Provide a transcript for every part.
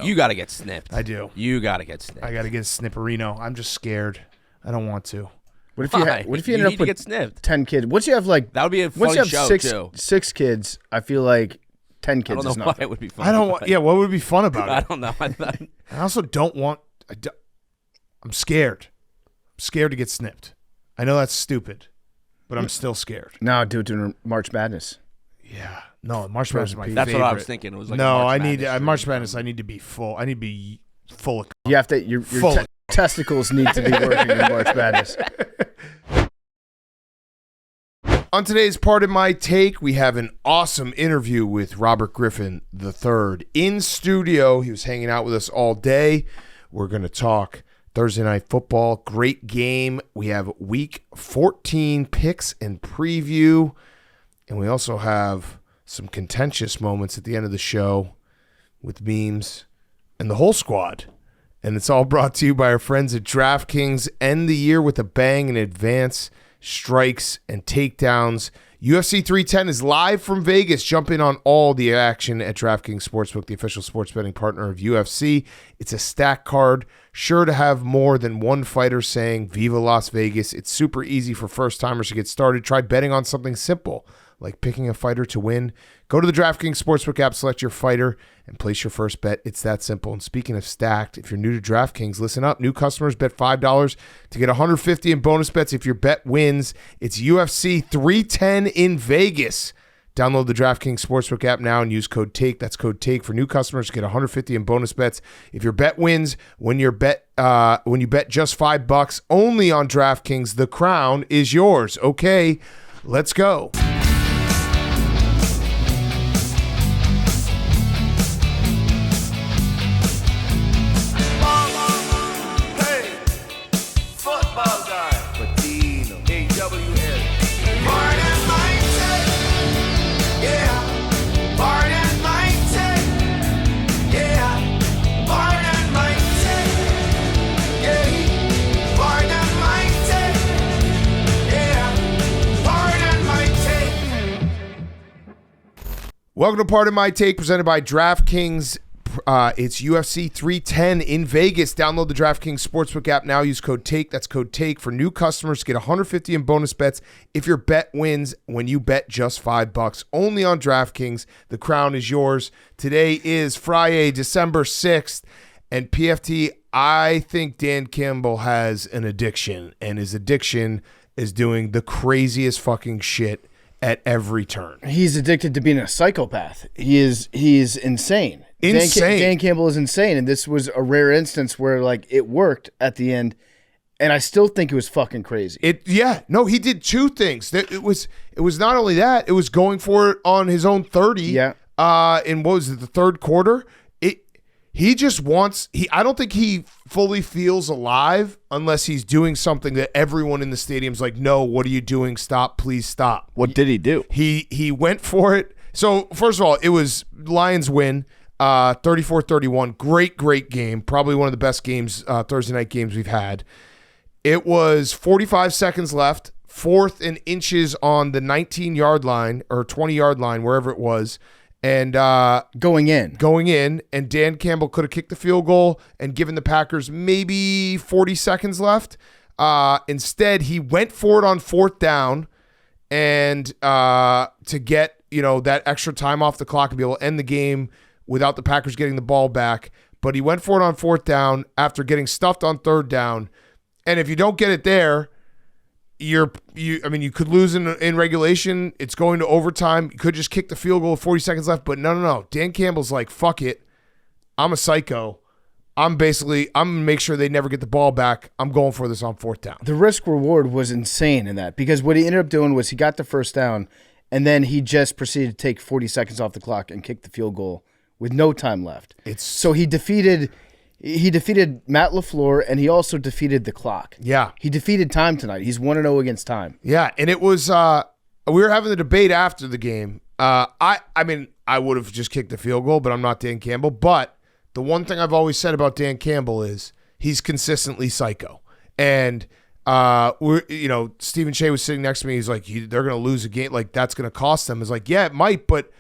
You got to get snipped. I do. You got to get snipped. I got to get snipperino. I'm just scared. I don't want to. What if you ended up need to with get snipped? 10 kids? Once you have like That would be a once funny you have show six, too. 6 kids, I feel like 10 I kids don't is know why nothing. it would be fun. I don't want. Yeah, what would be fun about I it? don't know. I also don't want. I'm scared. I'm scared to get snipped. I know that's stupid, but I'm still scared. No, do it during March Madness. Yeah. No, March Madness is my That's favorite. what I was thinking. It was like no, a March I need Madness March stream. Madness. I need to be full. I need to be full of. You have to. Your Full. testicles need to be working in March Madness. On today's part of my take, we have an awesome interview with Robert Griffin III in studio. He was hanging out with us all day. We're going to talk Thursday Night Football. Great game. We have Week 14 picks and preview. And we also have some contentious moments at the end of the show with memes and the whole squad. And it's all brought to you by our friends at DraftKings. End the year with a bang in advance. Strikes and takedowns. UFC 310 is live from Vegas. Jump in on all the action at DraftKings Sportsbook, the official sports betting partner of UFC. It's a stack card, sure to have more than one fighter saying Viva Las Vegas. It's super easy for first-timers to get started. Try betting on something simple, like picking a fighter to win. Go to the DraftKings Sportsbook app, select your fighter, and place your first bet. It's that simple. And speaking of stacked, if you're new to DraftKings, listen up. New customers bet $5 to get $150 in bonus bets if your bet wins. It's UFC 310 in Vegas. Download the DraftKings Sportsbook app now and use code TAKE. That's code TAKE for new customers to get $150 in bonus bets if your bet wins. When you bet just $5 only on DraftKings, the crown is yours. Okay, let's go. Welcome to Part of My Take, presented by DraftKings. It's UFC 310 in Vegas. Download the DraftKings Sportsbook app now. Use code TAKE. That's code TAKE for new customers to get $150 in bonus bets if your bet wins when you bet just $5. Only on DraftKings. The crown is yours. Today is Friday, December 6th. And PFT, I think Dan Campbell has an addiction. And his addiction is doing the craziest fucking shit at every turn. He's addicted to being a psychopath. He's insane. Insane. Dan Campbell is insane, and this was a rare instance where like it worked at the end, and I still think it was fucking crazy. He did two things. It was not only that, it was going for it on his own 30. Yeah. In what was it, the third quarter? He just wants. I don't think he fully feels alive unless he's doing something that everyone in the stadium's like, no, what are you doing? Stop, please stop. What did he do? He went for it. So first of all, it was Lions win, 34-31. Great game. Probably one of the best games, Thursday night games we've had. It was 45 seconds left, 4th and inches on the 19-yard line or 20-yard line, wherever it was. And going in, and Dan Campbell could have kicked the field goal and given the Packers maybe 40 seconds left. Instead, he went for it on 4th down, and to get that extra time off the clock and be able to end the game without the Packers getting the ball back. But he went for it on 4th down after getting stuffed on 3rd down. And if you don't get it there, you could lose in regulation. It's going to overtime. You could just kick the field goal with 40 seconds left, but no. Dan Campbell's like, fuck it. I'm a psycho. I'm gonna make sure they never get the ball back. I'm going for this on 4th down. The risk reward was insane in that, because what he ended up doing was he got the first down, and then he just proceeded to take 40 seconds off the clock and kick the field goal with no time left. So he defeated Matt LaFleur, and he also defeated the clock. Yeah. He defeated time tonight. He's 1-0 against time. Yeah, and it was we were having the debate after the game. I would have just kicked the field goal, but I'm not Dan Campbell. But the one thing I've always said about Dan Campbell is he's consistently psycho. And Stephen Shea was sitting next to me. He's like, they're going to lose a game. Like, that's going to cost them. It's like, yeah, it might, but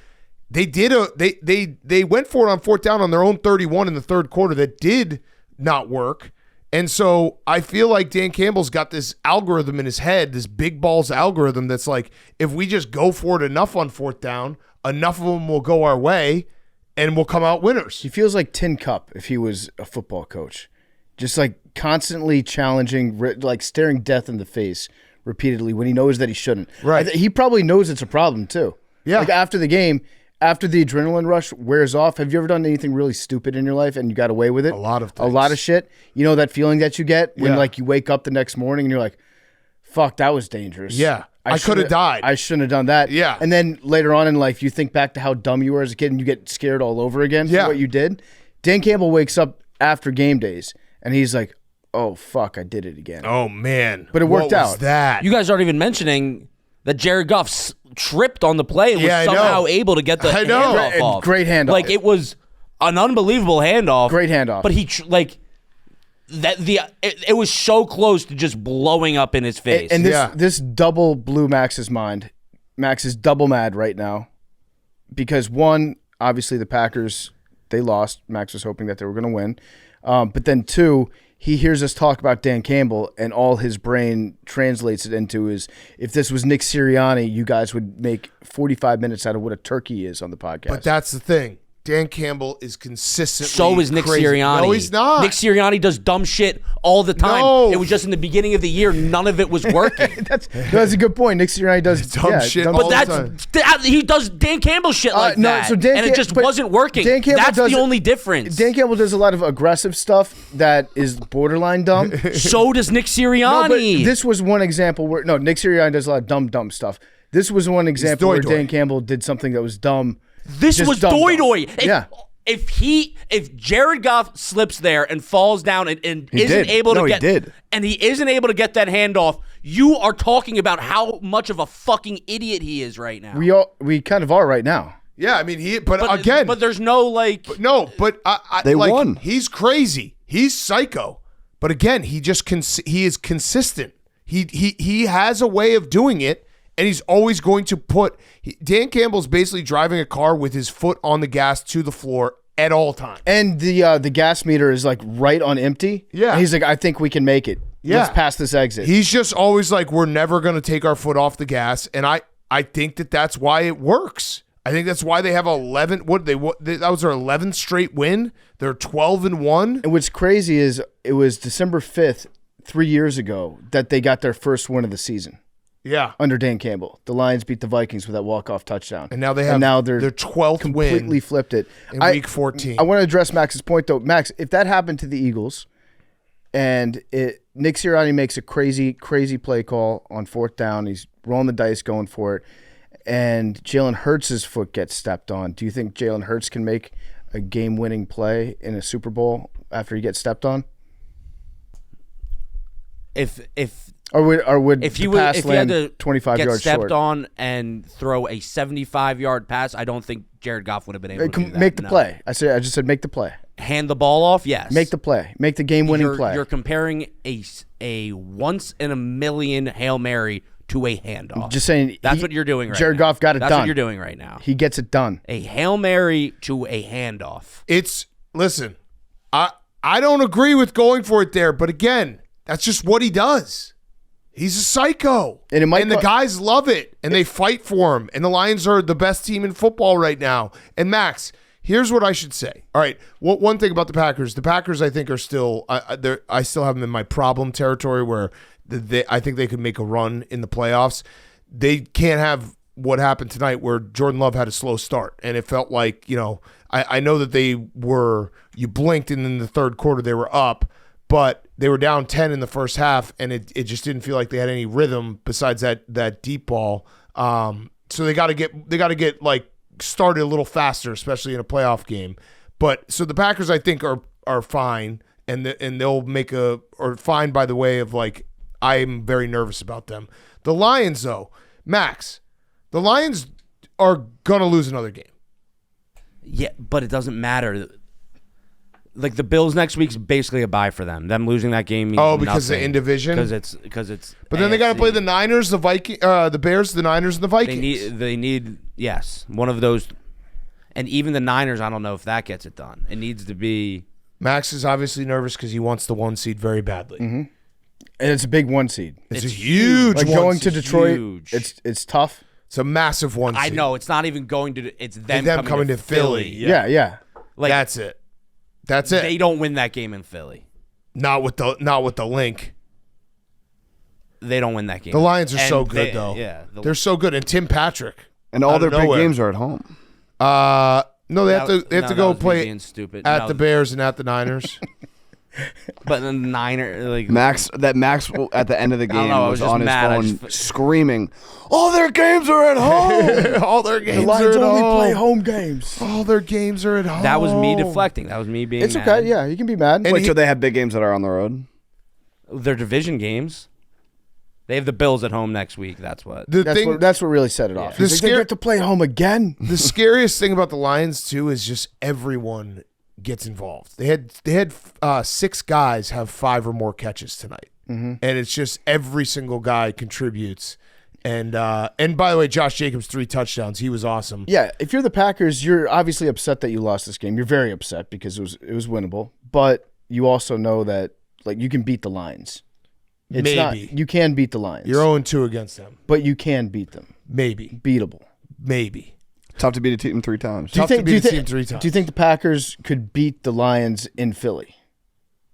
they went for it on fourth down on their own 31 in the third quarter that did not work. And so I feel like Dan Campbell's got this algorithm in his head, this big balls algorithm that's like, if we just go for it enough on fourth down, enough of them will go our way and we'll come out winners. He feels like Tin Cup if he was a football coach. Just like constantly challenging, like staring death in the face repeatedly when he knows that he shouldn't. Right. He probably knows it's a problem too. Yeah. Like after the game, after the adrenaline rush wears off, have you ever done anything really stupid in your life and you got away with it? A lot of things. A lot of shit. You know that feeling that you get when like you wake up the next morning and you're like, fuck, that was dangerous. Yeah. I could have died. I shouldn't have done that. Yeah. And then later on in life, you think back to how dumb you were as a kid and you get scared all over again for what you did. Dan Campbell wakes up after game days and he's like, oh, fuck, I did it again. Oh, man. But it worked what out. Was that? You guys aren't even mentioning that Jared Goff tripped on the play and was somehow able to get the handoff off. Great handoff. Like, it was an unbelievable handoff. Great handoff. But it was so close to just blowing up in his face. And this double blew Max's mind. Max is double mad right now because, one, obviously the Packers, they lost. Max was hoping that they were going to win. But then, two, he hears us talk about Dan Campbell, and all his brain translates it into is, if this was Nick Sirianni, you guys would make 45 minutes out of what a turkey is on the podcast. But that's the thing. Dan Campbell is consistently So is Nick crazy. Sirianni. No, he's not. Nick Sirianni does dumb shit all the time. No. It was just in the beginning of the year, none of it was working. That's a good point. Nick Sirianni does dumb shit all But the time. he does Dan Campbell shit like that, and it just wasn't working. That's the only difference. Dan Campbell does a lot of aggressive stuff that is borderline dumb. So does Nick Sirianni. No, but this was one example where Nick Sirianni does a lot of dumb stuff. This was one example where Dan Campbell did something that was dumb. This was doy-doy. Yeah. If Jared Goff slips there and falls down and isn't able to get and he isn't able to get that handoff, you are talking about how much of a fucking idiot he is right now. We kind of are right now. Yeah, I mean but there's no like they won. He's crazy. He's psycho. But again, he is consistent. He has a way of doing it. And he's always going to Dan Campbell's basically driving a car with his foot on the gas to the floor at all times. And the gas meter is like right on empty. Yeah. And he's like, I think we can make it. Yeah. Let's pass this exit. He's just always like, we're never going to take our foot off the gas. And I think that's why it works. I think that's why they have 11. That was their 11th straight win. They're 12-1. And what's crazy is it was December 5th, 3 years ago, that they got their first win of the season. Yeah, under Dan Campbell, the Lions beat the Vikings with that walk-off touchdown, and now they have their 12th completely win flipped it in Week 14. I want to address Max's point though. Max, if that happened to the Eagles, and Nick Sirianni makes a crazy play call on fourth down, he's rolling the dice, going for it, and Jalen Hurts' foot gets stepped on. Do you think Jalen Hurts can make a game-winning play in a Super Bowl after he gets stepped on? Or would if the he pass land had to 25 get yards stepped short? on and throw a 75-yard pass, I don't think Jared Goff would have been able to do that. Make the play. I just said make the play. Hand the ball off, yes. Make the play. Make the game-winning play. You're comparing a once-in-a-million Hail Mary to a handoff. Just saying. That's what you're doing right now. Jared Goff got it done. That's what you're doing right now. He gets it done. A Hail Mary to a handoff. Listen, I don't agree with going for it there, but again, that's just what he does. He's a psycho. And the guys love it, and they fight for him. And the Lions are the best team in football right now. And Max, here's what I should say. All right, one thing about the Packers I think are still I still have them in my problem territory where I think they could make a run in the playoffs. They can't have what happened tonight where Jordan Love had a slow start, and it felt like, I know that you blinked and in the third quarter they were up, but they were down 10 in the first half, and it just didn't feel like they had any rhythm besides that deep ball. So they got to get like started a little faster, especially in a playoff game. But so the Packers, I think, are fine, and they'll make fine by the way of like, I'm very nervous about them. The Lions, though, Max, the Lions are gonna lose another game. Yeah, but it doesn't matter. Like the Bills next week's basically a bye for them. Them losing that game means because nothing. in division, because it's. But then they got to play the Niners, the Bears, the Niners, and the Vikings. They need yes, one of those And even the Niners, I don't know if that gets it done. It needs to be. Max is obviously nervous because he wants the 1 seed very badly. Mm-hmm. And it's a big 1 seed. It's a huge like one going seed. to Detroit. Huge. It's tough. It's a massive 1 seed. I know it's not even going to. It's them coming to Philly. Yeah. Like that's it. That's it. They don't win that game in Philly. Not with the link. They don't win that game. The Lions are so good though. Yeah, they're so good. And Tim Patrick. And all their big games are at home. No, they have to go play at the Bears and at the Niners. But the Niners, Max at the end of the game was on his phone screaming, "All their games are at home. All their games the Lions are at only home. play home games. All their games are at home." That was me deflecting. That was me being. It's mad. okay. Yeah, you can be mad. Wait, so they have big games that are on the road? They're division games. They have the Bills at home next week. That's what. That's what really set it off. They get to play at home again. The scariest thing about the Lions too is just everyone gets involved. They had 6 guys have 5 or more catches tonight, and it's just every single guy contributes. And by the way, Josh Jacobs 3 touchdowns. He was awesome. Yeah, if you're the Packers, you're obviously upset that you lost this game. You're very upset because it was winnable, but you also know that like you can beat the Lions. You can beat the Lions. You're 0-2 against them, but you can beat them. Maybe Beatable. Maybe. Tough to beat a team 3 times. Tough to beat a team 3 times. Do you think the Packers could beat the Lions in Philly?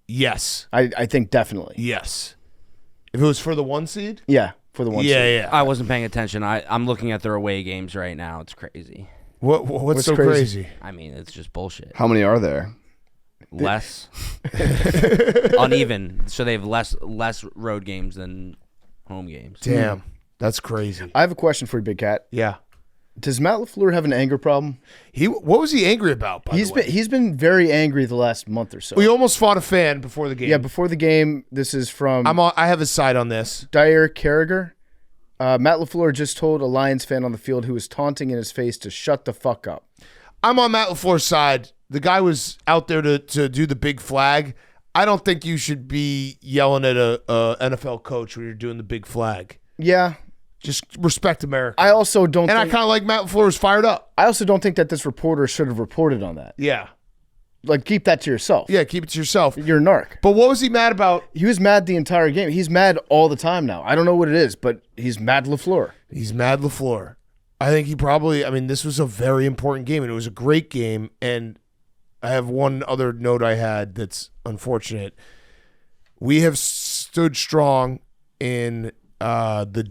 Yes. I think definitely. Yes. If it was for the 1 seed? Yeah, for the 1 seed. Yeah. I wasn't paying attention. I'm looking at their away games right now. It's crazy. What's so crazy? I mean, it's just bullshit. How many are there? Less uneven, so they have less road games than home games. Damn, that's crazy. I have a question for you, Big Cat. Yeah. Does Matt LaFleur have an anger problem? What was he angry about? He's been very angry the last month or so. We almost fought a fan before the game. Yeah, before the game. This is from. I have his side on this. Dyer Carragher. Matt LaFleur just told a Lions fan on the field who was taunting in his face to shut the fuck up. I'm on Matt LaFleur's side. The guy was out there to do the big flag. I don't think you should be yelling at a NFL coach when you're doing the big flag. Yeah. Just respect America. I also don't I kind of like Matt LaFleur was fired up. I also don't think that this reporter should have reported on that. Yeah. Like, keep that to yourself. Yeah, keep it to yourself. You're a narc. But what was he mad about? He was mad the entire game. He's mad all the time now. I don't know what it is, but he's mad LaFleur. He's mad LaFleur. I think this was a very important game, and it was a great game, and I have one other note I had that's unfortunate. We have stood strong in the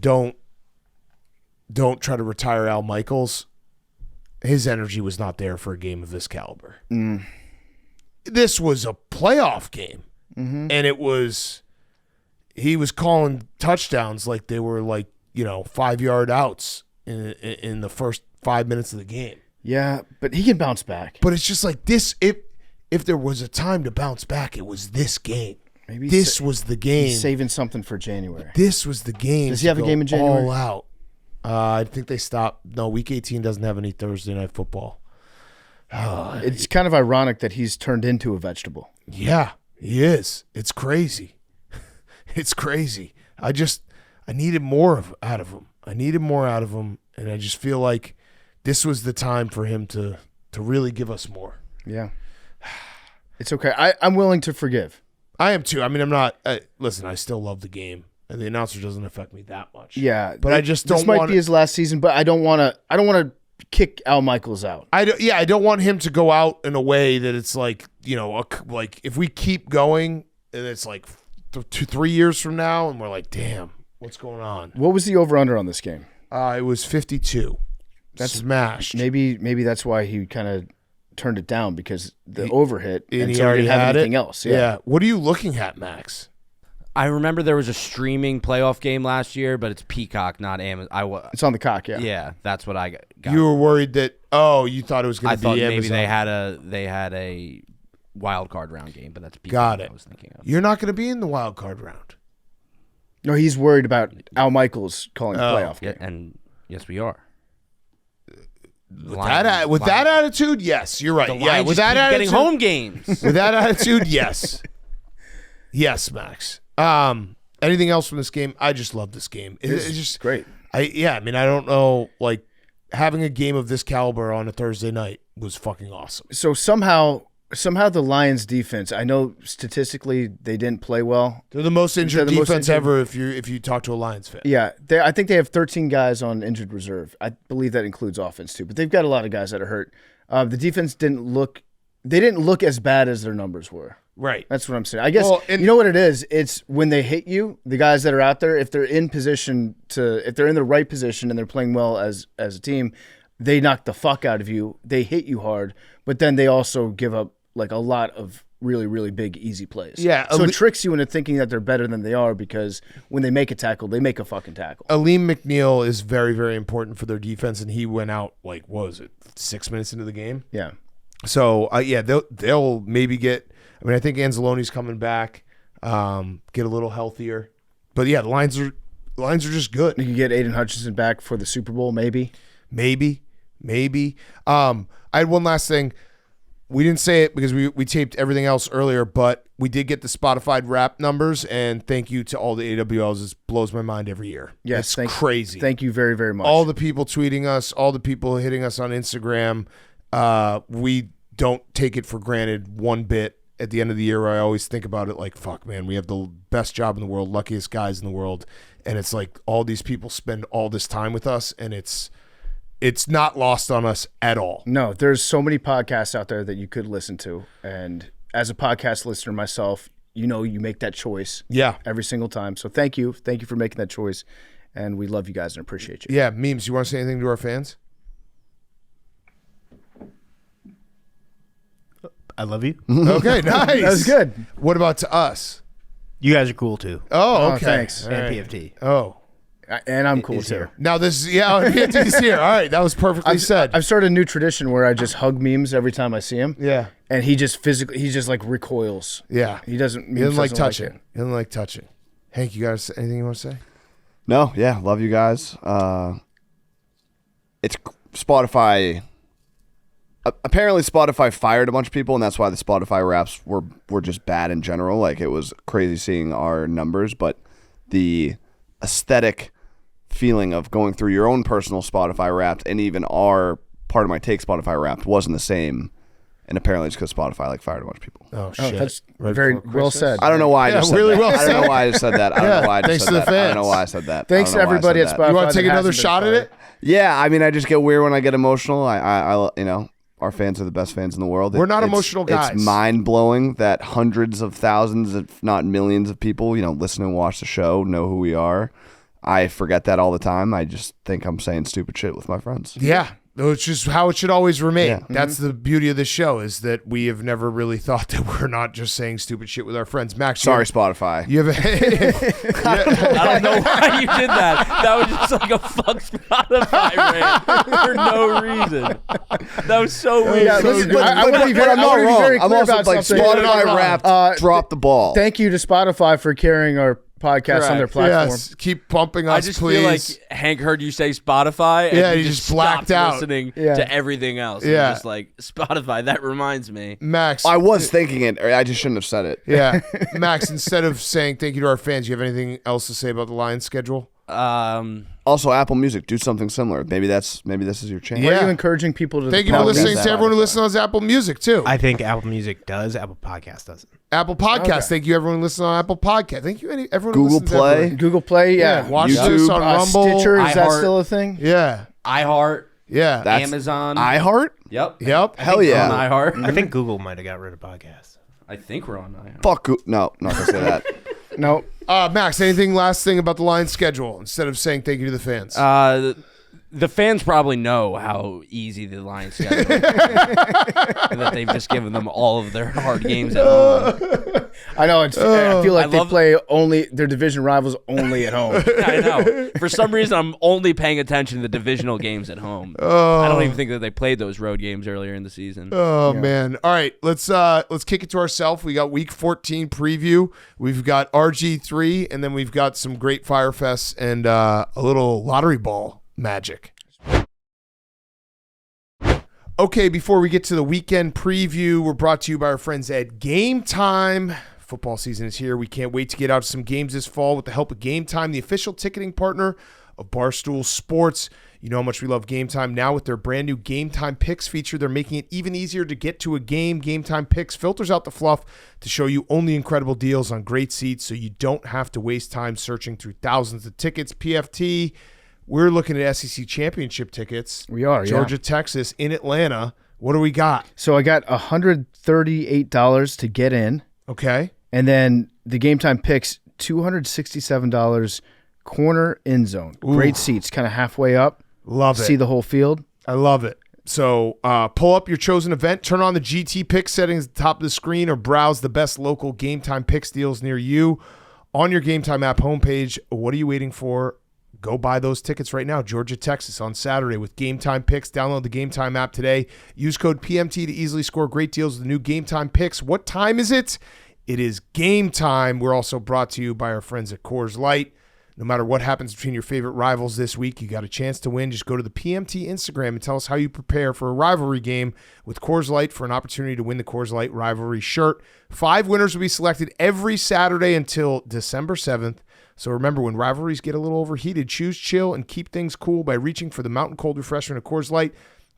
don't try to retire Al Michaels. His energy was not there for a game of this caliber. This was a playoff game, and he was calling touchdowns like they were 5-yard outs in the first 5 minutes of the game. Yeah, but he can bounce back. But it's just like this. If there was a time to bounce back, it was this game. Maybe this was the game. He's saving something for January. This was the game. Does he have a game in January? All out. I think they stopped. No, Week 18 doesn't have any Thursday night football. It's kind of ironic that he's turned into a vegetable. Yeah, he is. It's crazy. It's crazy. I needed more out of him. And I just feel like this was the time for him to really give us more. Yeah. It's okay. I'm willing to forgive. I am too. I mean, I'm not. Listen, I still love the game, and the announcer doesn't affect me that much. Yeah, but I just don't. This might be his last season, but I don't want to kick Al Michaels out. I don't want him to go out in a way that it's like like if we keep going and it's like 2-3 years from now, and we're like, damn, what's going on? What was the over/under on this game? It was 52. That's smashed. Maybe that's why he kind of turned it down, because the overhit and he already had anything else. Yeah. What are you looking at, Max? I remember there was a streaming playoff game last year, but it's Peacock, not Amazon. It's on the cock, yeah. Yeah, that's what I got. You were worried that you thought it was going to be Amazon. Maybe they had a wild card round game, but that's Peacock. Got it. I was thinking of. You're not going to be in the wild card round. No, he's worried about Al Michaels calling the playoff game. Yeah, and yes, we are. With that attitude, yes, you're right. Yeah, with that attitude, getting home games. With that attitude, yes, yes, Max. Anything else from this game? I just love this game. It's just great. I mean, I don't know, like having a game of this caliber on a Thursday night. was fucking awesome. So somehow the Lions defense, I know statistically they didn't play well. They're the most injured defense ever if you talk to a Lions fan. Yeah, I think they have 13 guys on injured reserve. I believe that includes offense too, but they've got a lot of guys that are hurt. The defense didn't look as bad as their numbers were. Right. That's what I'm saying. I guess you know what it is? It's when they hit you, the guys that are out there, if they're in the right position and they're playing well as a team, they knock the fuck out of you. They hit you hard, but then they also give up like a lot of really, really big, easy plays. Yeah. So it tricks you into thinking that they're better than they are because when they make a tackle, they make a fucking tackle. Aleem McNeil is very, very important for their defense, and he went out, like, what was it, 6 minutes into the game? Yeah. So, they'll maybe get – I mean, I think Anzalone's coming back, get a little healthier. But, yeah, the Lions are just good. You can get Aiden Hutchinson back for the Super Bowl, maybe. Maybe. I had one last thing. We didn't say it because we taped everything else earlier, but we did get the Spotify rap numbers, and thank you to all the AWLs. It blows my mind every year. Yes, it's crazy. Thank you very, very much. All the people tweeting us, all the people hitting us on Instagram, we don't take it for granted one bit. At the end of the year, I always think about it like, fuck, man, we have the best job in the world, luckiest guys in the world, and it's like all these people spend all this time with us, and it's not lost on us at all. No, there's so many podcasts out there that you could listen to. And as a podcast listener myself, you make that choice every single time. So thank you. Thank you for making that choice. And we love you guys and appreciate you. Yeah, Memes, you want to say anything to our fans? I love you. Okay, nice. That was good. What about to us? You guys are cool too. Oh, okay. Thanks. And PFT. Oh. And I'm cool too. Now this, PFT's here. All right, that was perfectly said. I've started a new tradition where I just hug Memes every time I see him. Yeah. And he just like recoils. Yeah. He doesn't like touching. He doesn't like touching. Hank, you guys, anything you want to say? No, yeah, love you guys. It's Spotify. Apparently, Spotify fired a bunch of people, and that's why the Spotify raps were just bad in general. Like, it was crazy seeing our numbers, but the aesthetic feeling of going through your own personal Spotify Wrapped and even our part of my take Spotify Wrapped wasn't the same. And apparently it's because Spotify fired a bunch of people. Oh shit! That's very well said. I don't know why I just said really that. well I don't know why I just said that. I don't know why I just Thanks said to the that. I fans. don't know why I said that. Thanks to everybody at Spotify. You want to take another shot at it? Yeah, I mean, I just get weird when I get emotional. I our fans are the best fans in the world. We're not emotional guys. It's mind blowing that hundreds of thousands, if not millions, of people, listen and watch the show, know who we are. I forget that all the time. I just think I'm saying stupid shit with my friends. Yeah. It's just how it should always remain. Yeah. That's the beauty of the show, is that we have never really thought that we're not just saying stupid shit with our friends. Max, sorry, Spotify. You have I don't know why you did that. That was just like a fuck Spotify rant for no reason. That was so weird. Yeah, listen, I want to be very, I'm not wrong. very I'm clear also about like something. Spotify Wrapped dropped the ball. Thank you to Spotify for carrying our podcast on their platform. Yes, keep pumping us, I just please. feel like Hank heard you say Spotify, and he just blacked out, listening Yeah. to everything else. Yeah, Just like Spotify. That reminds me, Max. I was thinking it. I just shouldn't have said it. Yeah, Max. Instead of saying thank you to our fans, you have anything else to say about the Lions schedule? Also, Apple Music, do something similar. Maybe this is your chance. Why are you encouraging people to? Thank you for listening to everyone who listens on Apple Music too. I think Apple Music does. Apple Podcast doesn't. Apple Podcast. Okay. Thank you everyone who listens on Apple Podcast. Thank you everyone. Google who Play. Google Play. Yeah. Watch YouTube, this on Rumble. Stitcher. Is that iHeart. still a thing? Yeah. iHeart, Yeah. Amazon, iHeart. Yep. Hell yeah. On iHeart. I think Google might have got rid of podcasts. I think we're on iHeart. Fuck. No, not gonna say that. No. Max, last thing about the Lions schedule instead of saying thank you to the fans? The fans probably know how easy the Lions schedule is. And that they've just given them all of their hard games at home. I know. I feel like they play only their division rivals only at home. I know. For some reason, I'm only paying attention to the divisional games at home. I don't even think that they played those road games earlier in the season. Oh man! All right, let's kick it to ourselves. We got Week 14 preview. We've got Rgiii 3, and then we've got some great Fyre Fests and a little lottery ball magic. Okay, before we get to the weekend preview, we're brought to you by our friends at Game Time. Football season is here. We can't wait to get out to some games this fall with the help of Game Time, the official ticketing partner of Barstool Sports. You know how much we love Game Time. Now with their brand new Game Time Picks feature, they're making it even easier to get to a game. Game Time Picks filters out the fluff to show you only incredible deals on great seats so you don't have to waste time searching through thousands of tickets. PFT, we're looking at SEC championship tickets. We are, Georgia, Texas, in Atlanta. What do we got? So I got $138 to get in. Okay. And then the Game Time Picks, $267 corner end zone. Ooh. Great seats, kind of halfway up. Love it. See the whole field. I love it. So pull up your chosen event, turn on the GT Picks settings at the top of the screen, or browse the best local Game Time Picks deals near you on your Game Time app homepage. What are you waiting for? Go buy those tickets right now. Georgia, Texas on Saturday with Game Time Picks. Download the Game Time app today. Use code PMT to easily score great deals with the new Game Time Picks. What time is it? It is game time. We're also brought to you by our friends at Coors Light. No matter what happens between your favorite rivals this week, you got a chance to win. Just go to the PMT Instagram and tell us how you prepare for a rivalry game with Coors Light for an opportunity to win the Coors Light rivalry shirt. 5 winners will be selected every Saturday until December 7th. So remember, when rivalries get a little overheated, choose chill and keep things cool by reaching for the Mountain Cold Refreshment of Coors Light.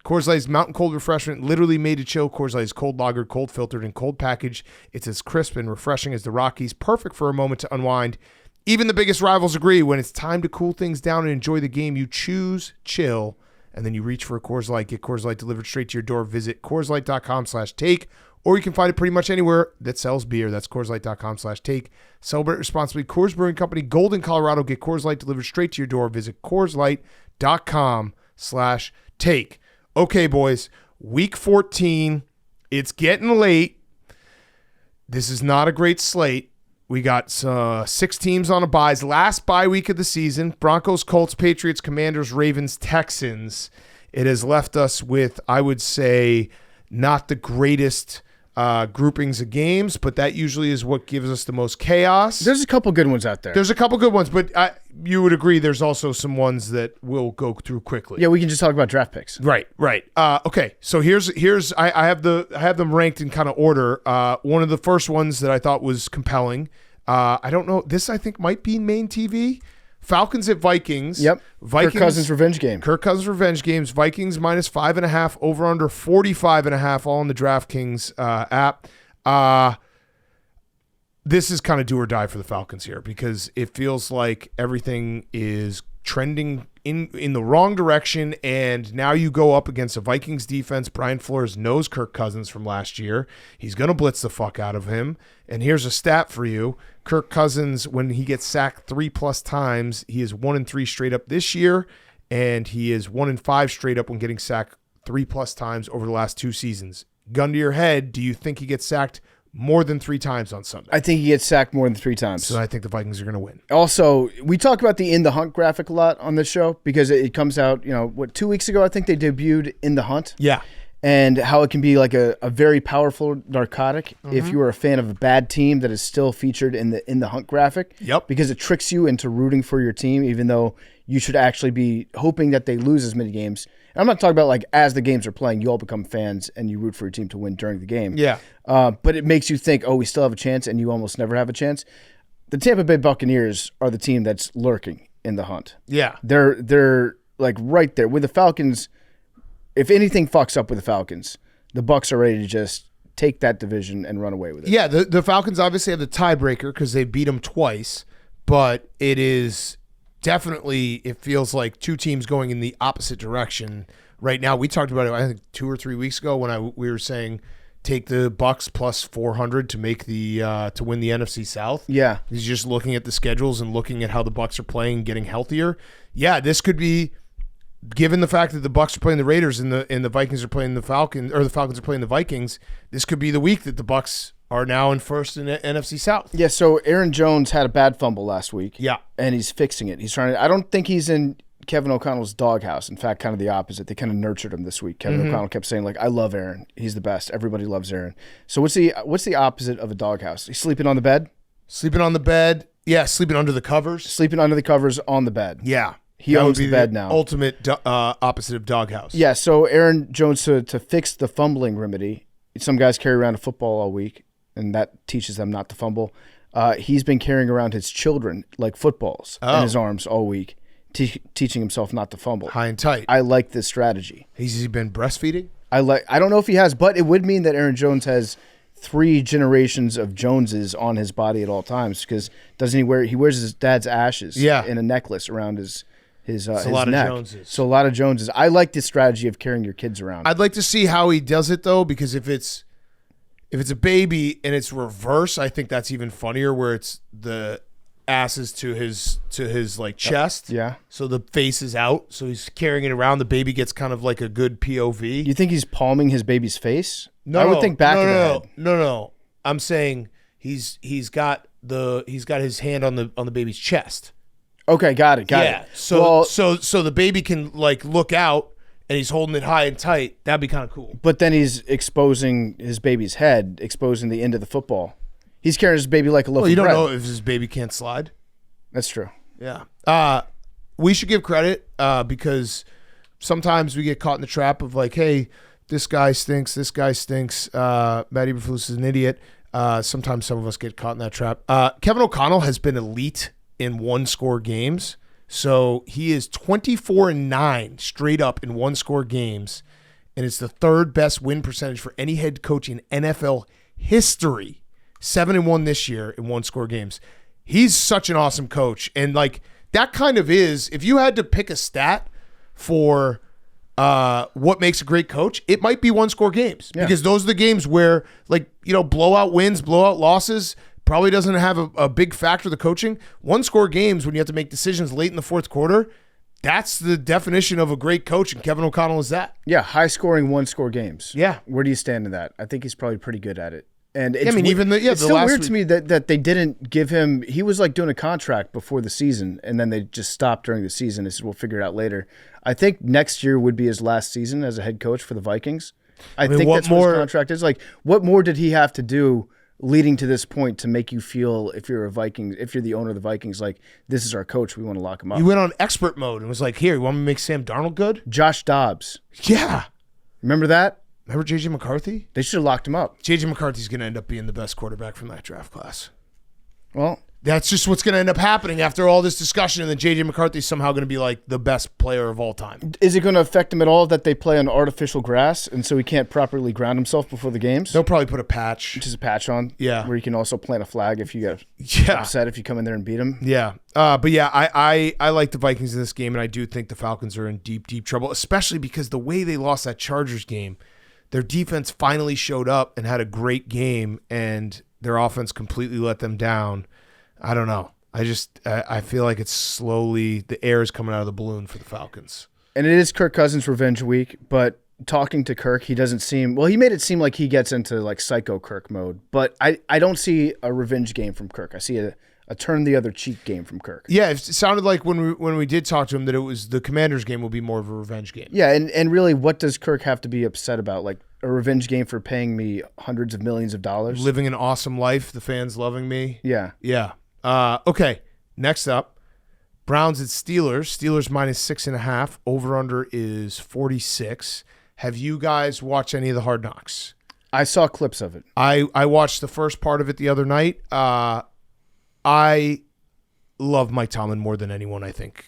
Coors Light's Mountain Cold Refreshment, literally made to chill. Coors Light is cold lagered, cold filtered, and cold packaged. It's as crisp and refreshing as the Rockies, perfect for a moment to unwind. Even the biggest rivals agree when it's time to cool things down and enjoy the game, you choose chill, and then you reach for a Coors Light. Get Coors Light delivered straight to your door. Visit CoorsLight.com/take, or you can find it pretty much anywhere that sells beer. That's CoorsLight.com/take. Celebrate responsibly. Coors Brewing Company, Golden, Colorado. Get Coors Light delivered straight to your door. Visit CoorsLight.com/take. Okay, boys, week 14. It's getting late. This is not a great slate. We got 6 teams on a byes. Last bye week of the season, Broncos, Colts, Patriots, Commanders, Ravens, Texans. It has left us with, I would say, not the greatest groupings of games, but that usually is what gives us the most chaos. There's a couple good ones out there. There's a couple good ones, but you would agree there's also some ones that we'll go through quickly. Yeah, we can just talk about draft picks. Right. Okay, so here's I have them ranked in kind of order. One of the first ones that I thought was compelling. I don't know. This I think might be main TV. Falcons at Vikings. Yep. Vikings, Kirk Cousins revenge game. Kirk Cousins revenge games. Vikings -5.5. Over under 45.5. All in the DraftKings app. This is kind of do or die for the Falcons here because it feels like everything is trending in the wrong direction, and now you go up against a Vikings defense. Brian Flores knows Kirk Cousins from last year. He's going to blitz the fuck out of him. And here's a stat for you. Kirk Cousins, when he gets sacked 3+ times, he is 1-3 straight up this year, and he is 1-5 straight up when getting sacked 3+ times over the last 2 seasons. Gun to your head, do you think he gets sacked more than 3 times on Sunday? I think he gets sacked more than 3 times. So I think the Vikings are going to win. Also, we talk about the In the Hunt graphic a lot on this show because it comes out, 2 weeks ago, I think they debuted In the Hunt. Yeah. And how it can be like a very powerful narcotic if you are a fan of a bad team that is still featured in the Hunt graphic. Yep. Because it tricks you into rooting for your team, even though you should actually be hoping that they lose as many games. And I'm not talking about like as the games are playing, you all become fans and you root for your team to win during the game. Yeah. But it makes you think, we still have a chance, and you almost never have a chance. The Tampa Bay Buccaneers are the team that's lurking in the hunt. Yeah. They're like right there with the Falcons. If anything fucks up with the Falcons, the Bucs are ready to just take that division and run away with it. Yeah, the Falcons obviously have the tiebreaker because they beat them twice, but it is definitely, it feels like 2 teams going in the opposite direction right now. We talked about it, I think, 2 or 3 weeks ago when we were saying take the Bucs plus 400 to make the to win the NFC South. Yeah, he's just looking at the schedules and looking at how the Bucs are playing, getting healthier. Yeah, this could be. Given the fact that the Bucs are playing the Raiders and the Vikings are playing the Falcons, or the Falcons are playing the Vikings, this could be the week that the Bucs are now in first in the NFC South. Yeah, so Aaron Jones had a bad fumble last week. Yeah. And he's fixing it. He's trying to. I don't think he's in Kevin O'Connell's doghouse. In fact, kind of the opposite. They kind of nurtured him this week. Kevin O'Connell kept saying, like, I love Aaron. He's the best. Everybody loves Aaron. So what's the opposite of a doghouse? He's sleeping on the bed? Sleeping on the bed. Yeah, sleeping under the covers. Sleeping under the covers on the bed. Yeah. He owns the bed now. Ultimate opposite of doghouse. Yeah, so Aaron Jones, to fix the fumbling remedy, some guys carry around a football all week, and that teaches them not to fumble. He's been carrying around his children like footballs in his arms all week, teaching himself not to fumble. High and tight. I like this strategy. Has he been breastfeeding? I don't know if he has, but it would mean that Aaron Jones has 3 generations of Joneses on his body at all times, because he wears his dad's ashes in a necklace around his neck. Of Joneses. So a lot of Joneses. I like this strategy of carrying your kids around. I'd like to see how he does it though, because if it's a baby and it's reverse, I think that's even funnier, where it's the asses to his like chest. Yeah. So the face is out. So he's carrying it around. The baby gets kind of like a good POV. You think he's palming his baby's face? No, I would think back of the head. No. I'm saying he's got his hand on the baby's chest. Okay, got it. Yeah. So the baby can like look out, and he's holding it high and tight. That'd be kind of cool. But then he's exposing his baby's head, exposing the end of the football. He's carrying his baby like a loaf of bread. You don't know if his baby can't slide. That's true. Yeah. We should give credit because sometimes we get caught in the trap of like, hey, this guy stinks. This guy stinks. Matt Eberflus is an idiot. Sometimes some of us get caught in that trap. Kevin O'Connell has been elite in one-score games. So he is 24-9 straight up in one-score games, and it's the 3rd best win percentage for any head coach in NFL history. 7-1 this year in one-score games. He's such an awesome coach, and like that kind of is. If you had to pick a stat for what makes a great coach, it might be one-score games, because those are the games where blowout wins, blowout losses probably doesn't have a big factor of the coaching. One-score games when you have to make decisions late in the fourth quarter, that's the definition of a great coach, and Kevin O'Connell is that. Yeah, high-scoring one-score games. Yeah. Where do you stand in that? I think he's probably pretty good at it. And it's it's still weird to me that they didn't give him. He was like doing a contract before the season, and then they just stopped during the season. They said, we'll figure it out later. I think next year would be his last season as a head coach for the Vikings. I think that's what his contract is. Like, what more did he have to do leading to this point to make you feel, if you're the owner of the Vikings, like, this is our coach, we want to lock him up? You went on expert mode and was like, here, you want me to make Sam Darnold good? Josh Dobbs. Yeah. Remember that? Remember J.J. McCarthy? They should have locked him up. J.J. McCarthy's going to end up being the best quarterback from that draft class. Well, that's just what's going to end up happening after all this discussion, and then J.J. McCarthy's somehow going to be like the best player of all time. Is it going to affect him at all that they play on artificial grass, and so he can't properly ground himself before the games? They'll probably put a patch. Just a patch on? Yeah. Where you can also plant a flag if you get upset if you come in there and beat him? Yeah. But yeah, I like the Vikings in this game, and I do think the Falcons are in deep, deep trouble, especially because the way they lost that Chargers game, their defense finally showed up and had a great game, and their offense completely let them down. I don't know. I feel like it's slowly, the air is coming out of the balloon for the Falcons. And it is Kirk Cousins' revenge week, but talking to Kirk, he doesn't seem, well, he made it seem like he gets into like psycho Kirk mode, but I don't see a revenge game from Kirk. I see a turn the other cheek game from Kirk. Yeah, it sounded like when we did talk to him that it was the Commanders game will be more of a revenge game. Yeah, and really, what does Kirk have to be upset about? Like a revenge game for paying me hundreds of millions of dollars? Living an awesome life, the fans loving me. Yeah. Yeah. Okay, next up, Browns at Steelers. Steelers minus 6.5. Over-under is 46. Have you guys watched any of the Hard Knocks? I saw clips of it. I watched the first part of it the other night. I love Mike Tomlin more than anyone, I think,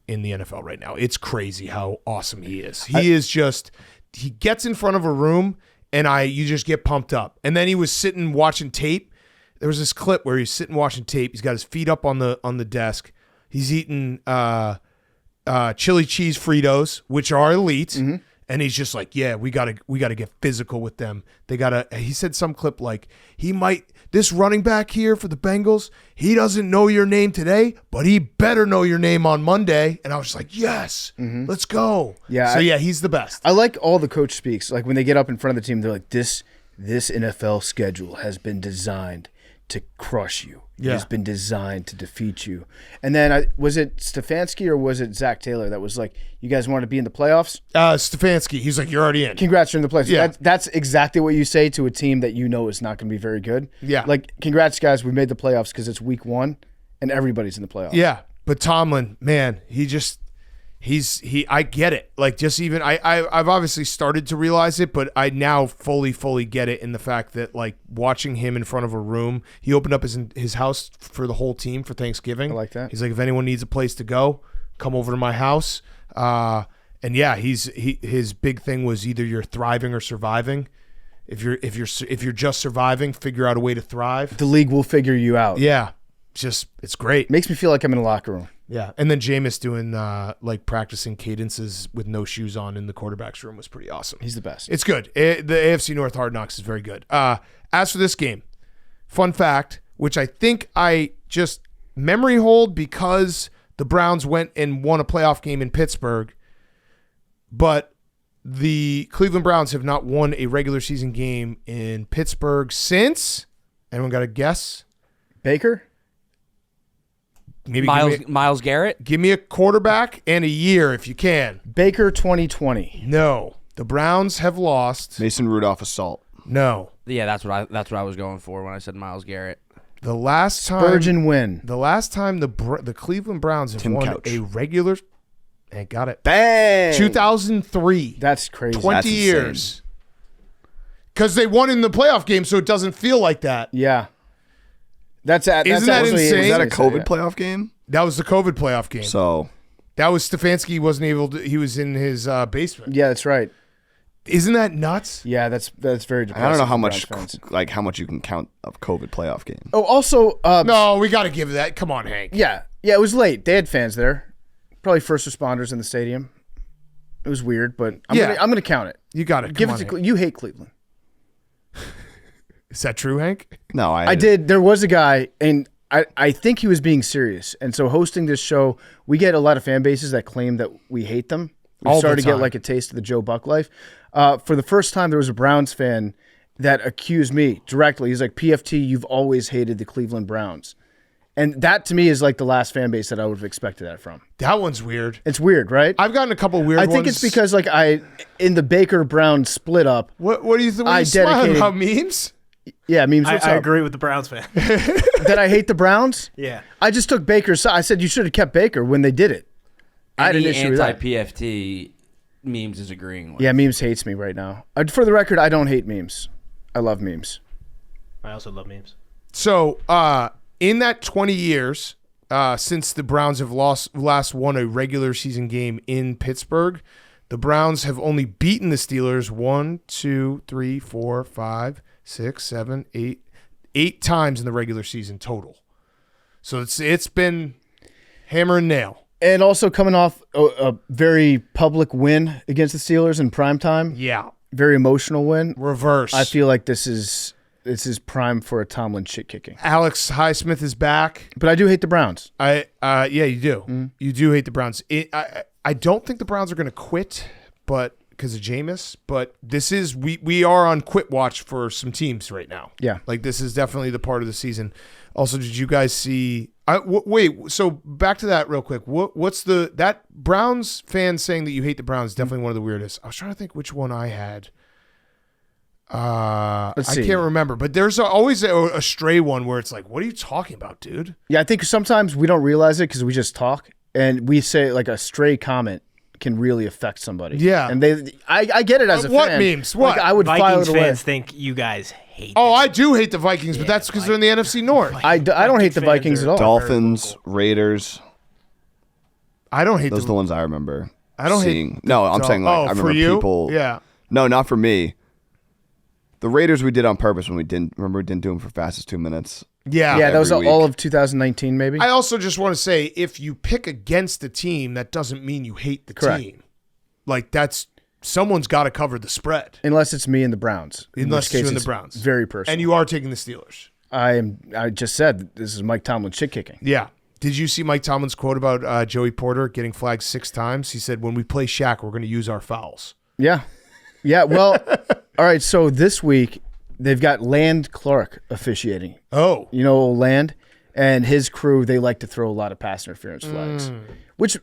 in the NFL right now. It's crazy how awesome he is. He gets in front of a room, and you just get pumped up. And then he was sitting watching tape. There was this clip where he's sitting watching tape. He's got his feet up on the desk. He's eating chili cheese Fritos, which are elite. Mm-hmm. And he's just like, yeah, we gotta get physical with them. He said some clip like, this running back here for the Bengals, he doesn't know your name today, but he better know your name on Monday. And I was just like, yes, let's go. Yeah. So yeah, he's the best. I like all the coach speaks. Like when they get up in front of the team, they're like, this NFL schedule has been designed to crush you. It has been designed to defeat you. And then was it Stefanski or was it Zach Taylor that was like, you guys want to be in the playoffs? Stefanski. He's like, you're already in. Congrats, you're in the playoffs. Yeah. That's exactly what you say to a team that you know is not going to be very good. Yeah. Like, congrats, guys. We made the playoffs because it's week 1 and everybody's in the playoffs. Yeah. But Tomlin, man, I get it. Like, just even I've obviously started to realize it, but I now fully get it in the fact that, like, watching him in front of a room, he opened up his house for the whole team for Thanksgiving. I like that. He's like, if anyone needs a place to go, come over to my house. And yeah, his big thing was either you're thriving or surviving. If you're just surviving, figure out a way to thrive. The league will figure you out. Yeah, it's great. Makes me feel like I'm in a locker room. Yeah, and then Jameis doing like practicing cadences with no shoes on in the quarterback's room was pretty awesome. He's the best. It's good. The AFC North Hard Knocks is very good. As for this game, fun fact, which I think I just memory hold because the Browns went and won a playoff game in Pittsburgh, but the Cleveland Browns have not won a regular season game in Pittsburgh since. Anyone got a guess? Baker? Maybe Myles Garrett? Give me a quarterback and a year if you can. Baker 2020. No. The Browns have lost. Mason Rudolph assault. No. Yeah, that's what I was going for when I said Myles Garrett. The last time Spurgeon win. The last time the Cleveland Browns have Tim won Couch. a regular got it. Bang! 2003. That's crazy. 20 That's years. Because they won in the playoff game, so it doesn't feel like that. Yeah. Isn't that actually- insane? Was that a Yeah. COVID playoff game? That was the COVID playoff game. So That was Stefanski wasn't able to. He was in his basement. Yeah, that's right. Isn't that nuts? Yeah, that's very depressing. I don't know how for much Browns fans. how much you can count of COVID playoff game. Oh, also, No, we got to give that. Come on, Hank. yeah, it was late. They had fans there, probably first responders in the stadium. It was weird, but I'm gonna count it. You got it. Give Come it on, to Hank. you. Hate Cleveland. Is that true, Hank? No, I did. There was a guy, and I think he was being serious. And so hosting this show, we get a lot of fan bases that claim that we hate them. We All the started to get time. like a taste of the Joe Buck life. For the first time, there was a Browns fan that accused me directly. He's like, PFT, you've always hated the Cleveland Browns. And that to me is like the last fan base that I would have expected that from. That one's weird. It's weird, right? I've gotten a couple weird I ones. think it's because like in the Baker Brown split up. What do you think? I You smiling dedicated- about memes? Yeah, memes. What's I up? agree with the Browns fan. That I hate the Browns. Yeah. I just took Baker's side. I said you should have kept Baker when they did it. I had an issue with that. Anti-PFT memes is agreeing with. Yeah, memes hates me right now. For the record, I don't hate memes. I love memes. I also love memes. So, in that 20 years since the Browns have last won a regular season game in Pittsburgh, the Browns have only beaten the Steelers 1, 2, 3, 4, 5, 6, 7, 8 times in the regular season total. So it's been hammer and nail. And also coming off a very public win against the Steelers in primetime. Yeah. Very emotional win. Reverse. I feel like this is prime for a Tomlin shit kicking. Alex Highsmith is back. But I do hate the Browns. Yeah, you do. You do hate the Browns. I don't think the Browns are going to quit, but because of Jameis. But this is we are on quit watch for some teams right now. Yeah. Like this is definitely the part of the season. Also, did you guys see? Wait. So back to that real quick. What's that Browns fan saying that you hate the Browns? Is definitely one of the weirdest. I was trying to think which one I had. I can't remember, but there's always a stray one where it's like, what are you talking about, dude? Yeah, I think sometimes we don't realize it because we just talk and we say like a stray comment can really affect somebody. Yeah. And I get it as a What fan. memes? What? Like, I would file Vikings it away. fans think you guys hate Oh, them. I do hate the Vikings, but that's because they're in the NFC North. I don't hate the fans Vikings are at all. Dolphins, Raiders. I don't hate Those are the the. ones I remember. I don't hate seeing. No, I'm saying like I for remember you? people. Yeah. No, not for me. The Raiders we did on purpose when we didn't do them for fastest 2 minutes. Yeah. Yeah, that was every all week. of 2019 maybe. I also just want to say, if you pick against a team, that doesn't mean you hate the Correct. team. Like someone's got to cover the spread. Unless it's me and the Browns. In Unless which it's you case and the it's Browns. Very personal. And you are taking the Steelers. I just said this is Mike Tomlin shit kicking. Yeah. Did you see Mike Tomlin's quote about Joey Porter getting flagged 6 times? He said, when we play Shaq, we're going to use our fouls. Yeah. Yeah, well, all right, so this week they've got Land Clark officiating. Oh. You know Land and his crew, they like to throw a lot of pass interference flags. Which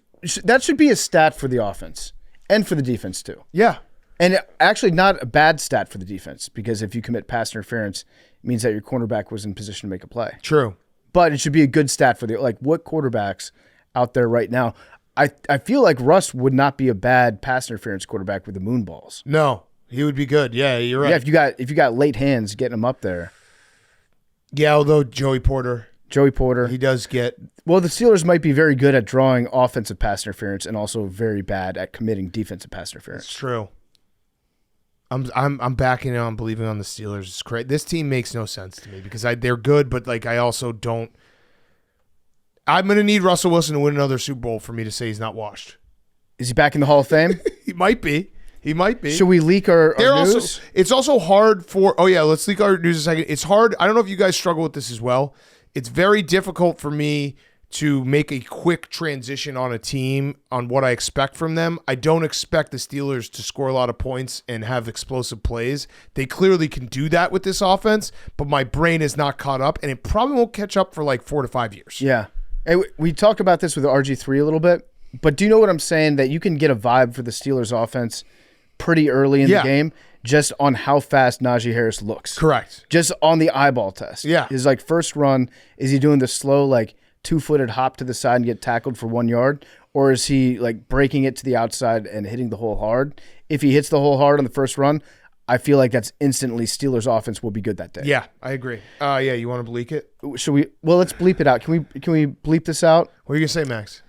that should be a stat for the offense and for the defense too. Yeah. And actually not a bad stat for the defense because if you commit pass interference, it means that your cornerback was in position to make a play. True. But it should be a good stat for what quarterbacks out there right now. I feel like Russ would not be a bad pass interference quarterback with the moon balls. No. He would be good. Yeah, you're right. Yeah, if you got late hands getting him up there. Yeah, although Joey Porter. Joey Porter. He does get. Well, the Steelers might be very good at drawing offensive pass interference and also very bad at committing defensive pass interference. It's true. I'm backing on believing on the Steelers. It's great. This team makes no sense to me because they're good, but like I also don't. I'm gonna need Russell Wilson to win another Super Bowl for me to say he's not washed. Is he back in the Hall of Fame? He might be. He might be. Should we leak our news? Also, it's also hard for. Oh yeah, let's leak our news a second. It's hard. I don't know if you guys struggle with this as well. It's very difficult for me to make a quick transition on a team on what I expect from them. I don't expect the Steelers to score a lot of points and have explosive plays. They clearly can do that with this offense, but my brain is not caught up, and it probably won't catch up for like 4 to 5 years. Yeah. And we talked about this with Rgiii a little bit, but do you know what I'm saying? That you can get a vibe for the Steelers offense pretty early in the game just on how fast Najee Harris looks. Correct. Just on the eyeball test. Yeah. His like first run, is he doing the slow like 2-footed hop to the side and get tackled for 1 yard? Or is he like breaking it to the outside and hitting the hole hard? If he hits the hole hard on the first run, I feel like that's instantly Steelers offense will be good that day. Yeah, I agree. Yeah, you want to bleep it? Should we? Well, let's bleep it out. Can we bleep this out? What are you going to say, Max?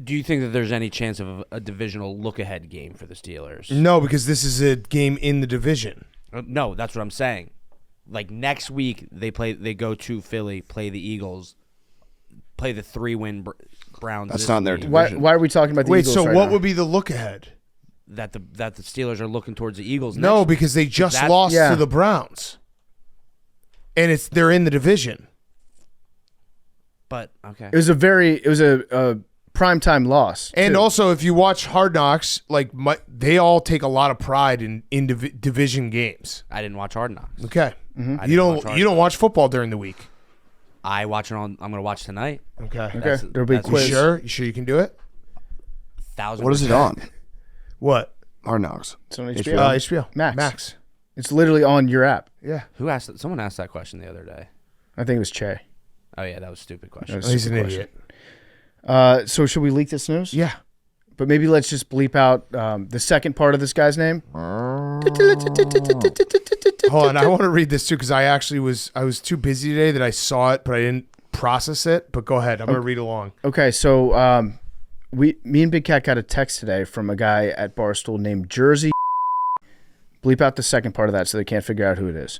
Do you think that there's any chance of a divisional look-ahead game for the Steelers? No, because this is a game in the division. No, that's what I'm saying. Like next week, they go to Philly, play the Eagles, play the 3-win Browns. That's not their division. Why are we talking about the Eagles? Wait, so right what now? would be the look ahead? That the Steelers are looking towards the Eagles. No, because they just lost to the Browns, and they're in the division. But okay, it was a primetime loss. And too. also, if you watch Hard Knocks, they all take a lot of pride in division games. I didn't watch Hard Knocks. Okay, Mm-hmm. you don't watch football during the week. I watch it on. I'm going to watch tonight. Okay. There'll be a quiz. You sure you can do it? 1,000%. What is it on? What? Hard Knocks. It's on HBO. HBO. Max. It's literally on your app. Yeah. Who asked that? Someone asked that question the other day. I think it was Che. Oh yeah, that was a stupid question. He's an idiot. So should we leak this news? Yeah. But maybe let's just bleep out the second part of this guy's name. Hold on, I want to read this too because I was too busy today that I saw it, but I didn't process it. But go ahead, I'm going to read along. Okay, so me and Big Cat got a text today from a guy at Barstool named Rgiii. Bleep out the second part of that so they can't figure out who it is.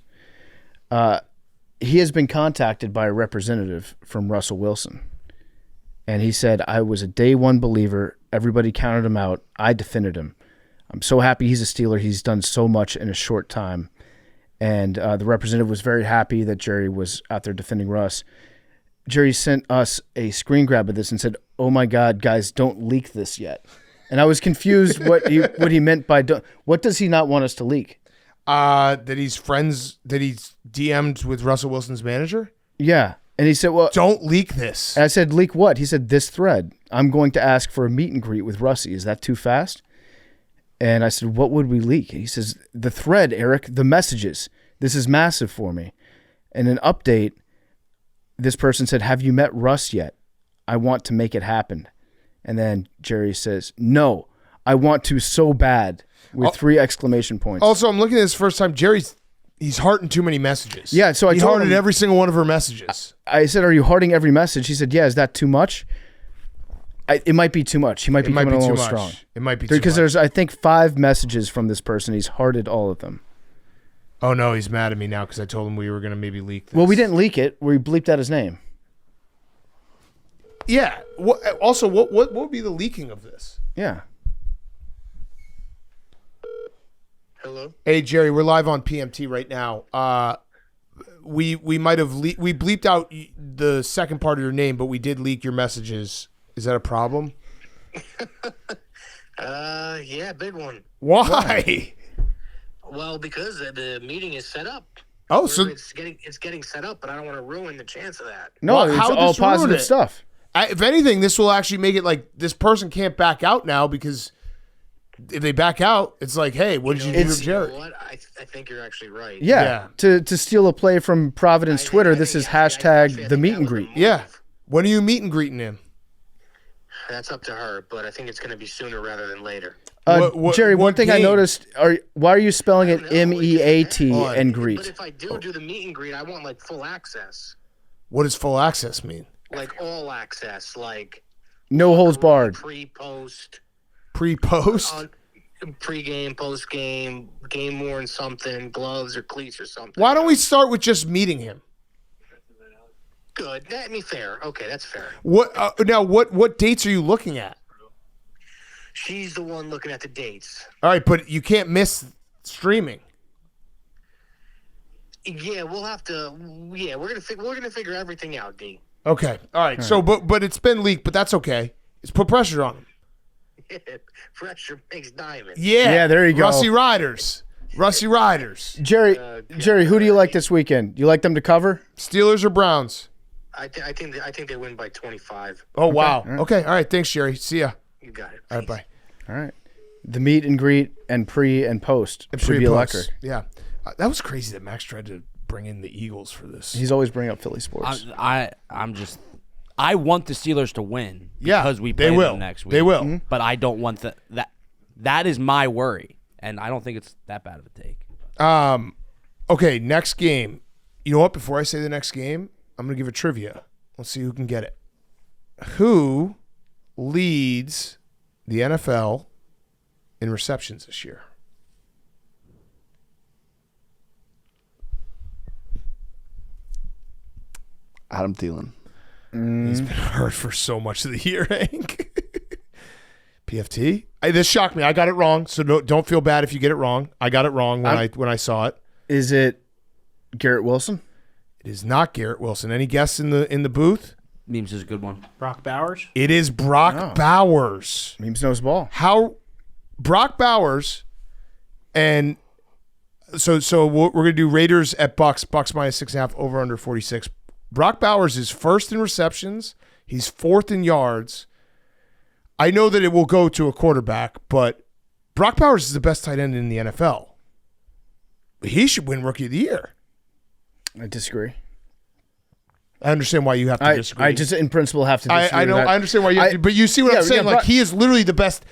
He has been contacted by a representative from Russell Wilson. And he said, I was a day one believer. Everybody counted him out. I defended him. I'm so happy he's a Steeler. He's done so much in a short time. And the representative was very happy that Jerry was out there defending Russ. Jerry sent us a screen grab of this and said, oh my God, guys, don't leak this yet. And I was confused what he meant by what does he not want us to leak? That he's DM'd with Russell Wilson's manager? Yeah. And he said, well, don't leak this. And I said, leak what? He said, this thread. I'm going to ask for a meet and greet with Rgiii. Is that too fast? And I said, what would we leak? And he says, the thread, Eric, the messages. This is massive for me. And an update, this person said, have you met Russ yet? I want to make it happen. And then Jerry says, no, I want to so bad with 3 exclamation points. Also, I'm looking at this first time. He's hearting too many messages. Yeah, so he hearted every single one of her messages. I said, are you hearting every message? He said, yeah, is that too much? It might be too much. He might be coming a little strong. It might be too much. Because there's, I think, 5 messages from this person. He's hearted all of them. Oh, no, he's mad at me now because I told him we were going to maybe leak this. Well, we didn't leak it. We bleeped out his name. Yeah. Also, what would be the leaking of this? Yeah. Hello. Hey Jerry, we're live on PMT right now. We might have we bleeped out the second part of your name, but we did leak your messages. Is that a problem? Yeah, big one. Why? Well, because the meeting is set up. Oh, so it's getting set up, but I don't want to ruin the chance of that. No, Well, it's how would all this ruin positive it? stuff. if anything, this will actually make it like this person can't back out now because if they back out, it's like, hey, what did you do to Jared? You know what? I think you're actually right. Yeah. To steal a play from Providence Twitter, this is hashtag the meet and greet. Yeah. When are you meet and greeting him? That's up to her, but I think it's going to be sooner rather than later. Jerry, one what thing I game? noticed, why are you spelling it I don't know. MEAT and But greet? if I do the meet and greet, I want like full access. What does full access mean? Like all access, like No holds barred. Pre-post. Pre-post? Pre-game, post-game, game-worn something, gloves or cleats or something. Why don't we start with just meeting him? Good. That me fair. Okay, that's fair. What dates are you looking at? She's the one looking at the dates. All right, but you can't miss streaming. Yeah, we'll have to. Yeah, we're gonna figure everything out, D. Okay. All right. So, but it's been leaked, but that's okay. It's put pressure on him. Pressure makes diamonds. Yeah. There you go. Rusty Riders. Jerry, who do you like this weekend? You like them to cover? Steelers or Browns? I think they win by 25. Oh, wow. Okay. All right. Thanks, Jerry. See ya. You got it. All right. Bye. All right. The meet and greet and pre and post should be electric. Yeah. That was crazy that Max tried to bring in the Eagles for this. He's always bringing up Philly sports. I want the Steelers to win because we play them next week. They will. But I don't want that is my worry, and I don't think it's that bad of a take. Okay, next game. You know what? Before I say the next game, I'm going to give a trivia. Let's see who can get it. Who leads the NFL in receptions this year? Adam Thielen. He's been hurt for so much of the year, Hank. PFT? This shocked me. I got it wrong, so don't feel bad if you get it wrong. I got it wrong when I saw it. Is it Garrett Wilson? It is not Garrett Wilson. Any guess in the booth? Memes is a good one. Brock Bowers? It is Brock Bowers. Memes knows ball. How Brock Bowers and so we're going to do Raiders at Bucks minus 6.5 over under 46. Brock Bowers is first in receptions. He's fourth in yards. I know that it will go to a quarterback, but Brock Bowers is the best tight end in the NFL. He should win Rookie of the Year. I disagree. I understand why you have to disagree. I just, in principle, have to disagree. I know. I understand why you have to, but you see what I'm saying? Like, he is literally the best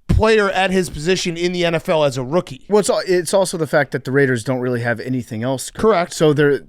player at his position in the NFL as a rookie. Well, it's also the fact that the Raiders don't really have anything else. Correct. So their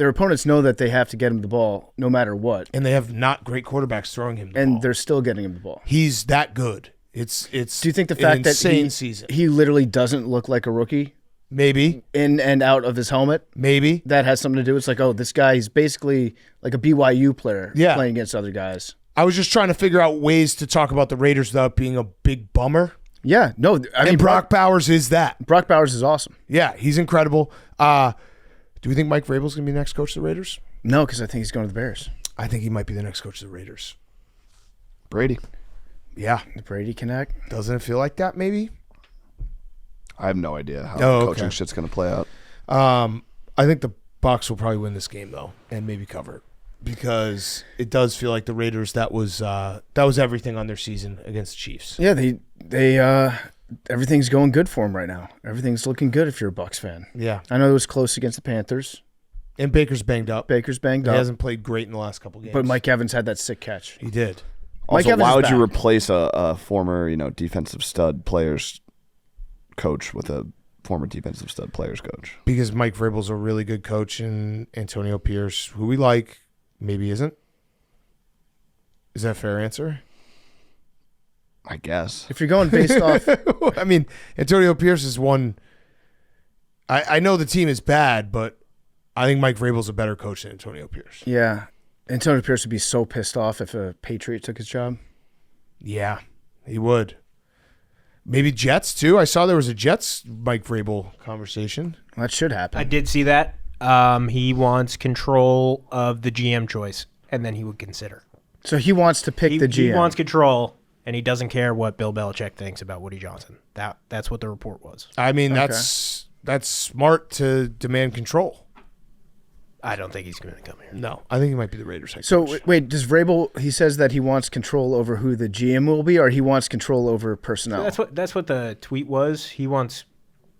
opponents know that they have to get him the ball no matter what. And they have not great quarterbacks throwing him the ball. And they're still getting him the ball. He's that good. It's Do you think the fact that he literally doesn't look like a rookie? Maybe. In and out of his helmet? Maybe. That has something to do. It's like, oh, this guy, he's basically like a BYU player playing against other guys. I was just trying to figure out ways to talk about the Raiders without being a big bummer. Yeah. No. I mean, Brock Bowers is that. Brock Bowers is awesome. Yeah, he's incredible. Do we think Mike Vrabel's going to be the next coach of the Raiders? No, because I think he's going to the Bears. I think he might be the next coach of the Raiders. Brady. Yeah. The Brady connect. Doesn't it feel like that, maybe? I have no idea how the coaching shit's going to play out. I think the Bucs will probably win this game, though, and maybe cover it. Because it does feel like the Raiders, that was everything on their season against the Chiefs. Yeah, they everything's going good for them right now. Everything's looking good if you're a Bucs fan. Yeah. I know it was close against the Panthers. And Baker's banged up. He hasn't played great in the last couple games. But Mike Evans had that sick catch. He did. Also, why would you replace a former, defensive stud players coach with a former defensive stud players coach? Because Mike Vrabel's a really good coach, and Antonio Pierce, who we like, maybe isn't. Is that a fair answer? I guess. If you're going based off... I mean, Antonio Pierce is one... I know the team is bad, but I think Mike Vrabel's a better coach than Antonio Pierce. Yeah. Antonio Pierce would be so pissed off if a Patriot took his job. Yeah, he would. Maybe Jets, too. I saw there was a Jets Mike Vrabel conversation. Well, that should happen. I did see that. He wants control of the GM choice, and then he would consider. So he wants to pick the GM. He wants control, and he doesn't care what Bill Belichick thinks about Woody Johnson. That's what the report was. I mean, that's smart to demand control. I don't think he's going to come here. No, I think he might be the Raiders head coach. coach. Wait, does Vrabel, he says that he wants control over who the GM will be, or he wants control over personnel? That's what the tweet was. He wants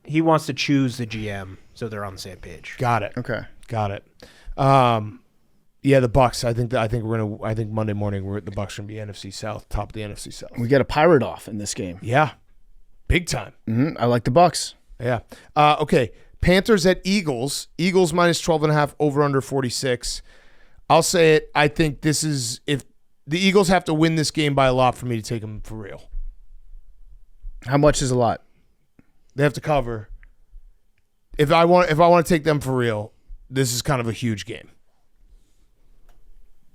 to choose the GM so they're on the same page. Got it. Okay. Got it. Yeah, the Bucs. I think Monday morning the Bucs are gonna be NFC South, top of the NFC South. We get a pirate off in this game. Yeah, big time. I like the Bucs. Yeah. Okay. Panthers at Eagles. Eagles minus 12.5, over under 46. I'll say it. I think this is, if the Eagles have to win this game by a lot for me to take them for real. How much is a lot? They have to cover. If I want to take them for real, this is kind of a huge game.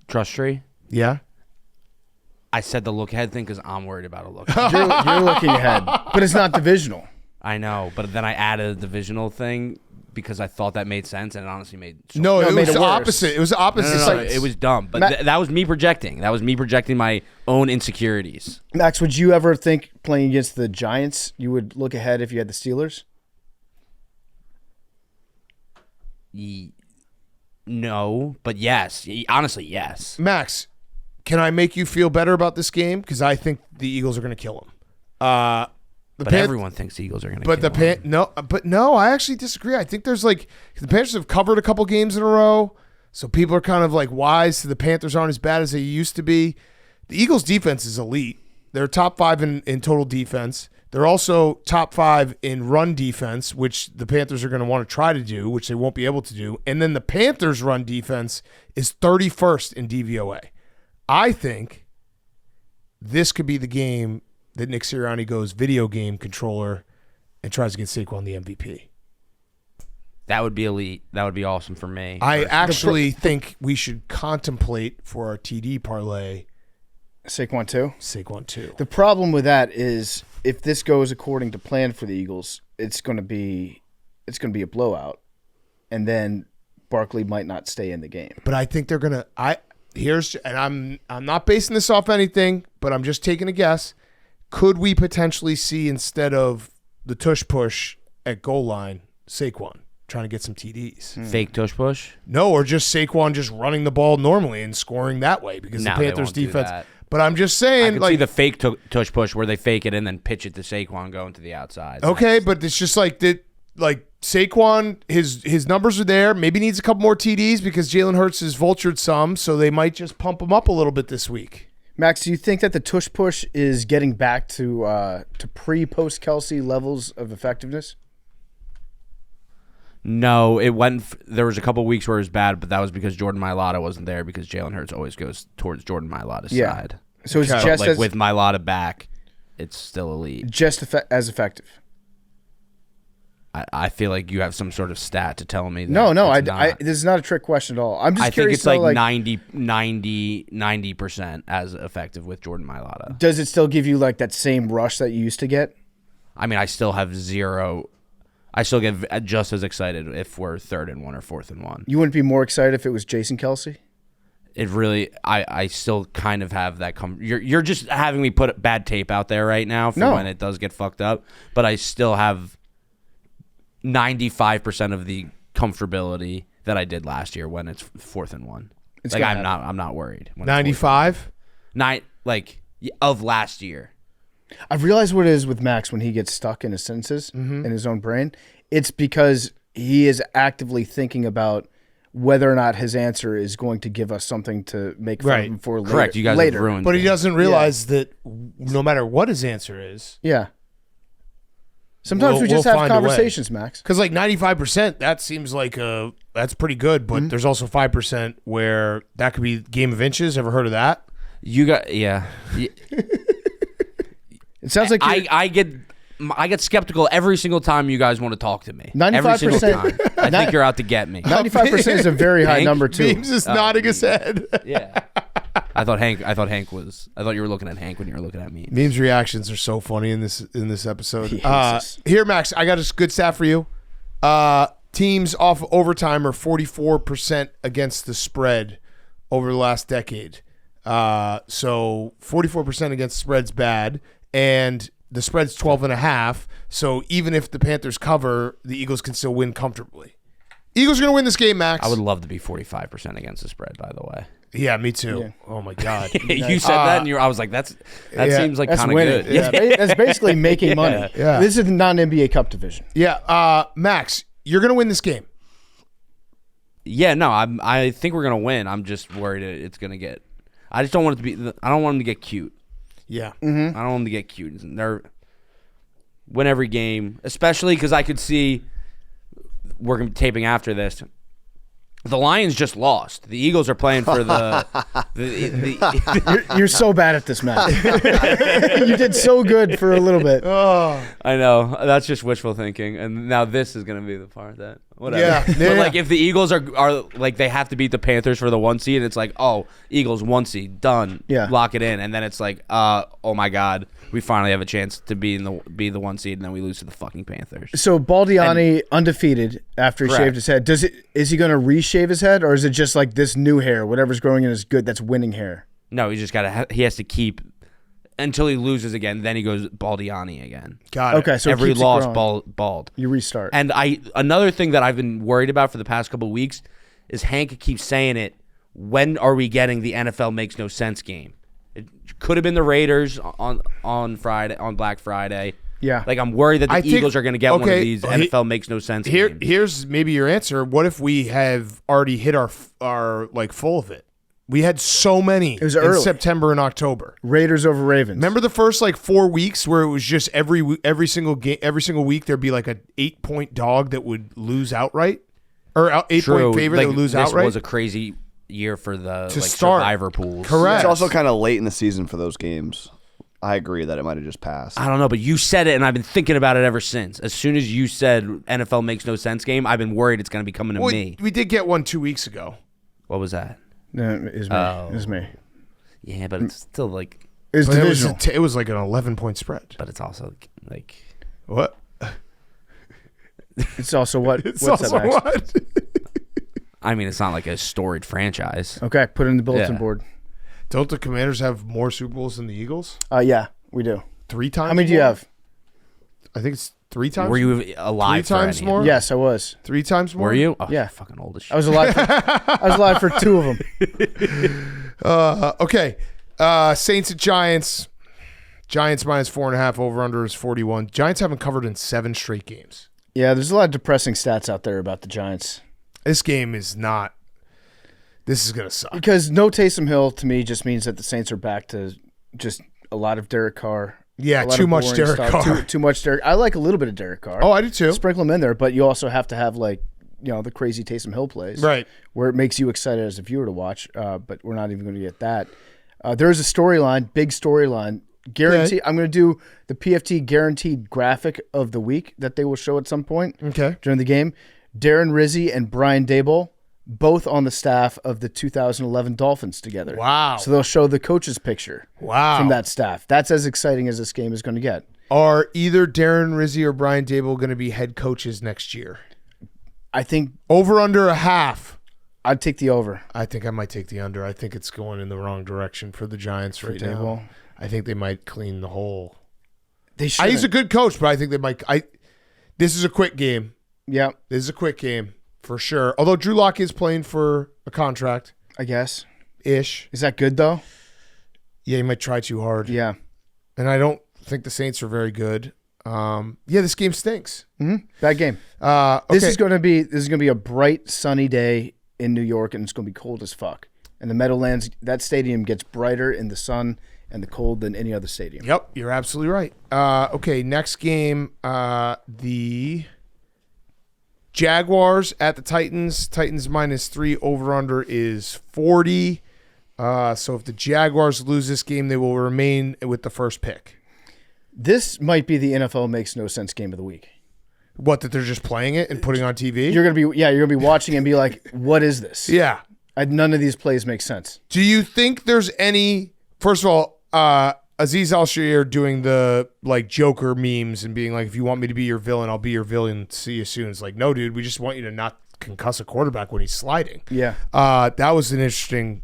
Trust tree? Yeah. I said the look ahead thing because I'm worried about a look. You're looking ahead, but it's not divisional. I know, but then I added a divisional thing because I thought that made sense, and it honestly made no. It made was it the worse. opposite. It was the opposite. No, it was dumb, but that was me projecting. That was me projecting my own insecurities. Max, would you ever think playing against the Giants, you would look ahead if you had the Steelers? No, but yes. Honestly, yes. Max, can I make you feel better about this game? Because I think the Eagles are going to kill them. But everyone thinks the Eagles are going to kill them. No, I actually disagree. I think there's the Panthers have covered a couple games in a row, so people are kind of wise to the Panthers aren't as bad as they used to be. The Eagles' defense is elite. They're top 5 in total defense. They're also top 5 in run defense, which the Panthers are going to want to try to do, which they won't be able to do. And then the Panthers' run defense is 31st in DVOA. I think this could be the game that Nick Sirianni goes video game controller and tries to get Saquon the MVP. That would be elite. That would be awesome for me. I actually think we should contemplate for our TD parlay Saquon 2? Saquon 2. The problem with that is if this goes according to plan for the Eagles, it's going to be a blowout, and then Barkley might not stay in the game. But I think they're going to I'm not basing this off anything, but I'm just taking a guess. Could we potentially see, instead of the tush push at goal line, Saquon trying to get some TDs? Fake tush push? No, or just Saquon just running the ball normally and scoring that way because the Panthers defense. But I'm just saying, I could see the fake tush push where they fake it and then pitch it to Saquon going to the outside. Okay, but it's just Saquon, his numbers are there. Maybe needs a couple more TDs because Jalen Hurts has vultured some, so they might just pump him up a little bit this week. Max, do you think that the tush push is getting back to pre-post Kelsey levels of effectiveness? No, it went. There was a couple weeks where it was bad, but that was because Jordan Mailata wasn't there because Jalen Hurts always goes towards Jordan Mailata's side. So it's just as, with Mailata back, it's still elite. Just as effective. I feel like you have some sort of stat to tell me that. No, this is not a trick question at all. I'm just curious. I think it's 90% as effective with Jordan Mailata. Does it still give you that same rush that you used to get? I mean, I still have zero. I still get just as excited if we're 3rd and 1 or 4th and 1. You wouldn't be more excited if it was Jason Kelsey? It really, I still kind of have that. You're just having me put bad tape out there right now for when it does get fucked up. But I still have 95% of the comfortability that I did last year when it's 4th and 1. I'm not worried. 95? Of last year. I've realized what it is with Max when he gets stuck in his sentences in his own brain. It's because he is actively thinking about whether or not his answer is going to give us something to make fun of him for later. Correct. You guys have ruined But he doesn't realize that no matter what his answer is. Yeah. Sometimes we just have conversations, Max. Because 95%, that seems that's pretty good. But there's also 5% where that could be game of inches. Ever heard of that? Yeah. It sounds like I get skeptical every single time you guys want to talk to me. 95%. Every single time. I think you're out to get me. 95% is a very high number too. Beams is nodding his head. Yeah. I thought you were looking at Hank when you were looking at me. Memes reactions are so funny in this episode. Yes. Here, Max, I got a good stat for you. Teams off overtime are 44% against the spread over the last decade. So 44% against the spread's bad, and the spread's 12.5. So even if the Panthers cover, the Eagles can still win comfortably. Eagles are going to win this game, Max. I would love to be 45% against the spread, by the way. Yeah, me too. Yeah. Oh my God. You said that, and I was like, that seems like kind of good. Yeah. That's basically making money. Yeah. This is the non-NBA Cup division. Yeah, Max, you're going to win this game. Yeah, no, I think we're gonna win. I'm just worried it's gonna get. I just don't want it to be. I don't want them to get cute. Yeah. Mm-hmm. I don't want them to get cute. They're win every game, especially because I could see we're gonna be taping after this. The Lions just lost. The Eagles are playing for You're so bad at this, Matt. You did so good for a little bit. Oh, I know. That's just wishful thinking. And now this is going to be the part that, whatever. Yeah. But, like, if the Eagles are like, they have to beat the Panthers for the 1 seed, it's like, oh, Eagles 1 seed, done. Yeah. Lock it in. And then it's like, oh, my God, we finally have a chance to be the 1 seed, and then we lose to the fucking Panthers. So Baldiani undefeated after he Correct. shaved his head. Is he going to reshave his head, or is it just like this new hair, whatever's growing in is good, that's winning hair? No, he just he has to keep until he loses again. Then he goes Baldiani again. got it. Okay, so Every it keeps it loss, growing. bald. You restart. And another thing that I've been worried about for the past couple of weeks is Hank keeps saying it. When are we getting the NFL Makes No Sense game? It could have been the Raiders on Friday, on Black Friday. Yeah. Like, I'm worried that the Eagles are going to get one of these NFL Makes No Sense games. Here's maybe your answer. What if we have already hit our like full of it? We had so many was in early. September and October. Raiders over Ravens. Remember the first like 4 weeks where it was just every single game, every single week there'd be like an 8-point dog that would lose outright, or 8-point favorite that would lose outright. This was a crazy year for the start. survivor pools. Correct. It's also kind of late in the season for those games. I agree that it might have just passed. I don't know, but you said it, and I've been thinking about it ever since. As soon as you said NFL Makes No Sense game, I've been worried it's going to be coming to me. We did get one 2 weeks ago. What was that? No, it was me. Oh. It was me. Yeah, but it's still like, It was But divisional. it was like an 11-point spread. but it's also like. What? It's also what? It's what's also that, Max? what? I mean, it's not like a storied franchise. Okay, put it in the bulletin Yeah. board. Don't the Commanders have more Super Bowls than the Eagles? Yeah, we do. 3 times. How many do you more? have? I think it's 3 times. Were you alive 3 for times any of more? them? Yes, I was. 3 times more. Were you? Oh, Yeah. you're fucking old as shit. I was alive. I was alive for 2 of them. Okay. Saints and Giants. Giants minus 4.5. Over under is 41. Giants haven't covered in 7 straight games. Yeah, there's a lot of depressing stats out there about the Giants. This game is not. This is gonna suck. Because no Taysom Hill to me just means that the Saints are back to just a lot of Derek Carr. Yeah, A lot too of much boring Derek stuff. Carr. Too much Derek. I like a little bit of Derek Carr. Oh, I do too. Sprinkle him in there, but you also have to have the crazy Taysom Hill plays, Right. where it makes you excited as a viewer to watch. But we're not even going to get that. There is a storyline, big storyline. Guarantee. I'm going to do the PFT guaranteed graphic of the week that they will show at some point Okay. during the game. Darren Rgiii and Brian Daboll, both on the staff of the 2011 Dolphins together. Wow. So they'll show the coach's picture Wow. from that staff. That's as exciting as this game is going to get. Are either Darren Rgiii or Brian Daboll going to be head coaches next year? I think Over under a half. I'd take the over. I think I might take the under. I think it's going in the wrong direction for the Giants right now. Daboll. I think they might clean the hole. They should. He's a good coach, but I think they might. This is a quick game. Yeah, This is a quick game for sure. Although Drew Lock is playing for a contract I guess. ish. Is that good though? Yeah, he might try too hard. Yeah. And I don't think the Saints are very good. Yeah, this game stinks. Bad game. Okay. This is going to be a bright sunny day in New York, and it's going to be cold as fuck. And the Meadowlands, that stadium gets brighter in the sun and the cold than any other stadium. Yep, you're absolutely right. Okay, next game, the Jaguars at the Titans. Titans minus 3, over under is 40. So if the Jaguars lose this game, they will remain with the first pick. This might be the NFL Makes No Sense game of the week. What, that they're just playing it and putting on TV? You're gonna be watching and be like, what is this? Yeah. None of these plays make sense. Do you think there's any? First of all, Aziz Al-Shaair doing the like Joker memes and being like, "If you want me to be your villain, I'll be your villain. See you soon." It's like, no, dude, we just want you to not concuss a quarterback when he's sliding. Yeah. That was an interesting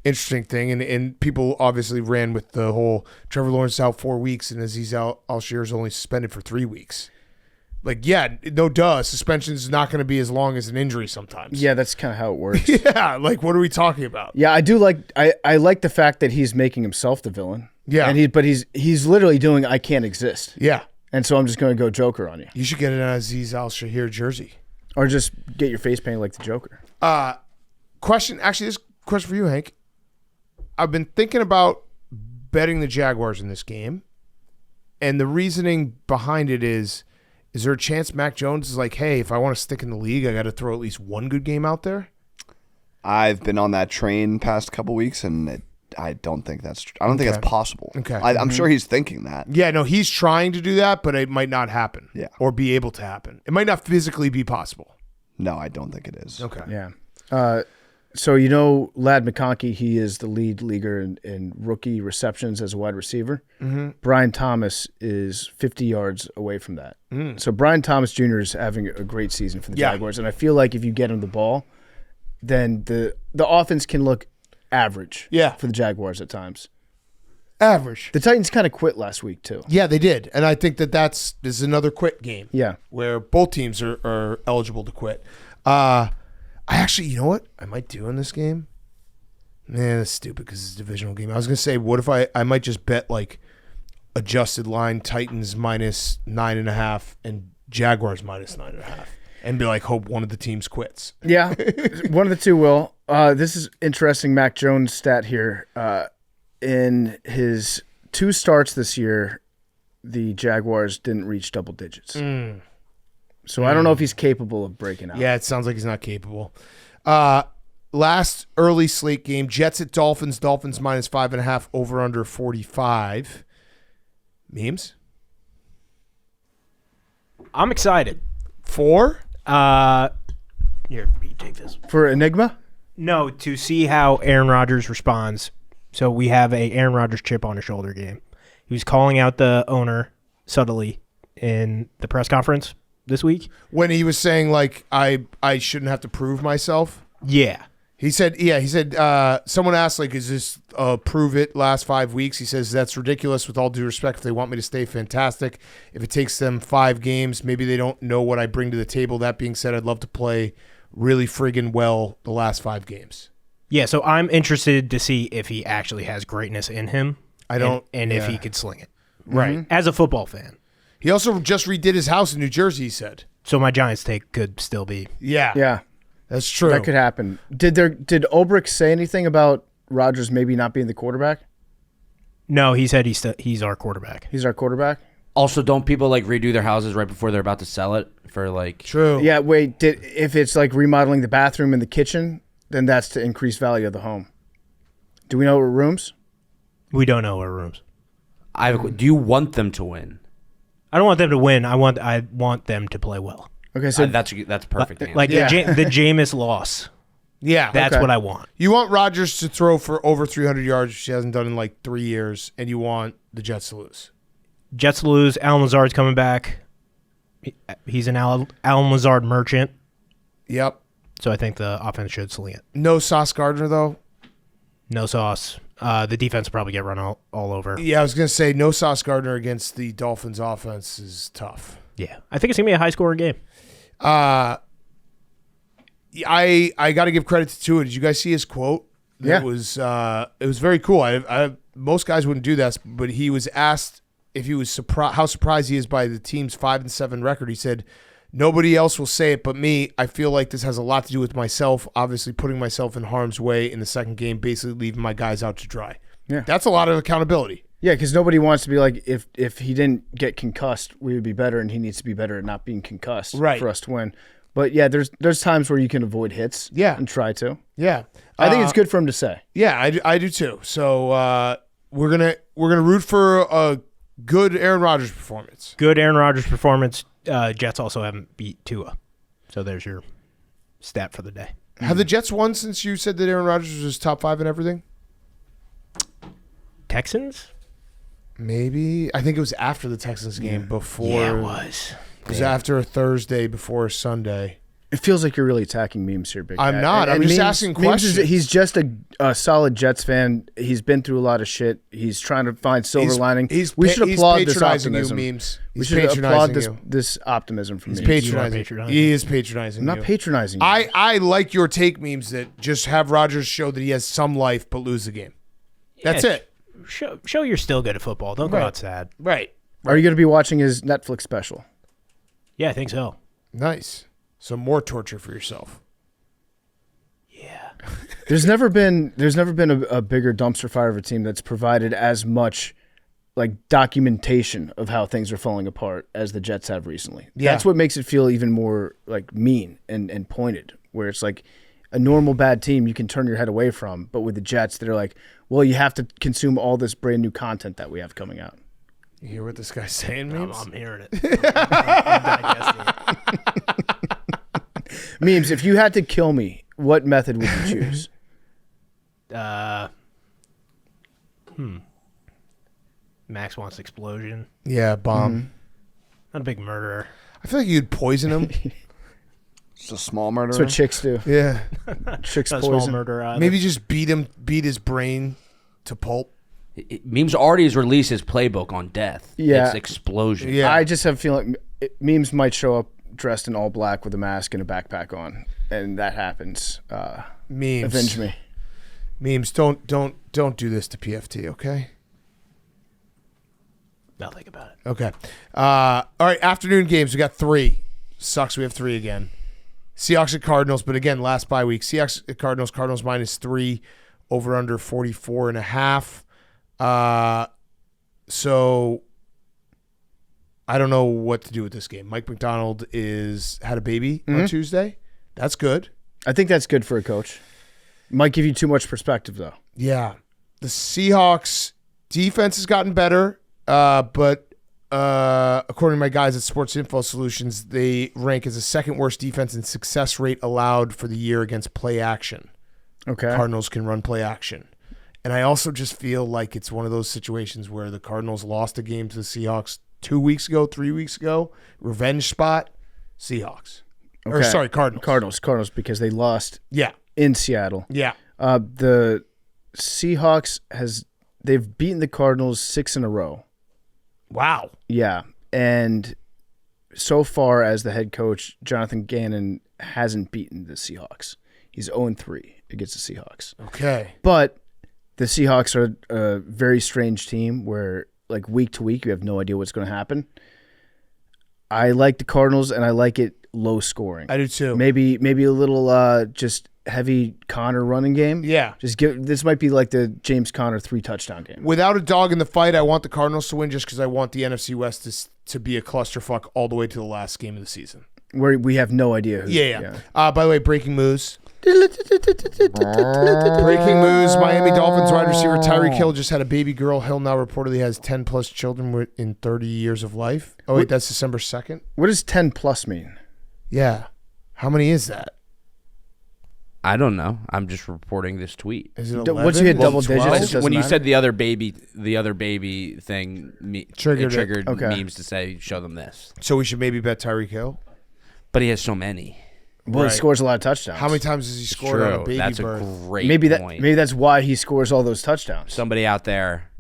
thing, and people obviously ran with the whole Trevor Lawrence out 4 weeks and Aziz Al-Shaair is only suspended for 3 weeks. Like, yeah, no duh. Suspension is not going to be as long as an injury sometimes. Yeah, that's kind of how it works. Yeah, like, what are we talking about? Yeah, I do like I like the fact that he's making himself the villain. Yeah. And he's literally doing I can't exist. Yeah. And so I'm just going to go Joker on you. You should get an Aziz Al-Shaair jersey. Or just get your face painted like the Joker. Question, actually, this question for you, Hank. I've been thinking about betting the Jaguars in this game, and the reasoning behind it is Is there a chance Mac Jones is like, hey, if I want to stick in the league, I got to throw at least one good game out there? I've been on that train past couple weeks, and I don't think that's possible. Okay. I'm sure he's thinking that. Yeah, no, he's trying to do that, but it might not happen. Yeah. Or be able to happen. It might not physically be possible. No, I don't think it is. Okay. Yeah. So Ladd McConkey, he is the lead leaguer in rookie receptions as a wide receiver. Mm-hmm. Brian Thomas is 50 yards away from that. So Brian Thomas Jr. is having a great season for the Jaguars, and I feel like if you get him the ball, then the offense can look average for the Jaguars at times. Average. The Titans kind of quit last week too. Yeah, they did, and I think this is another quit game. Yeah, where both teams are eligible to quit. I actually, you know what I might do in this game? Man, that's stupid because it's a divisional game. I was going to say, what if I might just bet like adjusted line Titans minus 9.5 and Jaguars minus 9.5 and be like, hope one of the teams quits. Yeah, one of the two will. This is interesting Mac Jones stat here. In his 2 starts this year, the Jaguars didn't reach double digits. So I don't know if he's capable of breaking out. Yeah, it sounds like he's not capable. Last early slate game, Jets at Dolphins. Dolphins minus 5.5, over under 45. Memes? I'm excited. For? Here, you take this. For Enigma? No, to see how Aaron Rodgers responds. So we have a Aaron Rodgers chip on his shoulder game. He was calling out the owner subtly in the press conference this week. When he was saying, like, I shouldn't have to prove myself? Yeah. He said, someone asked, like, is this prove it last 5 weeks? He says, that's ridiculous with all due respect. If they want me to stay, fantastic. If it takes them 5 games, maybe they don't know what I bring to the table. That being said, I'd love to play really friggin' well the last 5 games. Yeah, so I'm interested to see if he actually has greatness in him. And if he could sling it. Right. As a football fan. He also just redid his house in New Jersey, he said. So my Giants take could still be. Yeah. Yeah. That's true. That could happen. Did Ulbrich say anything about Rodgers maybe not being the quarterback? No, he said he's our quarterback. He's our quarterback? Also, don't people like redo their houses right before they're about to sell it for like... True. Yeah, wait, if it's like remodeling the bathroom and the kitchen, then that's to increase value of the home. Do we know what rooms? We don't know our rooms. Do you want them to win? I don't want them to win. I want them to play well. Okay, so that's perfect. Like the Jameis loss. Yeah. That's what I want. You want Rodgers to throw for over 300 yards, which he hasn't done in like 3 years, and you want the Jets to lose. Jets to lose. Alan Lazard's coming back. He's an Alan Lazard merchant. Yep. So I think the offense should sling it. No Sauce Gardner, though? No Sauce. The defense will probably get run all over. Yeah, I was going to say no Sauce Gardner against the Dolphins offense is tough. Yeah. I think it's going to be a high-scoring game. I got to give credit to Tua. Did you guys see his quote? Yeah. It was very cool. Most guys wouldn't do this, but he was asked if he was how surprised he is by the team's 5-7 record. He said, "Nobody else will say it but me. I feel like this has a lot to do with myself, obviously putting myself in harm's way in the second game, basically leaving my guys out to dry." Yeah. That's a lot of accountability. Yeah, because nobody wants to be like, if he didn't get concussed, we would be better, and he needs to be better at not being concussed for us to win. But yeah, there's times where you can avoid hits. Yeah. And try to. Yeah. I think it's good for him to say. Yeah, I do too. So we're gonna root for a good Aaron Rodgers performance. Good Aaron Rodgers performance. Jets also haven't beat Tua. So there's your stat for the day. Have the Jets won since you said that Aaron Rodgers was top 5 in everything? Texans? Maybe. I think it was after the Texans game before. Yeah, it was. It was after a Thursday before a Sunday. It feels like you're really attacking Memes here, Big I'm Cat. not. I'm just asking questions. He's just a solid Jets fan. He's been through a lot of shit. He's trying to find silver lining. We should applaud this optimism. Memes. We should applaud this optimism from He's Memes. patronizing. He is patronizing. I'm not patronizing you. I like your take, Memes, that just have Rodgers show that he has some life but lose the game. That's it. Show you're still good at football. Don't go out sad. Right. Are you going to be watching his Netflix special? Yeah, I think so. Nice. So more torture for yourself. Yeah. There's never been a bigger dumpster fire of a team that's provided as much like documentation of how things are falling apart as the Jets have recently. Yeah. That's what makes it feel even more like mean and pointed, where it's like a normal bad team you can turn your head away from, but with the Jets, they're like, well, you have to consume all this brand new content that we have coming out. You hear what this guy's saying, Memes? I'm hearing it. I'm digesting it. Memes, if you had to kill me, what method would you choose? Max wants explosion. Yeah, bomb. Mm-hmm. Not a big murderer. I feel like you'd poison him. It's a small murderer. That's what chicks do. Yeah. Chicks Not a small poison. murderer either. Maybe just beat his brain to pulp. Memes already has released his playbook on death. Yeah. It's explosion. Yeah. I just have a feeling Memes might show up dressed in all black with a mask and a backpack on, and that happens. Memes. Avenge me. Memes, don't do this to PFT, okay? I'll think about it. Okay. All right, afternoon games. We got 3. Sucks we have 3 again. Seahawks at Cardinals, but again, last bye week. Seahawks at Cardinals. Cardinals -3, over under 44.5. So I don't know what to do with this game. Mike McDonald had a baby on Tuesday. That's good. I think that's good for a coach. Might give you too much perspective, though. Yeah. The Seahawks defense has gotten better, but according to my guys at Sports Info Solutions, they rank as the second worst defense in success rate allowed for the year against play action. Okay. Cardinals can run play action. And I also just feel like it's one of those situations where the Cardinals lost a game to the Seahawks 2 weeks ago, 3 weeks ago. Revenge spot, Seahawks. Or Okay. sorry, Cardinals. Cardinals, because they lost Yeah. in Seattle. Yeah. The Seahawks they've beaten the Cardinals 6 in a row. Wow. Yeah, and so far as the head coach, Jonathan Gannon hasn't beaten the Seahawks. He's 0-3 against the Seahawks. Okay. But the Seahawks are a very strange team where, like, week to week, you have no idea what's going to happen. I like the Cardinals, and I like it low scoring. I do too. Maybe a little just heavy Connor running game. Yeah. This might be like the James Conner 3 touchdown game. Without a dog in the fight, I want the Cardinals to win just because I want the NFC West to be a clusterfuck all the way to the last game of the season. Where we have no idea who. Yeah. By the way, breaking news. Breaking news. Miami Dolphins wide receiver Tyreek Hill just had a baby girl. Hill now reportedly has 10-plus children in 30 years of life. Oh, wait, that's December 2nd? What does 10 plus mean? Yeah. How many is that? I don't know. I'm just reporting this tweet. Is it 11? Once you hit double 12? digits, it doesn't When you matter? said the other baby thing, Triggered it. triggered Okay. memes to say, show them this. So we should maybe bet Tyreek Hill? But he has so many. Well, Right. he scores a lot of touchdowns. How many times has he scored on a baby That's birth? a great Maybe point. that's why he scores all those touchdowns. Somebody out there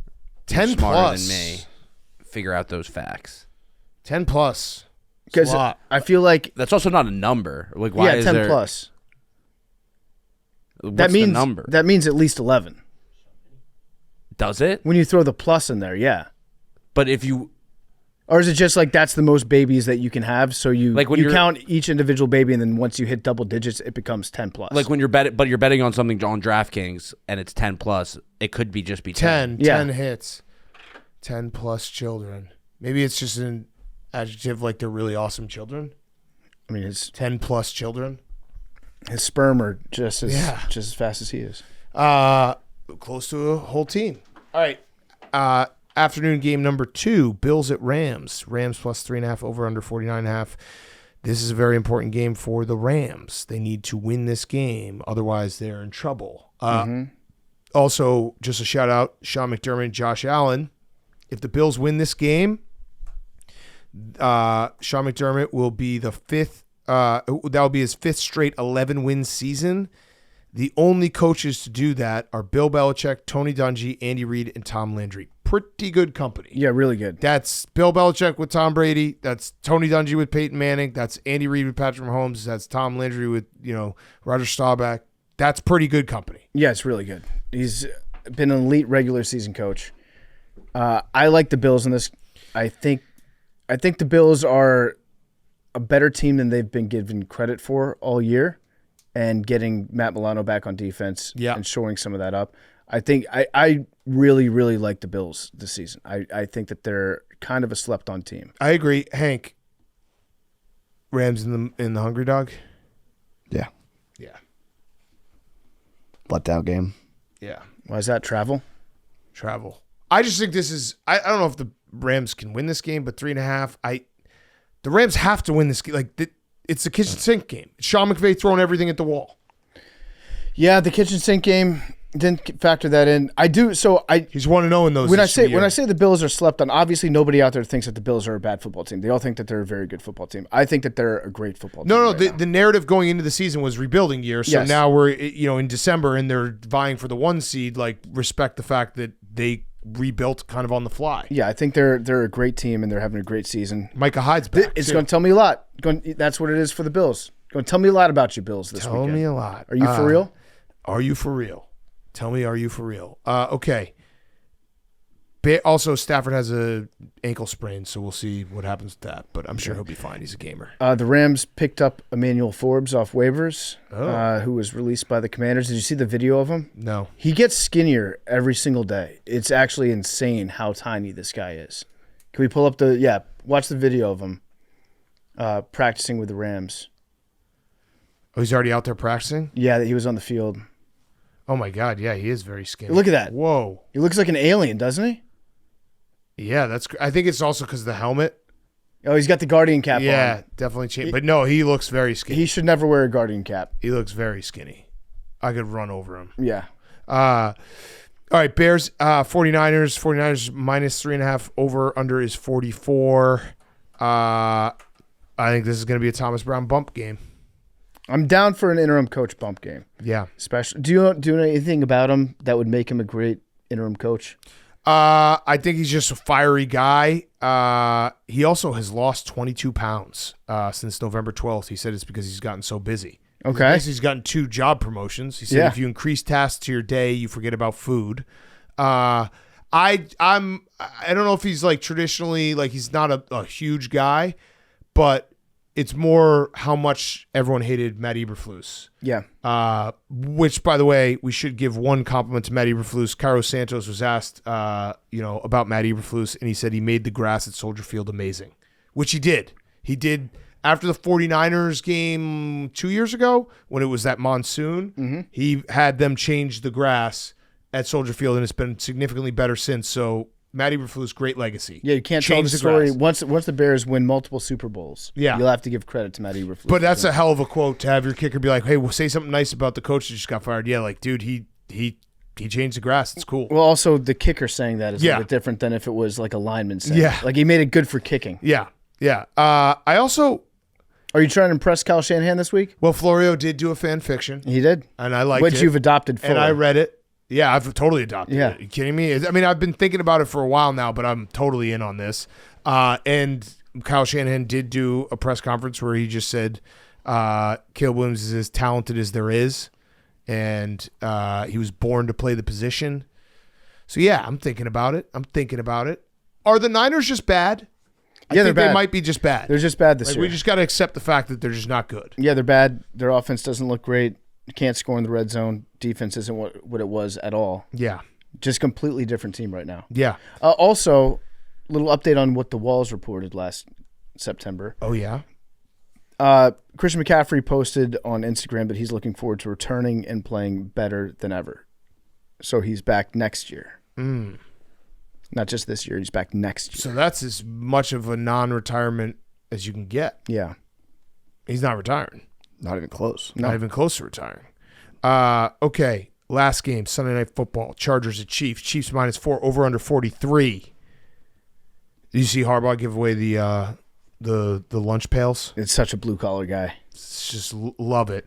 10 smarter plus. than me figure out those facts. 10 plus. Because lot. I feel like That's also not a number. Like, why is 10 there, plus. What's That means the number? that means at least 11. Does it? When you throw the plus in there, yeah. But if you Or is it just like that's the most babies that you can have? So you Like when you you're- count each individual baby, and then once you hit double digits, it becomes 10 plus. like when you're you're betting on something on DraftKings and it's 10 plus, it could be 10. 10. Yeah. 10 hits. 10 plus children. Maybe it's just an adjective like they're really awesome children. I mean, his 10 plus children. sperm are just as Yeah. just as fast as he is. Close to a whole team. All right. Afternoon game number 2, Bills at Rams. Rams plus 3.5, over under 49.5. This is a very important game for the Rams. They need to win this game. Otherwise, they're in trouble. Also, just a shout out, Sean McDermott, Josh Allen. If the Bills win this game, Sean McDermott will be the fifth. That will be his 5th straight 11-win season. The only coaches to do that are Bill Belichick, Tony Dungy, Andy Reid, and Tom Landry. Pretty good company. Yeah, really good. That's Bill Belichick with Tom Brady. That's Tony Dungy with Peyton Manning. That's Andy Reid with Patrick Mahomes. That's Tom Landry with Roger Staubach. That's pretty good company. Yeah, it's really good. He's been an elite regular season coach. I like the Bills in this. I think the Bills are a better team than they've been given credit for all year, and getting Matt Milano back on defense Yeah. and shoring some of that up. I think I really, really like the Bills this season. I think that they're kind of a slept-on team. I agree. Hank, Rams in the Hungry Dog? Yeah. Yeah. Letdown game. Yeah. Why is that? Travel? I just think this is I don't know if the Rams can win this game, but 3.5. The Rams have to win this game. Like it's the kitchen sink game. Sean McVay throwing everything at the wall. Yeah, the kitchen sink game didn't factor that in. I do. So he's 1-0 in those. When I say the Bills are slept on, obviously nobody out there thinks that the Bills are a bad football team. They all think that they're a very good football team. I think that they're a great football team. No. The narrative going into the season was rebuilding year. So now we're in December and they're vying for the 1 seed. Like respect the fact that they rebuilt kind of on the fly. Yeah, I think they're a great team and they're having a great season. Micah Hyde's back. It's going to tell me a lot. That's what it is for the Bills. Going to tell me a lot about you, Bills, this weekend. Tell me a lot. Are you for real? Are you for real? Tell me, are you for real? Okay. Also, Stafford has a ankle sprain, so we'll see what happens with that. But I'm sure he'll be fine. He's a gamer. The Rams picked up Emmanuel Forbes off waivers, who was released by the Commanders. Did you see the video of him? No. He gets skinnier every single day. It's actually insane how tiny this guy is. Can we pull up watch the video of him practicing with the Rams. Oh, he's already out there practicing? Yeah, he was on the field. Oh, my God. Yeah, he is very skinny. Look at that. Whoa. He looks like an alien, doesn't he? Yeah, I think it's also because of the helmet. Oh, he's got the Guardian cap on. Yeah, definitely changed. But no, he looks very skinny. He should never wear a Guardian cap. He looks very skinny. I could run over him. Yeah. All right, Bears, 49ers. 49ers minus 3.5. Over, under is 44. I think this is going to be a Thomas Brown bump game. I'm down for an interim coach bump game. Yeah. Especially, do you know anything about him that would make him a great interim coach? I think he's just a fiery guy. He also has lost 22 pounds since November 12th. He said it's because he's gotten so busy. Okay. He's gotten 2 job promotions. He said if you increase tasks to your day, you forget about food. I don't know if he's like traditionally like he's not a huge guy, but it's more how much everyone hated Matt Eberflus. Yeah. Which, by the way, we should give one compliment to Matt Eberflus. Cairo Santos was asked, about Matt Eberflus, and he said he made the grass at Soldier Field amazing, which he did. He did after the 49ers game 2 years ago when it was that monsoon. Mm-hmm. He had them change the grass at Soldier Field, and it's been significantly better since. So Matt Eberflus, great legacy. Yeah, you can't tell the story. Once the Bears win multiple Super Bowls, you'll have to give credit to Matt Eberflus. But that's a hell of a quote to have your kicker be like, hey, we'll say something nice about the coach that just got fired. Yeah, like, dude, he changed the grass. It's cool. Well, also, the kicker saying that is a little bit different than if it was like a lineman saying it. Like, he made it good for kicking. Yeah, yeah. I also... Are you trying to impress Kyle Shanahan this week? Well, Florio did do a fan fiction. He did? And I liked it. Which you've adopted fully. And I read it. Yeah, I've totally adopted it. Are you kidding me? I mean, I've been thinking about it for a while now, but I'm totally in on this. And Kyle Shanahan did do a press conference where he just said Caleb Williams is as talented as there is, and he was born to play the position. So, yeah, I'm thinking about it. Are the Niners just bad? I think they might be just bad. They're just bad this year. We just got to accept the fact that they're just not good. Yeah, they're bad. Their offense doesn't look great. You can't score in the red zone. Defense isn't what it was at all. Yeah. Just completely different team right now. Yeah. Also, a little update on what the Walls reported last September. Oh, yeah? Christian McCaffrey posted on Instagram that he's looking forward to returning and playing better than ever. So he's back next year. Not just this year. He's back next year. So that's as much of a non-retirement as you can get. Yeah. He's not retiring. Not even close. Not even close to retiring. Okay, last game, Sunday Night Football. Chargers at Chiefs. Chiefs minus 4, over under 43. Did you see Harbaugh give away the lunch pails? It's such a blue-collar guy. It's just love it.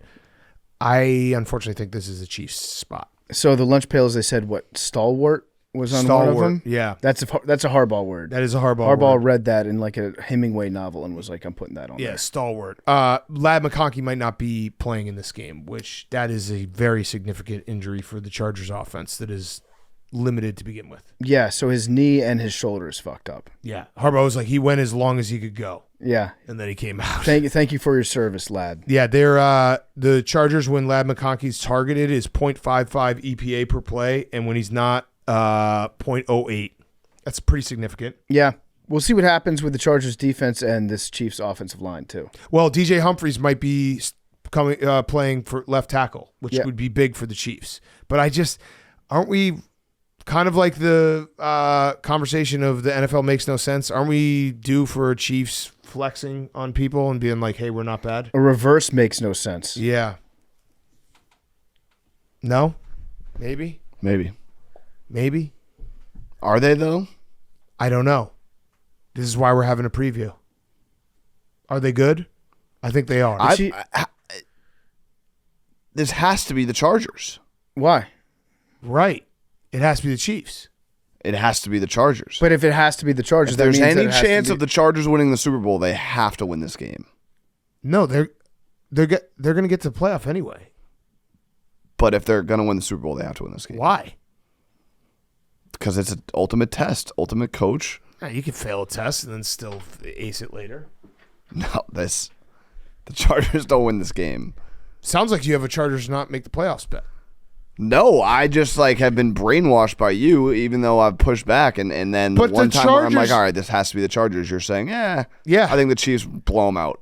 I unfortunately think this is the Chiefs' spot. So the lunch pails, they said, what, stalwart was on one of them? Yeah. That's a Harbaugh word. That is a Harbaugh word. Harbaugh read that in like a Hemingway novel and was like, I'm putting that on there. Yeah, stalwart. Ladd McConkey might not be playing in this game, which that is a very significant injury for the Chargers offense that is limited to begin with. Yeah, so his knee and his shoulder is fucked up. Yeah. Harbaugh was like, he went as long as he could go. Yeah. And then he came out. Thank you for your service, Ladd. Yeah, they're the Chargers, when Ladd McConkey's targeted, is 0.55 EPA per play, and when he's not 0.08. That's pretty significant. Yeah. We'll see what happens with the Chargers defense and this Chiefs offensive line too. Well, DJ Humphries might be playing for left tackle, which would be big for the Chiefs. But aren't we kind of like the conversation of the NFL makes no sense? Aren't we due for Chiefs flexing on people and being like, hey, we're not bad? A reverse makes no sense. Yeah. No? Maybe? Maybe. Are they, though? I don't know. This is why we're having a preview. Are they good? I think they are. This has to be the Chargers. Why? Right. It has to be the Chiefs. It has to be the Chargers. But if it has to be the Chargers, if there's that means any chance of the Chargers winning the Super Bowl, they have to win this game. No, they're going to get to the playoff anyway. But if they're going to win the Super Bowl, they have to win this game. Why? Because it's an ultimate test, ultimate coach. You can fail a test and then still ace it later. No, the Chargers don't win this game. Sounds like you have a Chargers not make the playoffs bet. No, I just have been brainwashed by you, even though I've pushed back, and then but one time where I'm like, Chargers, all right, this has to be the Chargers. You're saying, yeah, I think the Chiefs blow them out.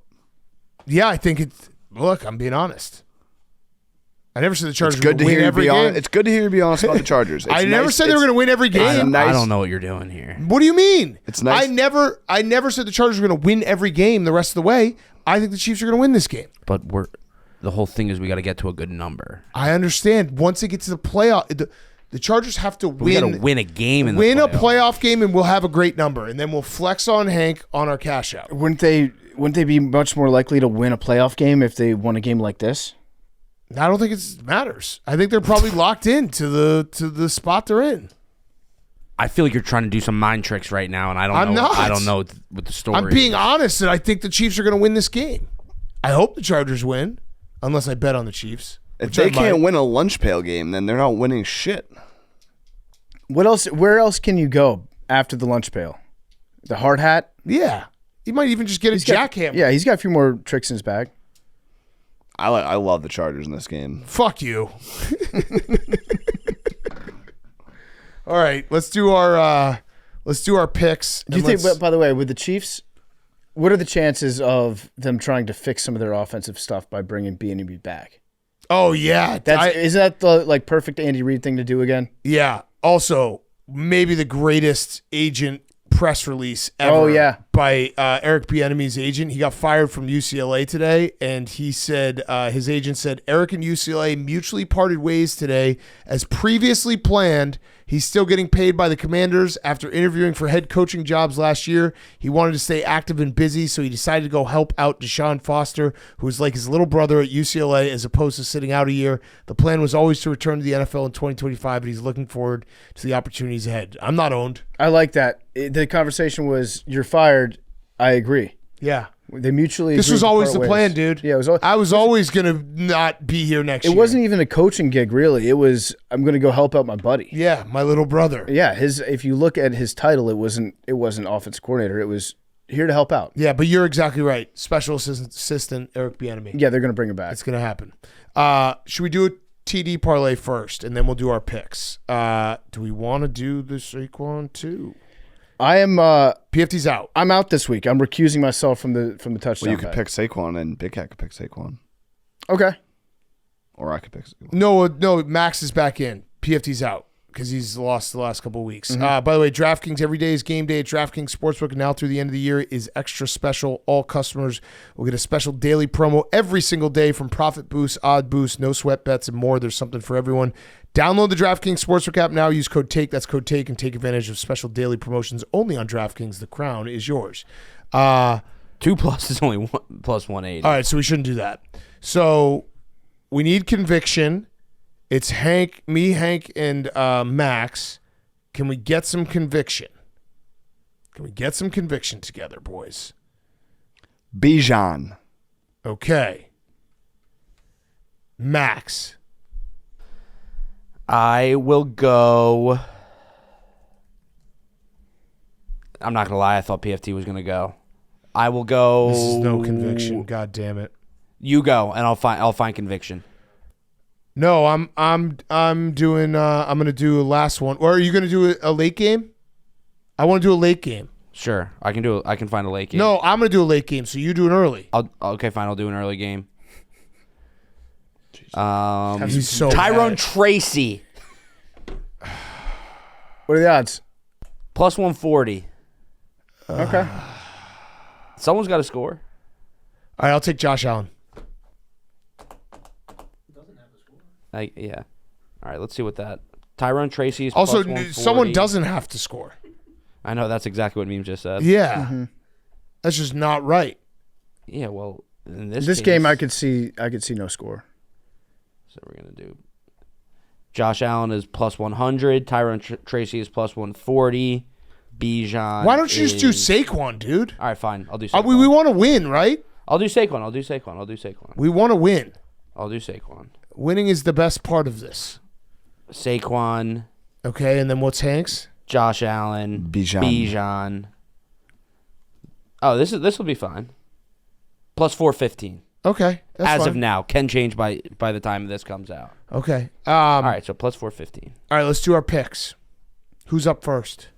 Yeah, I think it's. Look, I'm being honest. I never said the Chargers would win every game. It's good to hear you be honest about the Chargers. I never said they were going to win every game. I don't know what you're doing here. What do you mean? It's nice. I never said the Chargers were going to win every game the rest of the way. I think the Chiefs are going to win this game. But the whole thing is we got to get to a good number. I understand. Once they get to the playoff, the Chargers have to win. We got to win a game. Win a playoff game, and we'll have a great number, and then we'll flex on Hank on our cash out. Wouldn't they be much more likely to win a playoff game if they won a game like this? I don't think it matters. I think they're probably locked in to the spot they're in. I feel like you're trying to do some mind tricks right now, and I don't know. I don't know what the story. I'm being honest, and I think the Chiefs are going to win this game. I hope the Chargers win, unless I bet on the Chiefs. If they can't win a lunch pail game, then they're not winning shit. What else? Where else can you go after the lunch pail? The hard hat? Yeah, he might even just get a jackhammer. Yeah, he's got a few more tricks in his bag. I love the Chargers in this game. Fuck you. All right, let's do our picks. Do you think? By the way, with the Chiefs, what are the chances of them trying to fix some of their offensive stuff by bringing B&B back? Oh yeah, isn't that the perfect Andy Reid thing to do again? Yeah. Also, maybe the greatest agent press release ever. Oh yeah, by Eric Bieniemy's agent. He got fired from UCLA today, and he said his agent said Eric and UCLA mutually parted ways today as previously planned. He's still getting paid by the Commanders after interviewing for head coaching jobs last year. He wanted to stay active and busy, so he decided to go help out Deshaun Foster, who is like his little brother at UCLA, as opposed to sitting out a year. The plan was always to return to the NFL in 2025, but he's looking forward to the opportunities ahead. I'm not owned. I like that. The conversation was, you're fired. I agree. Yeah. They mutually. This was always the plan, dude. Yeah, I was always gonna not be here next year. It wasn't even a coaching gig, really. It was, I'm gonna go help out my buddy. Yeah, my little brother. Yeah, if you look at his title, it wasn't offensive coordinator. It was here to help out. Yeah, but you're exactly right. Special assistant Eric Bieniemy. Yeah, they're gonna bring him back. It's gonna happen. Should we do a TD parlay first, and then we'll do our picks? Do we want to do the Saquon too? I am. PFT's out. I'm out this week. I'm recusing myself from the touchdown. Well, you could pick Saquon, and Big Cat could pick Saquon. Okay. Or I could pick Saquon. No. Max is back in. PFT's out because he's lost the last couple of weeks. Mm-hmm. By the way, DraftKings every day is game day at DraftKings Sportsbook, and now through the end of the year is extra special. All customers will get a special daily promo every single day from profit boosts, odd boosts, no sweat bets, and more. There's something for everyone. Download the DraftKings Sportsbook app now. Use code TAKE. That's code TAKE, and take advantage of special daily promotions only on DraftKings. The crown is yours. 2 plus is only plus 180. All right, so we shouldn't do that. So we need conviction. It's Hank, and Max. Can we get some conviction? Can we get some conviction together, boys? Bijan. Okay. Max. I will go. I'm not gonna lie. I thought PFT was gonna go. I will go. This is no conviction. God damn it. You go, and I'll find conviction. No, I'm doing. I'm gonna do a last one. Or are you gonna do a late game? I want to do a late game. Sure, I can do it. I can find a late game. No, I'm gonna do a late game. So you do an early. Okay, fine. I'll do an early game. He's so Tyrone bad. Tracy What are the odds? plus 140. Okay. Someone's got to score. All right, I'll take Josh Allen. Yeah. All right, let's see what that. Tyrone Tracy is Also, plus 140. someone doesn't have to score. I know, that's exactly what Meme just said. Yeah, that's just not right. Yeah, well, in this This case, game, I could see no score. So we're going to do. Josh Allen is plus 100. Tyrone Tracy is plus 140. Bijan. Why don't you just do Saquon, dude? All right, fine. I'll do Saquon. We want to win, right? I'll do Saquon. We want to win. I'll do Saquon. Winning is the best part of this. Saquon. Okay, and then what's Hank's? Josh Allen. Bijan. Oh, this will be fine. Plus 415. Okay, that's As fine. of now, can change by the time this comes out. Okay. All right, so plus 415. All right, let's do our picks. Who's up first?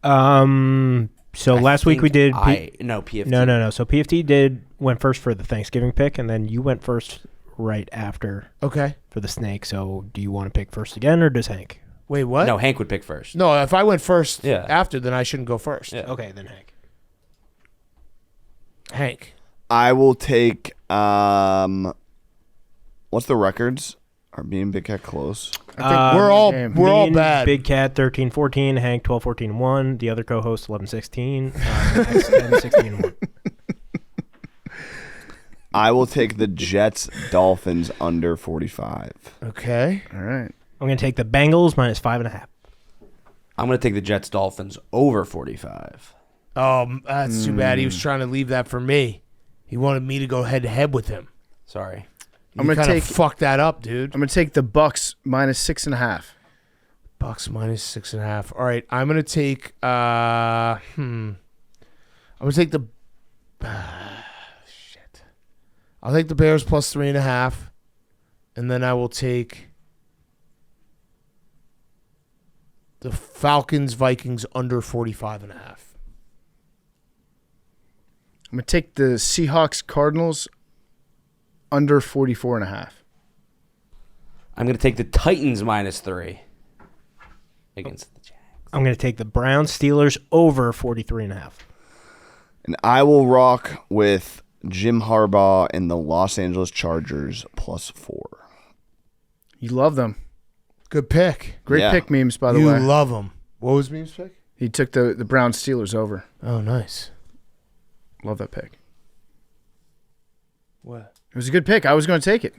So last week we did. No, PFT. No. So PFT went first for the Thanksgiving pick, and then you went first right after. Okay. For the snake. So do you want to pick first again, or does Hank? Wait, what? No, Hank would pick first. No, if I went first Yeah. after, then I shouldn't go first. Yeah. Okay, then Hank. Hank. I will take. What's the records? Are me and Big Cat close? I think we're all bad. Big Cat 13-14, Hank 12-14-1, the other co-host 11-16, Max 10-16-1. I will take the Jets Dolphins under 45. Okay. All right. I'm going to take the Bengals minus 5.5. I'm going to take the Jets Dolphins over 45. Oh, that's too bad. He was trying to leave that for me. He wanted me to go head to head with him. Sorry. I'm gonna fuck that up, dude. I'm gonna take the Bucks minus 6.5. Bucks minus 6.5. All right, I'm gonna take. I'm gonna take the. Shit. I'll take the Bears plus 3.5, and then I will take the Falcons Vikings under 45.5. I'm gonna take the Seahawks Cardinals under 44.5. I'm going to take the Titans minus 3 against the Jags. I'm going to take the Browns Steelers over 43.5. And I will rock with Jim Harbaugh and the Los Angeles Chargers plus 4. You love them. Good pick. Great pick, Memes, by the You way. love them. What was Memes' pick? He took the Browns Steelers over. Oh, nice. Love that pick. What? It was a good pick. I was going to take it.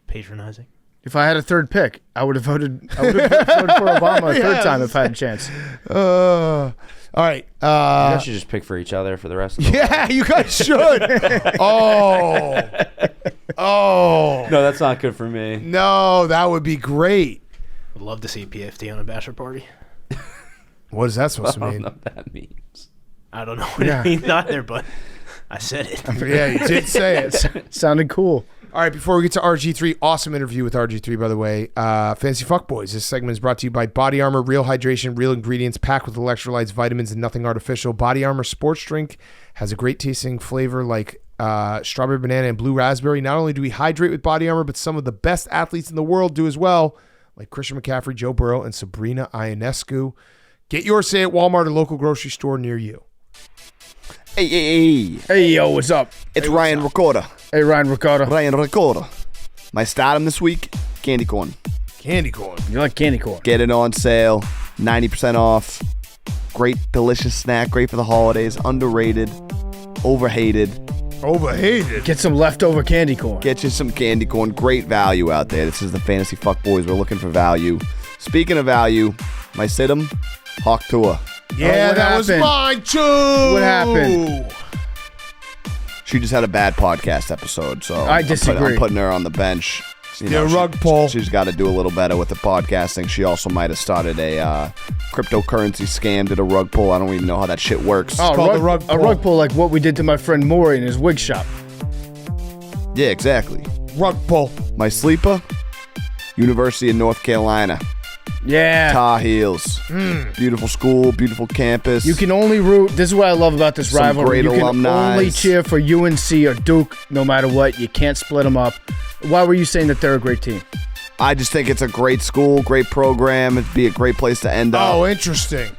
Patronizing. If I had a third pick, I would have voted for Obama a third time if I had a chance. All right. You guys should just pick for each other for the rest of the Yeah, you guys should. Oh. No, that's not good for me. No, that would be great. Would love to see PFT on a bachelor party. What is that supposed to I don't mean? know what that means. I don't know what it means either, but I said it. Yeah, you did say it. Sounded cool. All right, before we get to Rgiii, awesome interview with Rgiii, by the way. Fancy Fuckboys. This segment is brought to you by Body Armor, real hydration, real ingredients, packed with electrolytes, vitamins, and nothing artificial. Body Armor sports drink has a great tasting flavor like strawberry banana and blue raspberry. Not only do we hydrate with Body Armor, but some of the best athletes in the world do as well, like Christian McCaffrey, Joe Burrow, and Sabrina Ionescu. Get yours today at Walmart or local grocery store near you. Hey. Hey, yo, what's up? It's Ryan Ricotta. Hey, Ryan Ricardo. Ryan Ricotta. My stardom this week, candy corn. Candy corn. You like candy corn? Get it on sale, 90% off. Great, delicious snack, great for the holidays. Underrated, overhated. Overhated. Get some leftover candy corn. Get you some candy corn. Great value out there. This is the Fantasy Fuckboys. We're looking for value. Speaking of value, my Sidham, Hawk Tour. Yeah, what that was happened? mine too. What happened? She just had a bad podcast episode, so I disagree. I'm putting her on the bench. Rug pull. She's got to do a little better with the podcasting. She also might have started a cryptocurrency scam, did a rug pull. I don't even know how that shit works. Oh, called the rug a pull. rug pull like what we did to my friend Maury in his wig shop. Yeah, exactly. Rug pull. My sleeper, University of North Carolina. Yeah. Tar Heels. Beautiful school, beautiful campus. You can only root. This is what I love about this Some rivalry. great You can alumni. only cheer for UNC or Duke no matter what. You can't split them up. Why were you saying that they're a great team? I just think it's a great school, great program. It'd be a great place to end up. Oh, interesting.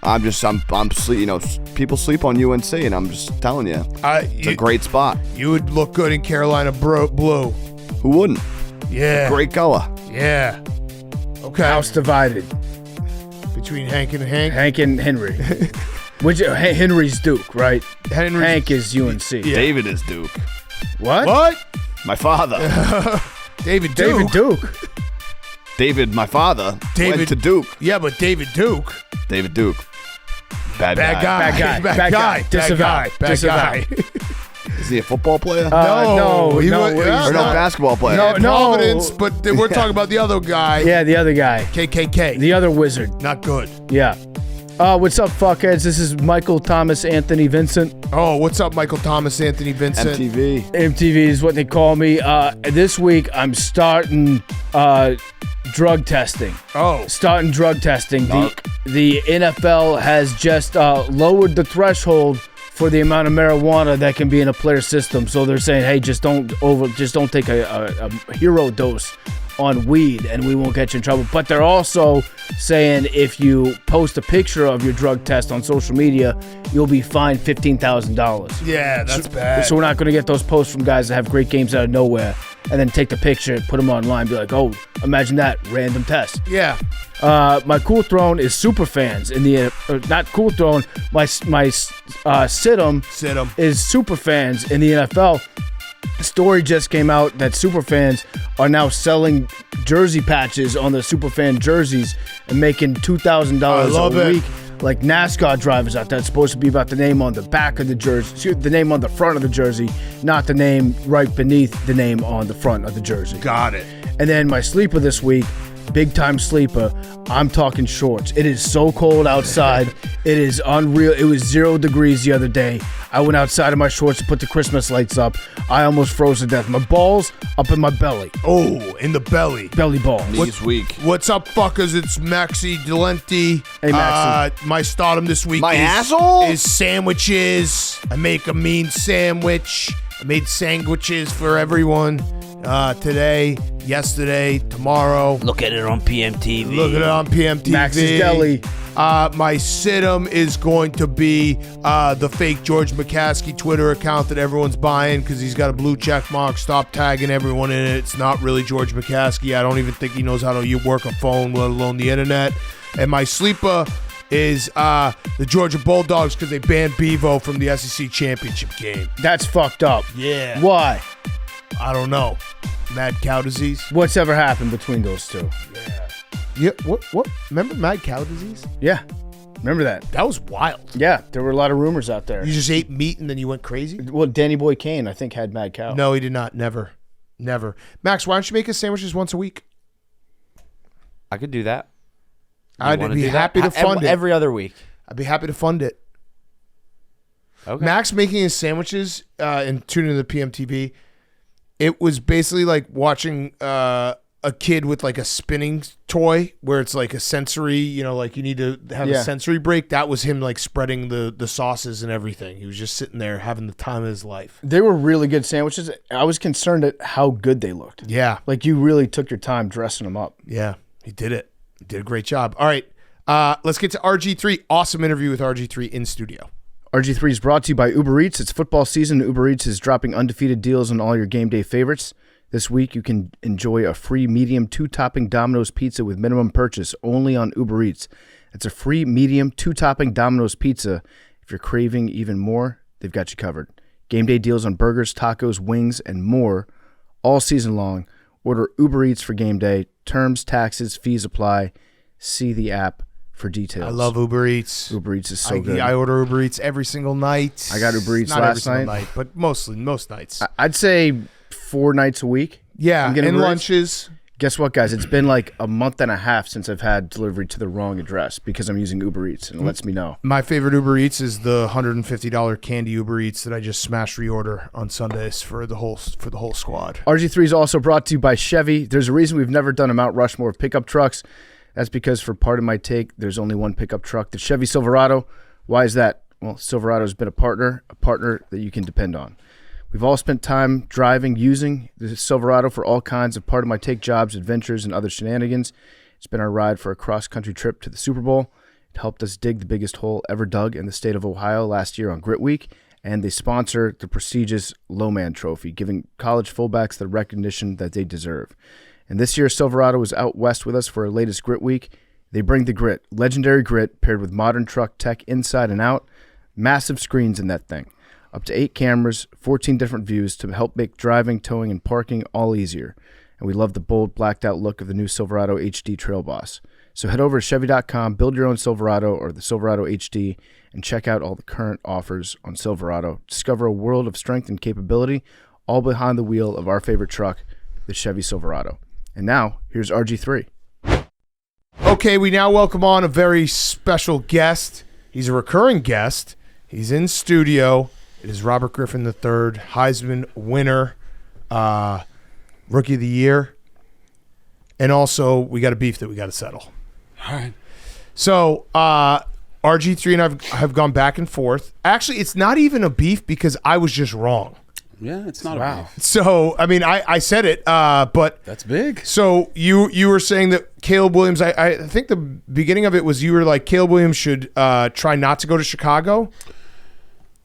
I'm sleep. You know, people sleep on UNC, and I'm just telling you, it's a great spot. You would look good in Carolina blue. Who wouldn't? Yeah. Great color. Yeah. Okay. House divided. Between Hank and Hank. Hank and Henry. Which Henry's Duke, right? Hank is UNC. Yeah. David is Duke. What? My father. David Duke. David Duke. David, my father, David- went to Duke. Yeah, but David Duke. David Duke. Bad guy. Bad guy. Disavow. Bad guy. Is he a football player? No, he no, was- he's or no, not. basketball player? No, Providence, but we're talking about the other guy. Yeah, the other guy. KKK. The other wizard. Not good. Yeah. What's up, fuckheads? This is Michael Thomas Anthony Vincent. Oh, what's up, Michael Thomas Anthony Vincent? MTV. MTV is what they call me. This week, I'm starting drug testing. Oh. Starting drug testing. Narc. The NFL has just lowered the threshold for the amount of marijuana that can be in a player's system. So they're saying, hey, just don't take a hero dose on weed and we won't get you in trouble. But they're also saying if you post a picture of your drug test on social media, you'll be fined $15,000. Yeah, that's bad. So we're not going to get those posts from guys that have great games out of nowhere and then take the picture, put them online, be like, oh, imagine that, random test. Yeah. My cool throne is super fans in the not cool throne. My sit-em is super fans in the NFL. A story just came out that super fans are now selling jersey patches on the super fan jerseys and making $2,000 a week. Like NASCAR drivers out there. It's supposed to be about the name on the back of the jersey, the name on the front of the jersey, not the name right beneath the name on the front of the jersey. Got it. And then my sleeper this week, big time sleeper, I'm talking shorts. It is so cold outside. It is unreal. It was 0 degrees the other day. I went outside in my shorts to put the Christmas lights up. I almost froze to death. My balls up in my belly. Oh, in the belly. Belly balls. Knees weak. What's up, fuckers? It's Maxi Delenti. Hey, Maxi. My stardom this week My asshole? is sandwiches. I make a mean sandwich. I made sandwiches for everyone today, yesterday, tomorrow. Look at it on PMTV. Look at it on PMTV. Max's Deli. My sit-em is going to be the fake George McCaskey Twitter account that everyone's buying because he's got a blue check mark. Stop tagging everyone in it. It's not really George McCaskey. I don't even think he knows how to work a phone, let alone the internet. And my sleeper is the Georgia Bulldogs because they banned Bevo from the SEC championship game. That's fucked up. Yeah. Why? I don't know. Mad cow disease? What's ever happened between those two? Yeah. What? Remember mad cow disease? Yeah. Remember that? That was wild. Yeah, there were a lot of rumors out there. You just ate meat and then you went crazy? Well, Danny Boy Kane, I think, had mad cow. No, he did not. Never. Max, why don't you make us sandwiches once a week? I could do that. I'd be happy to fund it. Every other week. I'd be happy to fund it. Okay. Max making his sandwiches and tuning into the PMTV, it was basically like watching a kid with like a spinning toy where it's like a sensory, like you need to have a sensory break. That was him like spreading the sauces and everything. He was just sitting there having the time of his life. They were really good sandwiches. I was concerned at how good they looked. Yeah. Like you really took your time dressing them up. Yeah, he did it. He did a great job. All right, let's get to Rgiii. Awesome interview with Rgiii in studio. RG3 is brought to you by Uber Eats. It's football season. Uber Eats is dropping undefeated deals on all your game day favorites. This week, you can enjoy a free medium 2-topping Domino's pizza with minimum purchase only on Uber Eats. It's a free medium 2-topping Domino's pizza. If you're craving even more, they've got you covered. Game day deals on burgers, tacos, wings, and more all season long. Order Uber Eats for game day. Terms, taxes, fees apply. See the app for details. I love Uber Eats. Uber Eats is so good. I order Uber Eats every single night. I got Uber Eats Not last every single night. night, but most nights. I'd say 4 nights a week. Yeah, I'm getting and Uber Eats. lunches. Guess what, guys? It's been like a month and a half since I've had delivery to the wrong address because I'm using Uber Eats, and it lets me know. My favorite Uber Eats is the $150 candy Uber Eats that I just smash reorder on Sundays for the whole squad. RG3 is also brought to you by Chevy. There's a reason we've never done a Mount Rushmore of pickup trucks. That's because for part of my take, there's only one pickup truck, the Chevy Silverado. Why is that? Well, Silverado's been a partner that you can depend on. We've all spent time driving, using the Silverado for all kinds of part of my take jobs, adventures, and other shenanigans. It's been our ride for a cross-country trip to the Super Bowl. It helped us dig the biggest hole ever dug in the state of Ohio last year on Grit Week, and they sponsor the prestigious Lowman Trophy, giving college fullbacks the recognition that they deserve. And this year, Silverado is out west with us for our latest Grit Week. They bring the grit, legendary grit, paired with modern truck tech inside and out. Massive screens in that thing. Up to 8 cameras, 14 different views to help make driving, towing, and parking all easier. And we love the bold, blacked-out look of the new Silverado HD Trail Boss. So head over to Chevy.com, build your own Silverado or the Silverado HD, and check out all the current offers on Silverado. Discover a world of strength and capability, all behind the wheel of our favorite truck, the Chevy Silverado. And now, here's RG3. Okay, we now welcome on a very special guest. He's a recurring guest. He's in studio. It is Robert Griffin III, Heisman winner, Rookie of the Year. And also, we got a beef that we got to settle. All right. So, RG3 and I have gone back and forth. Actually, it's not even a beef because I was just wrong. Yeah, it's not a beef. So, I mean, I said it, but... That's big. So, you were saying that Caleb Williams, I think the beginning of it was you were like, Caleb Williams should try not to go to Chicago.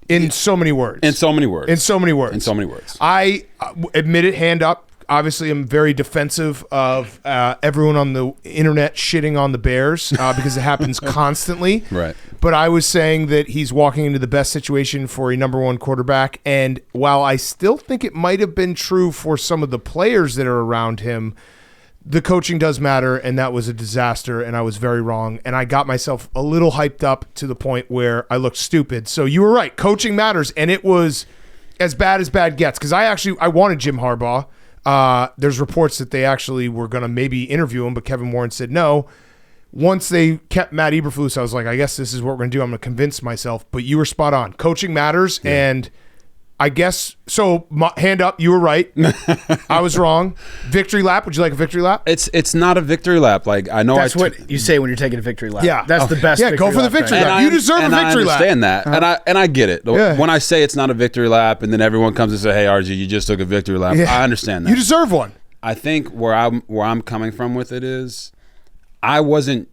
In so many words. In so many words. In so many words. In so many words. I admit it, hand up. Obviously, I'm very defensive of everyone on the internet shitting on the Bears because it happens constantly. Right. But I was saying that he's walking into the best situation for a number one quarterback. And while I still think it might have been true for some of the players that are around him, the coaching does matter, and that was a disaster, and I was very wrong. And I got myself a little hyped up to the point where I looked stupid. So you were right. Coaching matters, and it was as bad gets. Because I wanted Jim Harbaugh. There's reports that they actually were going to maybe interview him, but Kevin Warren said no. Once they kept Matt Eberflus, I was like, I guess this is what we're going to do. I'm going to convince myself. But you were spot on. Coaching matters, and I guess so. Hand up, you were right. I was wrong. Victory lap. Would you like a victory lap? It's not a victory lap. Like I know that's what you say when you're taking a victory lap. Yeah, that's the best. Yeah, go for the victory lap. You deserve a victory lap. I understand that, and I get it. Yeah. When I say it's not a victory lap, and then everyone comes and say, "Hey, RG, you just took a victory lap." Yeah. I understand that. You deserve one. I think where I'm coming from with it is, I wasn't.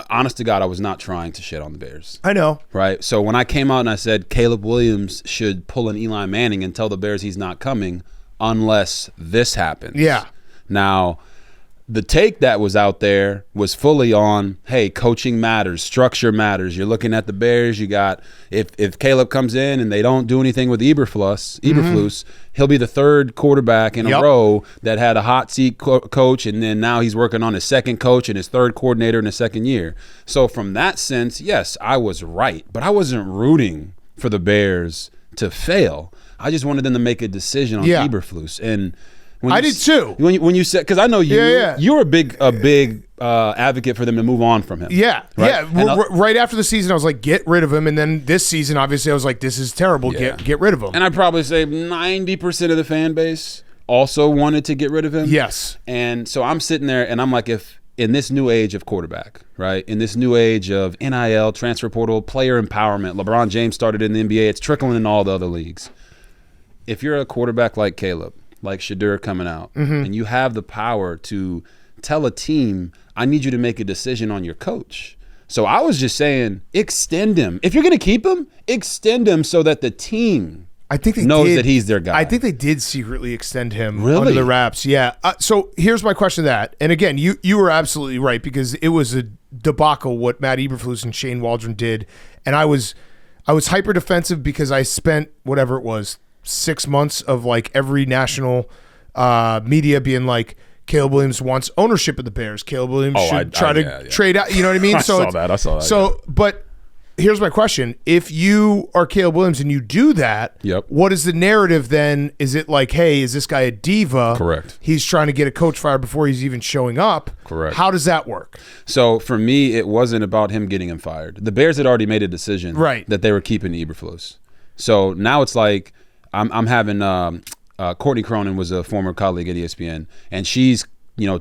Honest to God, I was not trying to shit on the Bears. I know. Right? So when I came out and I said Caleb Williams should pull an Eli Manning and tell the Bears he's not coming unless this happens. Yeah. Now, the take that was out there was fully on, hey, coaching matters, structure matters. You're looking at the Bears. You got, if Caleb comes in and they don't do anything with Eberflus, he'll be the third quarterback in a row that had a hot seat coach, and then now he's working on his second coach and his third coordinator in his second year. So from that sense, yes, I was right, but I wasn't rooting for the Bears to fail. I just wanted them to make a decision on Eberflus. And I did too. When you said, because I know you were a big advocate for them to move on from him. Yeah, right? Right after the season, I was like, get rid of him. And then this season, obviously, I was like, this is terrible. Yeah. Get rid of him. And I'd probably say 90% of the fan base also wanted to get rid of him. Yes. And so I'm sitting there, and I'm like, if in this new age of quarterback, right, in this new age of NIL, transfer portal, player empowerment, LeBron James started in the NBA. It's trickling in all the other leagues. If you're a quarterback like Caleb, like Shadur coming out, and you have the power to tell a team, I need you to make a decision on your coach. So I was just saying, extend him. If you're going to keep him, extend him so that the team knows that he's their guy. I think they did secretly extend him under the wraps. Yeah. So here's my question to that. And again, you were absolutely right because it was a debacle what Matt Eberflus and Shane Waldron did. And I was hyper defensive because I spent whatever it was, 6 months of like every national media being like, Caleb Williams wants ownership of the Bears. Caleb Williams should try to trade out. You know what I mean? I saw that. So, but here's my question. If you are Caleb Williams and you do that, what is the narrative then? Is it like, hey, is this guy a diva? Correct. He's trying to get a coach fired before he's even showing up. Correct. How does that work? So for me, it wasn't about him getting him fired. The Bears had already made a decision that they were keeping Eberflus. So now it's like I'm having Courtney Cronin was a former colleague at ESPN, and she's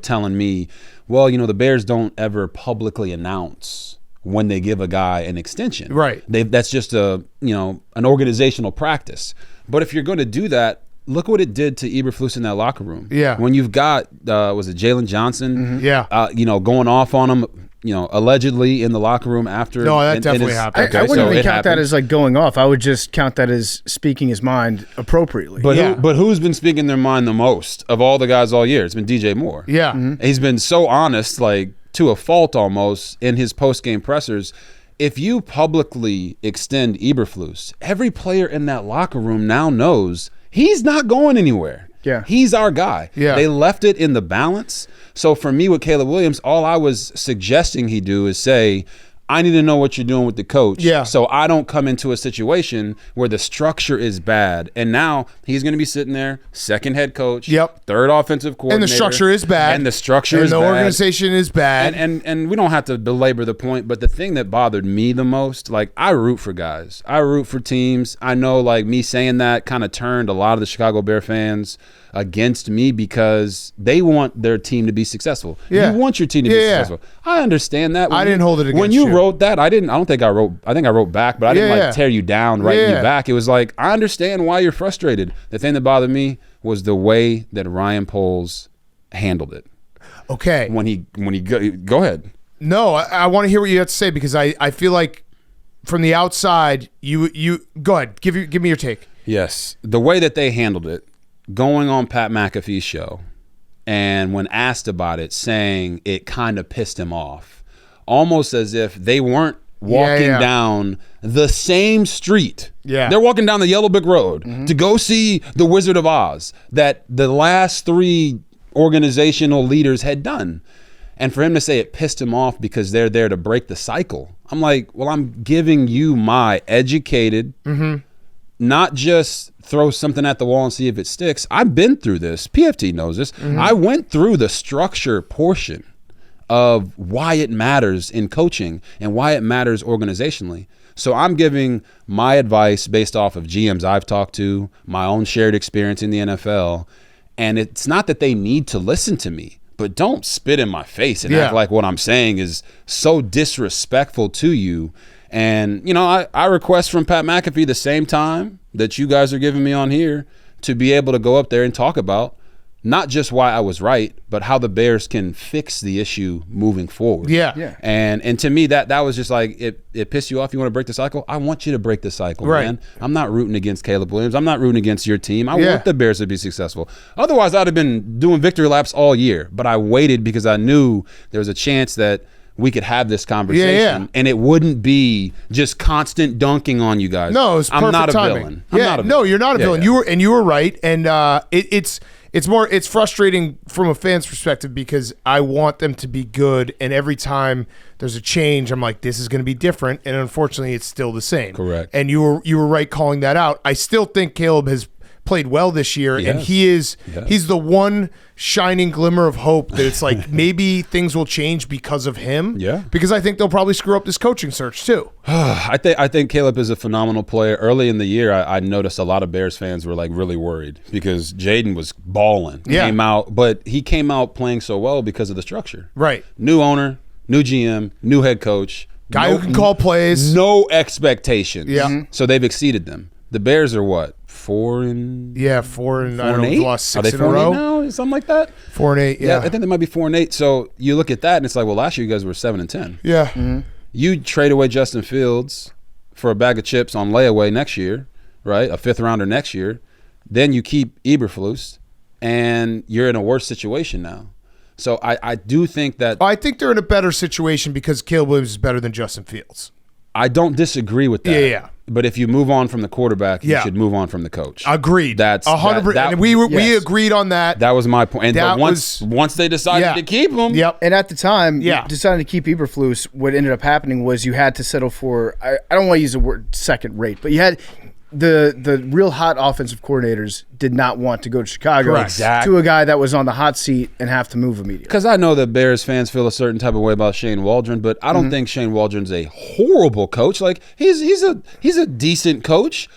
telling me, well, the Bears don't ever publicly announce when they give a guy an extension. Right. That's just an organizational practice. But if you're going to do that, look what it did to Eberflus in that locker room. Yeah. When you've got, was it Jalen Johnson? Mm-hmm. Going off on him, allegedly in the locker room after. No, that definitely happened. I wouldn't even count that as like going off. I would just count that as speaking his mind appropriately. But who's been speaking their mind the most of all the guys all year? It's been DJ Moore. Yeah. Mm-hmm. He's been so honest, like to a fault almost, in his post-game pressers. If you publicly extend Eberflus, every player in that locker room now knows he's not going anywhere. Yeah. He's our guy. Yeah. They left it in the balance. So for me with Caleb Williams, all I was suggesting he do is say, I need to know what you're doing with the coach. Yeah. So I don't come into a situation where the structure is bad. And now he's going to be sitting there, second head coach, third offensive coordinator. And the structure is bad. And the structure is bad. And the organization is bad. And we don't have to belabor the point, but the thing that bothered me the most, like, I root for guys. I root for teams. I know, like, me saying that kind of turned a lot of the Chicago Bear fans against me because they want their team to be successful. Yeah. You want your team to be successful. I understand that. I didn't hold it against when you you. wrote that, I think I wrote back, but I didn't tear you down, writing you back. It was like, I understand why you're frustrated. The thing that bothered me was the way that Ryan Poles handled it. Okay. When he go ahead. No, I want to hear what you have to say because I feel like from the outside, you go ahead. Give me your take. Yes. The way that they handled it, going on Pat McAfee's show, and when asked about it, saying it kind of pissed him off, almost as if they weren't walking down the same street. Yeah. They're walking down the Yellow Brick Road to go see the Wizard of Oz that the last three organizational leaders had done. And for him to say it pissed him off because they're there to break the cycle, I'm like, well, I'm giving you my educated, not just throw something at the wall and see if it sticks. I've been through this. PFT knows this. I went through the structure portion of why it matters in coaching and why it matters organizationally. So I'm giving my advice based off of GMs I've talked to, my own shared experience in the NFL. And it's not that they need to listen to me, but don't spit in my face and act like what I'm saying is so disrespectful to you. And, I request from Pat McAfee the same time that you guys are giving me on here to be able to go up there and talk about not just why I was right, but how the Bears can fix the issue moving forward. Yeah. And to me, that was just like, it pissed you off. You want to break the cycle? I want you to break the cycle, man. I'm not rooting against Caleb Williams. I'm not rooting against your team. I want the Bears to be successful. Otherwise, I'd have been doing victory laps all year. But I waited because I knew there was a chance that we could have this conversation and it wouldn't be just constant dunking on you guys. No, it's perfect I'm not timing. a villain. I'm not a no, you're not a villain. Yeah. You were right, and it's frustrating from a fan's perspective because I want them to be good, and every time there's a change, I'm like, this is going to be different, and unfortunately, it's still the same. Correct. And you were right calling that out. I still think Caleb has played well this year, and he's the one shining glimmer of hope that it's like maybe things will change because of him. Yeah. Because I think they'll probably screw up this coaching search too. I think Caleb is a phenomenal player. Early in the year, I noticed a lot of Bears fans were like really worried because Jaden was balling. But he came out playing so well because of the structure. Right. New owner, new GM, new head coach. Guy who can call plays. No expectations. Yeah. So they've exceeded them. The Bears are what? 4 and 8? I don't know, lost 6 are they in a row. Now? Something like that? 4 and 8, yeah. I think they might be 4 and 8. So you look at that and it's like, well, last year you guys were 7 and 10. Yeah. You trade away Justin Fields for a bag of chips on layaway next year, right? A 5th rounder next year. Then you keep Eberflus, and you're in a worse situation now. So I do think that I think they're in a better situation because Caleb Williams is better than Justin Fields. I don't disagree with that. Yeah. But if you move on from the quarterback, you should move on from the coach. Agreed. That's 100%. And we agreed on that. That was my point. And but once they decided to keep him, and at the time, deciding to keep Eberflus, what ended up happening was you had to settle for. I don't want to use the word second rate, but you had. The real hot offensive coordinators did not want to go to Chicago to a guy that was on the hot seat and have to move immediately. Because I know that Bears fans feel a certain type of way about Shane Waldron, but I don't think Shane Waldron's a horrible coach. Like he's a decent coach,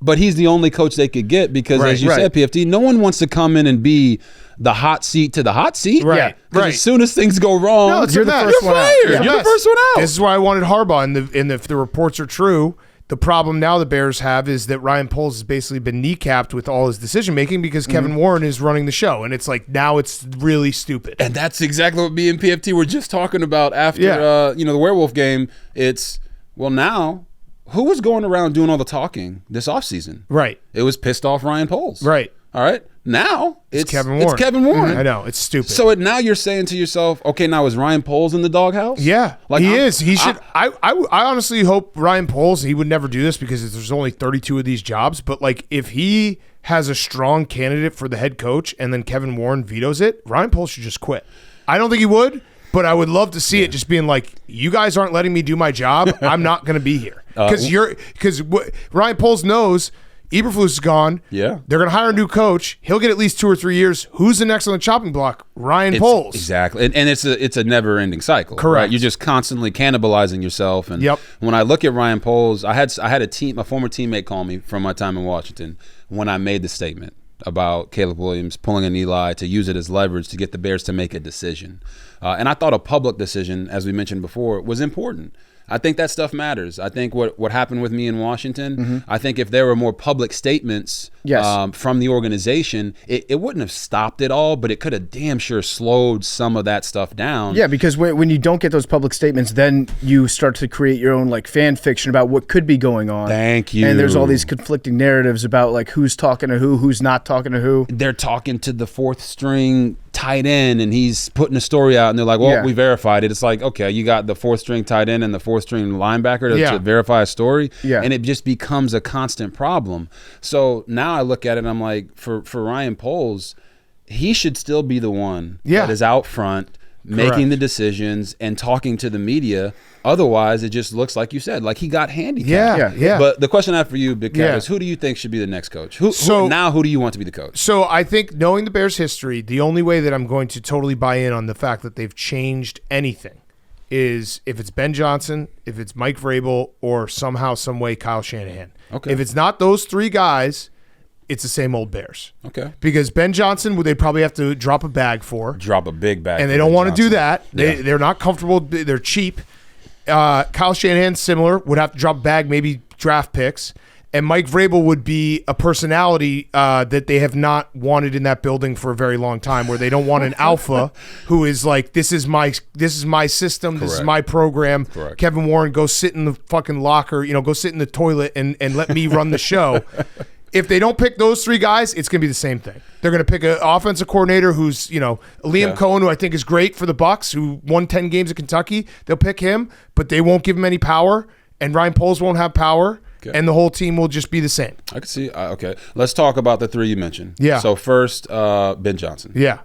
but he's the only coach they could get because, as you said, PFT, no one wants to come in and be the hot seat to the hot seat. Right. As soon as things go wrong, you're the first one out. You're the first one out. This is why I wanted Harbaugh, and if the reports are true. The problem now the Bears have is that Ryan Poles has basically been kneecapped with all his decision-making because Kevin Warren is running the show. And it's like, now it's really stupid. And that's exactly what me and PFT were just talking about after the Werewolf game. It's, well, now, who was going around doing all the talking this offseason? Right. It was pissed off Ryan Poles. Right. All right. Now it's Kevin Warren. It's Kevin Warren. I know. It's stupid. So now you're saying to yourself, okay, now is Ryan Poles in the doghouse? Yeah, he is. He should. I honestly hope Ryan Poles, he would never do this because there's only 32 of these jobs. But like, if he has a strong candidate for the head coach and then Kevin Warren vetoes it, Ryan Poles should just quit. I don't think he would, but I would love to see it just being like, you guys aren't letting me do my job. I'm not going to be here because Ryan Poles knows. Eberflus is gone. Yeah. They're going to hire a new coach. He'll get at least 2 or 3 years. Who's the next on the chopping block? Ryan Poles. Exactly. And it's a never-ending cycle. Correct. Right? You're just constantly cannibalizing yourself. And when I look at Ryan Poles, I had a former teammate call me from my time in Washington when I made the statement about Caleb Williams pulling an Eli to use it as leverage to get the Bears to make a decision. And I thought a public decision, as we mentioned before, was important. I think that stuff matters. I think what happened with me in Washington, I think if there were more public statements from the organization, it wouldn't have stopped it all, but it could have damn sure slowed some of that stuff down. Yeah, because when you don't get those public statements, then you start to create your own like fan fiction about what could be going on. Thank you. And there's all these conflicting narratives about like who's talking to who's not talking to who. They're talking to the fourth string tight end and he's putting a story out and they're like, well, we verified it. It's like, okay, you got the fourth string tight end and the fourth string linebacker to verify a story. Yeah. And it just becomes a constant problem. So now I look at it and I'm like, for Ryan Poles, he should still be the one that is out front making the decisions and talking to the media. Otherwise, it just looks like you said, like he got handicapped. Yeah. But the question I have for you, Big Cat, is who do you think should be the next coach? Who do you want to be the coach? So I think knowing the Bears' history, the only way that I'm going to totally buy in on the fact that they've changed anything is if it's Ben Johnson, if it's Mike Vrabel, or somehow, some way Kyle Shanahan. Okay. If it's not those three guys, it's the same old Bears. Okay. Because Ben Johnson, they probably have to drop a bag for. Drop a big bag. And they don't want to do that. They're not comfortable. They're cheap. Kyle Shanahan, similar, would have to drop a bag, maybe draft picks. And Mike Vrabel would be a personality that they have not wanted in that building for a very long time, where they don't want an alpha who is like, this is my system, this is my program. Correct. Kevin Warren, go sit in the fucking locker, go sit in the toilet and let me run the show. If they don't pick those three guys, it's going to be the same thing. They're going to pick an offensive coordinator who's, Liam Cohen, who I think is great for the Bucs, who won 10 games at Kentucky. They'll pick him, but they won't give him any power, and Ryan Poles won't have power, and the whole team will just be the same. I can see. Okay, let's talk about the three you mentioned. Yeah. So first, Ben Johnson. Yeah.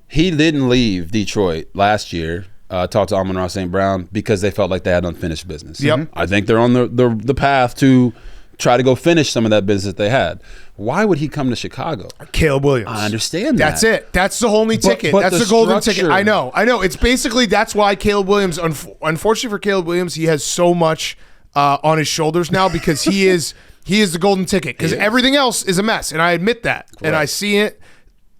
He didn't leave Detroit last year. Talked to Amon-Ra St. Brown because they felt like they had unfinished business. Yep. I think they're on the path to try to go finish some of that business they had. Why would he come to Chicago? Caleb Williams. I understand that. That's it. That's the only ticket. That's the golden ticket. I know. It's basically, that's why Caleb Williams, unfortunately for Caleb Williams, he has so much on his shoulders now because he is the golden ticket because everything else is a mess. And I admit that. Correct. And I see it.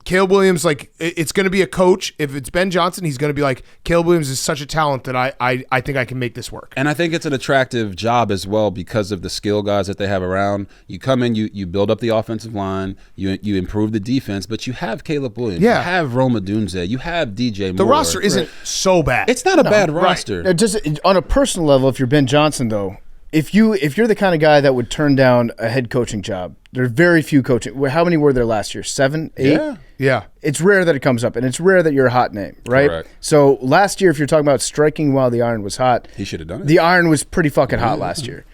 Caleb Williams, like, it's going to be a coach. If it's Ben Johnson, he's going to be like, Caleb Williams is such a talent that I think I can make this work. And I think it's an attractive job as well because of the skill guys that they have around. You come in, you build up the offensive line, you improve the defense, but you have Caleb Williams, you have Rome Odunze, you have DJ Moore. The roster isn't so bad. It's not a bad roster. Right. Just on a personal level, if you're Ben Johnson, though, if you're the kind of guy that would turn down a head coaching job, there are very few coaching. How many were there last year? 7, 8? Yeah. It's rare that it comes up, and it's rare that you're a hot name, right? Correct. So last year, if you're talking about striking while the iron was hot, he should have done it. The iron was pretty fucking hot last year.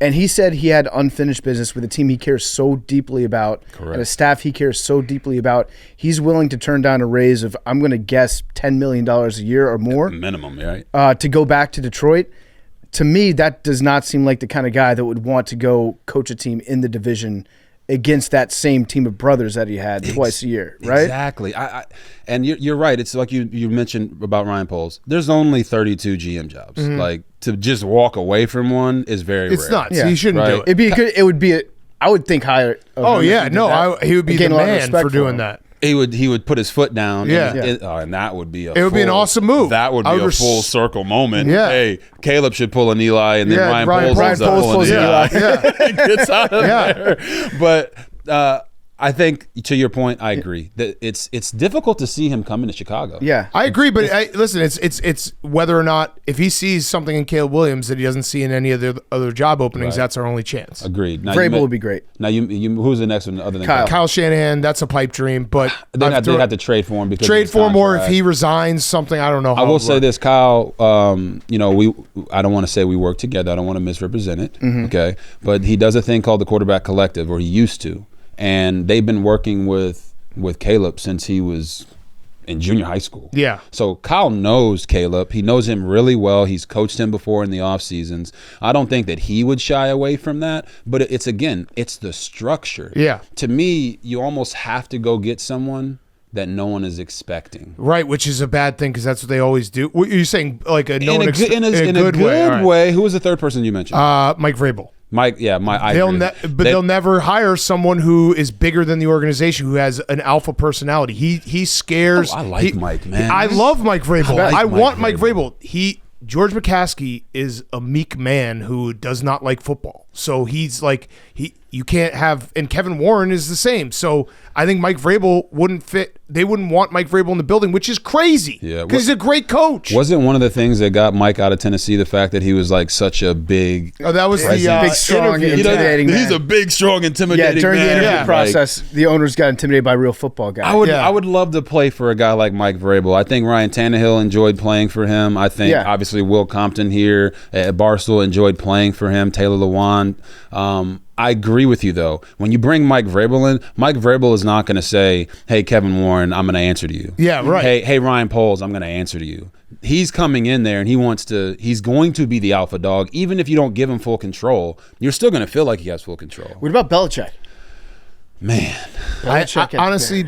And he said he had unfinished business with a team he cares so deeply about, and a staff he cares so deeply about. He's willing to turn down a raise of, I'm going to guess, $10 million a year or more. Minimum, right? To go back to Detroit. To me, that does not seem like the kind of guy that would want to go coach a team in the division against that same team of brothers that he had twice a year, right? Exactly. And you're right. It's like you mentioned about Ryan Poles. There's only 32 GM jobs. Like, to just walk away from one is very rare. It's nuts. Yeah. You shouldn't do it. It'd be good. It would be. I would think higher. Oh yeah, no, he would be the man for doing that. He would put his foot down. Yeah. And that would be it would be an awesome move. That would be a full circle moment. Yeah. Hey, Caleb should pull an Eli, and then Ryan Poles ends up pulling an Eli. Yeah. Gets out of there. But I think, to your point, I agree that it's difficult to see him coming to Chicago. Yeah, I agree. But listen, it's whether or not, if he sees something in Caleb Williams that he doesn't see in any of the other job openings, that's our only chance. Agreed. Vrabel would be great. Now, who's the next one other than Kyle Shanahan? That's a pipe dream, but they'd have to trade for him because or if he resigns something. I don't know. I will say this, Kyle. I don't want to say we work together. I don't want to misrepresent it. Okay, but he does a thing called the Quarterback Collective, or he used to. And they've been working with Caleb since he was in junior high school. Yeah. So Kyle knows Caleb. He knows him really well. He's coached him before in the off seasons. I don't think that he would shy away from that. But it's the structure. Yeah. To me, you almost have to go get someone that no one is expecting. Right, which is a bad thing because that's what they always do. What you're saying, like in a good way. Who was the third person you mentioned? Mike Vrabel. They'll never hire someone who is bigger than the organization, who has an alpha personality. He scares. I like Mike, man. I love Mike Vrabel. I want Mike Vrabel. George McCaskey is a meek man who does not like football. So he's like you can't have, and Kevin Warren is the same. So I think Mike Vrabel wouldn't fit. They wouldn't want Mike Vrabel in the building, which is crazy. Yeah, because he's a great coach. Wasn't one of the things that got Mike out of Tennessee the fact that he was like such a big? Oh, that was the big, strong, intimidating man. He's a big, strong, intimidating man. Yeah, during the interview process, the owners got intimidated by a real football guy. I would love to play for a guy like Mike Vrabel. I think Ryan Tannehill enjoyed playing for him. I think obviously Will Compton here at Barstool enjoyed playing for him. Taylor Lewan. I agree with you, though. When you bring Mike Vrabel in, Mike Vrabel is not going to say, hey, Kevin Warren, I'm going to answer to you. Yeah, right. Hey, Ryan Poles, I'm going to answer to you. He's coming in there and he's going to be the alpha dog. Even if you don't give him full control, you're still going to feel like he has full control. What about Belichick? Man. Belichick I honestly...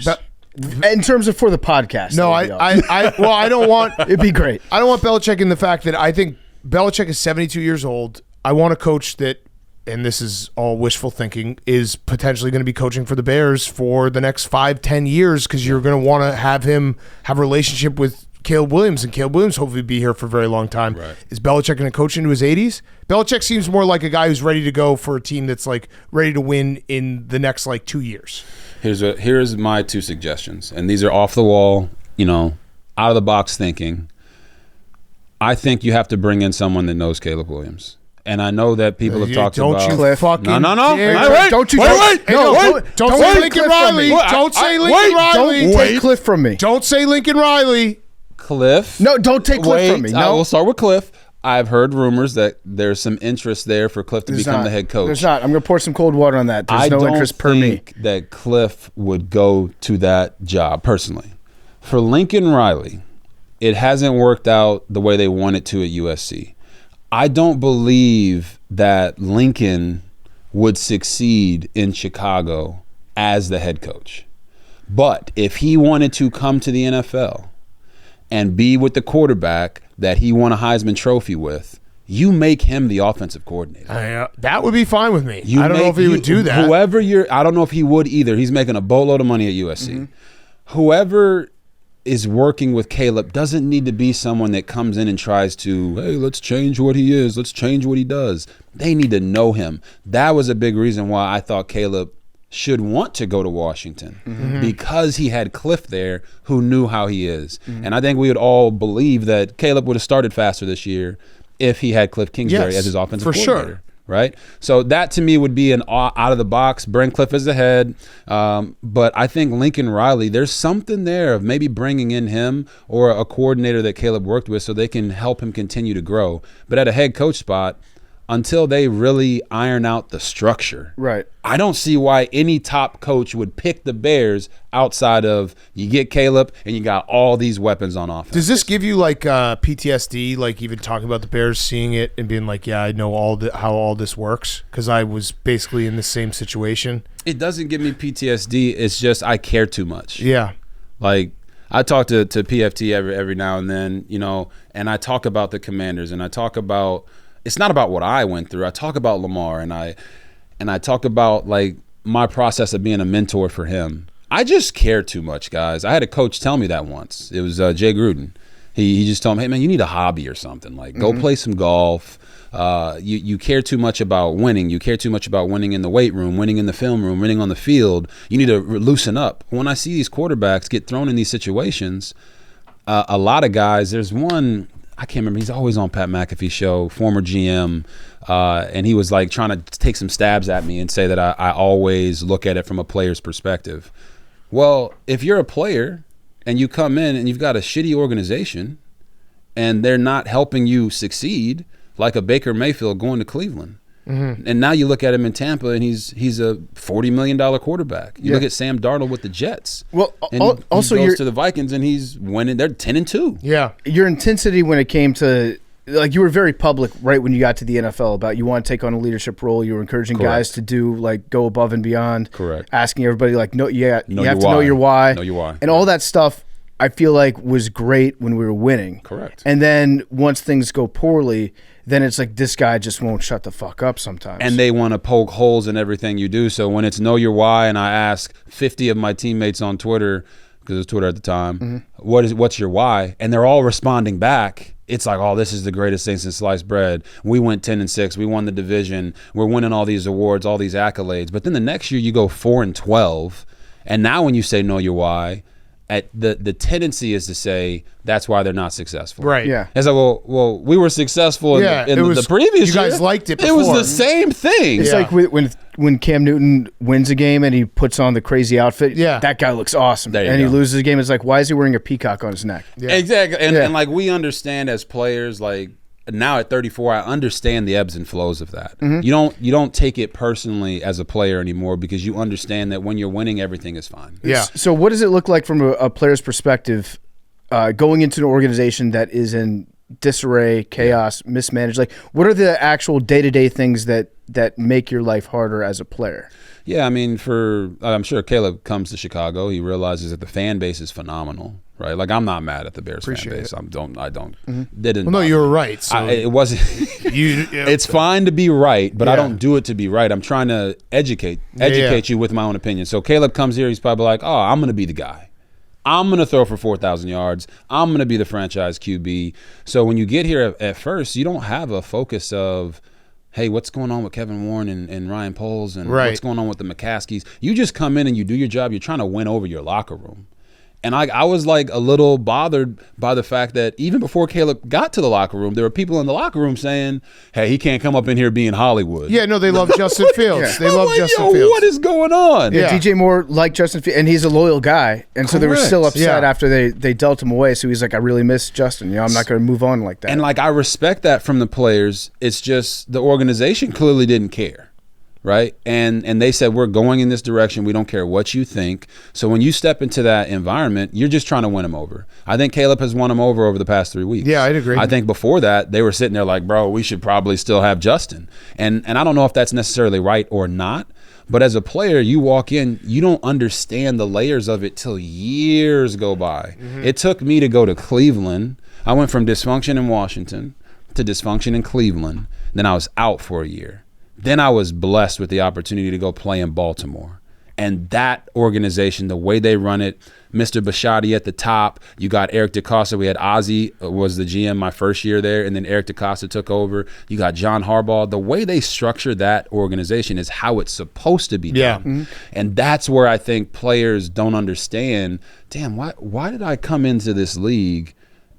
in terms of for the podcast. No, I don't want... It'd be great. I don't want Belichick in the fact that I think Belichick is 72 years old. I want a coach that, and this is all wishful thinking, is potentially going to be coaching for the Bears for the next 5-10 years, because you're going to want to have him have a relationship with Caleb Williams, and Caleb Williams hopefully be here for a very long time. Right. Is Belichick going to coach into his 80s? Belichick seems more like a guy who's ready to go for a team that's like ready to win in the next like 2 years. Here's my two suggestions, and these are off the wall, out of the box thinking. I think you have to bring in someone that knows Caleb Williams. And I know that people have talked about... Don't you fucking... No. Wait. Don't say Lincoln Riley. Don't say Lincoln Riley. Don't take Cliff from me. Don't say Lincoln Riley. Cliff. No, don't take Cliff from me. No. We'll start with Cliff. I've heard rumors that there's some interest there for Cliff to become the head coach. There's not. I'm going to pour some cold water on that. There's no interest per me. I don't think that Cliff would go to that job, personally. For Lincoln Riley, it hasn't worked out the way they want it to at USC. I don't believe that Lincoln would succeed in Chicago as the head coach. But if he wanted to come to the NFL and be with the quarterback that he won a Heisman Trophy with, you make him the offensive coordinator. That would be fine with me. I don't know if he would do that. I don't know if he would either. He's making a boatload of money at USC. Mm-hmm. Whoever is working with Caleb doesn't need to be someone that comes in and tries to, hey, let's change what he is, let's change what he does. They need to know him. That was a big reason why I thought Caleb should want to go to Washington, because he had Cliff there who knew how he is. And I think we would all believe that Caleb would have started faster this year if he had Cliff Kingsbury as his offensive coordinator. Sure. Right? So that to me would be an out of the box, bring Cliff as the head. But I think Lincoln Riley, there's something there of maybe bringing in him or a coordinator that Caleb worked with so they can help him continue to grow. But at a head coach spot, until they really iron out the structure. Right. I don't see why any top coach would pick the Bears outside of you get Caleb and you got all these weapons on offense. Does this give you like PTSD, like even talking about the Bears, seeing it and being like, yeah, I know how all this works because I was basically in the same situation? It doesn't give me PTSD. It's just I care too much. Yeah. Like I talk to PFT every now and then, you know, and I talk about the Commanders and I talk about it's not about what I went through. I talk about Lamar and I talk about like my process of being a mentor for him. I just care too much, guys. I had a coach tell me that once. It was Jay Gruden. He just told me, hey man, you need a hobby or something. Like go play some golf. You care too much about winning. You care too much about winning in the weight room, winning in the film room, winning on the field. You need to loosen up. When I see these quarterbacks get thrown in these situations, a lot of guys, there's one, I can't remember, he's always on Pat McAfee's show, former GM, and he was like trying to take some stabs at me and say that I always look at it from a player's perspective. Well, if you're a player and you come in and you've got a shitty organization and they're not helping you succeed, like a Baker Mayfield going to Cleveland. Mm-hmm. And now you look at him in Tampa, and he's a $40 million quarterback. You look at Sam Darnold with the Jets. Well, and also he goes to the Vikings, and he's winning. They're 10-2. Yeah, your intensity when it came to like you were very public right when you got to the NFL about you want to take on a leadership role. You were encouraging guys to do like go above and beyond. Correct. Asking everybody like you have to know your why. Know your why. And all that stuff. I feel like was great when we were winning. Correct. And then once things go poorly, then it's like this guy just won't shut the fuck up sometimes. And they want to poke holes in everything you do. So when it's know your why, and I ask 50 of my teammates on Twitter, because it was Twitter at the time, what's your why? And they're all responding back. It's like, oh, this is the greatest thing since sliced bread. We went 10-6. We won the division. We're winning all these awards, all these accolades. But then the next year you go 4-12. And now when you say know your why, the tendency is to say that's why they're not successful. Right. Yeah. It's like, well, we were successful in the previous year. You guys liked it before. It was the same thing. It's like when Cam Newton wins a game and he puts on the crazy outfit, that guy looks awesome. And he loses a game, it's like, why is he wearing a peacock on his neck? Yeah. Exactly. And like we understand as players, like now at 34, I understand the ebbs and flows of that. Mm-hmm. You don't take it personally as a player anymore because you understand that when you're winning, everything is fine. Yeah. So what does it look like from a player's perspective going into an organization that is in disarray, chaos, mismanaged? Like, what are the actual day-to-day things that make your life harder as a player? Yeah, I mean, I'm sure Caleb comes to Chicago. He realizes that the fan base is phenomenal, right? Like, I'm not mad at the Bears fan base. I don't. Mm-hmm. Didn't. Well, no, you were right. So it wasn't. It's fine to be right, but I don't do it to be right. I'm trying to educate you with my own opinion. So Caleb comes here. He's probably like, oh, I'm going to be the guy. I'm going to throw for 4,000 yards. I'm going to be the franchise QB. So when you get here at first, you don't have a focus of, hey, what's going on with Kevin Warren and Ryan Poles and what's going on with the McCaskies? You just come in and you do your job. You're trying to win over your locker room. And I was like a little bothered by the fact that even before Caleb got to the locker room, there were people in the locker room saying, hey, he can't come up in here being Hollywood. Yeah, no, they love Justin Fields. They love Justin Fields. What is going on? Yeah, DJ Moore liked Justin Fields, and he's a loyal guy. And so they were still upset after they dealt him away. So he's like, I really miss Justin. You know, I'm not going to move on like that. And like I respect that from the players. It's just the organization clearly didn't care. Right. And they said, we're going in this direction. We don't care what you think. So when you step into that environment, you're just trying to win them over. I think Caleb has won them over the past 3 weeks. Yeah, I'd agree. I think before that, they were sitting there like, bro, we should probably still have Justin. And I don't know if that's necessarily right or not. But as a player, you walk in, you don't understand the layers of it till years go by. Mm-hmm. It took me to go to Cleveland. I went from dysfunction in Washington to dysfunction in Cleveland. Then I was out for a year. Then I was blessed with the opportunity to go play in Baltimore. And that organization, the way they run it, Mr. Bisciotti at the top, you got Eric DeCosta. We had Ozzie was the GM my first year there, and then Eric DeCosta took over. You got John Harbaugh. The way they structure that organization is how it's supposed to be done. Yeah. Mm-hmm. And that's where I think players don't understand, damn, why did I come into this league,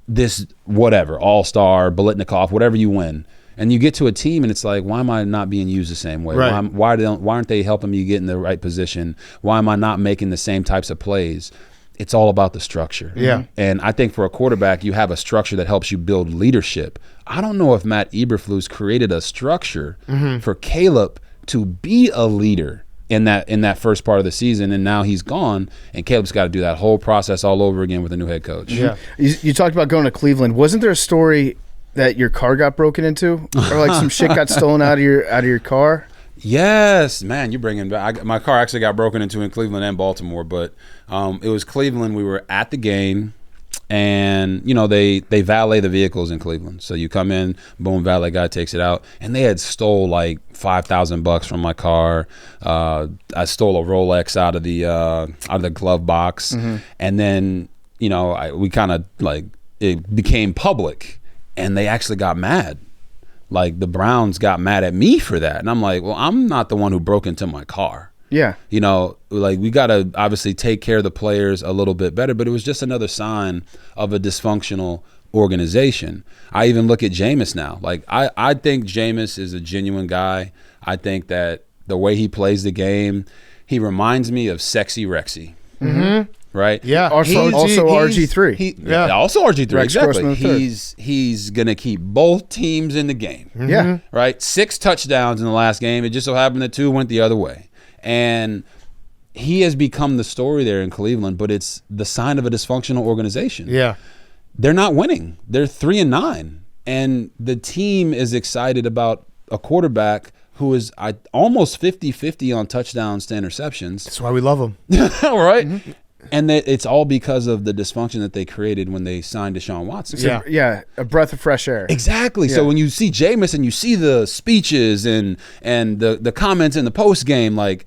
this whatever, all-star, Biletnikoff, whatever you win, and you get to a team and it's like, why am I not being used the same way? Right. Why aren't they helping me get in the right position? Why am I not making the same types of plays? it's all about the structure. Yeah. And I think for a quarterback, you have a structure that helps you build leadership. I don't know if Matt Eberflus created a structure for Caleb to be a leader in that first part of the season, and now he's gone, and Caleb's got to do that whole process all over again with a new head coach. Yeah. You talked about going to Cleveland. Wasn't there a story that your car got broken into, or like some shit got stolen out of your car? Yes, man, you bringing back. My car actually got broken into in Cleveland and Baltimore, but it was Cleveland. We were at the game, and they valet the vehicles in Cleveland. So you come in, boom, valet guy takes it out, and they had stole like $5,000 from my car. I stole a Rolex out of the glove box, and then we kind of like it became public, and they actually got mad. Like the Browns got mad at me for that. And I'm like, well, I'm not the one who broke into my car. Yeah. Like we got to obviously take care of the players a little bit better, but it was just another sign of a dysfunctional organization. I even look at Jameis now. Like I think Jameis is a genuine guy. I think that the way he plays the game, he reminds me of Sexy Rexy. Mm-hmm. Right? Yeah. Also RG3. Also RG3. Rex exactly. Grossman He's going to keep both teams in the game. Mm-hmm. Yeah. Right? 6 touchdowns in the last game. It just so happened that 2 went the other way. And he has become the story there in Cleveland, but it's the sign of a dysfunctional organization. Yeah. They're not winning. They're 3-9. And the team is excited about a quarterback who is almost 50-50 on touchdowns to interceptions. That's why we love him. Right? Mm-hmm. And it's all because of the dysfunction that they created when they signed Deshaun Watson. Yeah, a breath of fresh air. Exactly. Yeah. So when you see Jameis and you see the speeches and the comments in the post game, like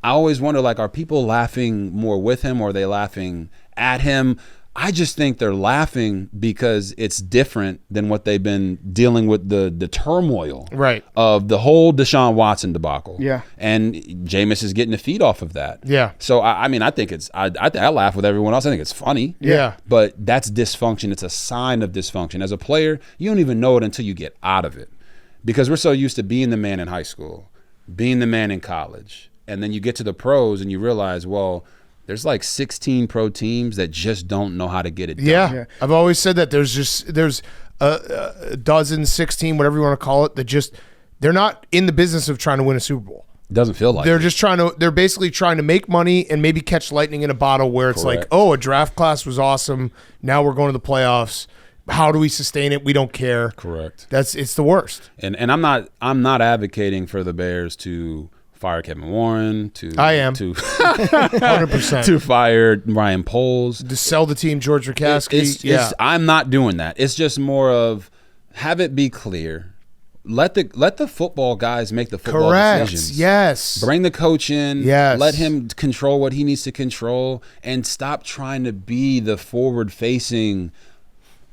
I always wonder, like, are people laughing more with him or are they laughing at him? I just think they're laughing because it's different than what they've been dealing with, the turmoil of the whole Deshaun Watson debacle. Yeah. And Jameis is getting a feed off of that. Yeah. So, I mean, I think I laugh with everyone else. I think it's funny. Yeah. But that's dysfunction. It's a sign of dysfunction. As a player, you don't even know it until you get out of it. Because we're so used to being the man in high school, being the man in college. And then you get to the pros and you realize, well, there's like 16 pro teams that just don't know how to get it done. Yeah. I've always said that there's a dozen, 16, whatever you want to call it, that they're not in the business of trying to win a Super Bowl. It doesn't feel like they're basically trying to make money and maybe catch lightning in a bottle where it's like, oh, a draft class was awesome. Now we're going to the playoffs. How do we sustain it? We don't care. Correct. It's the worst. And I'm not advocating for the Bears to fire Kevin Warren, to 100% to fire Ryan Poles, to sell the team George Rikowski. I'm not doing that. It's just more of have it be clear. Let the football guys make the football decisions. Yes. Bring the coach in. Yes. Let him control what he needs to control, and stop trying to be the forward-facing.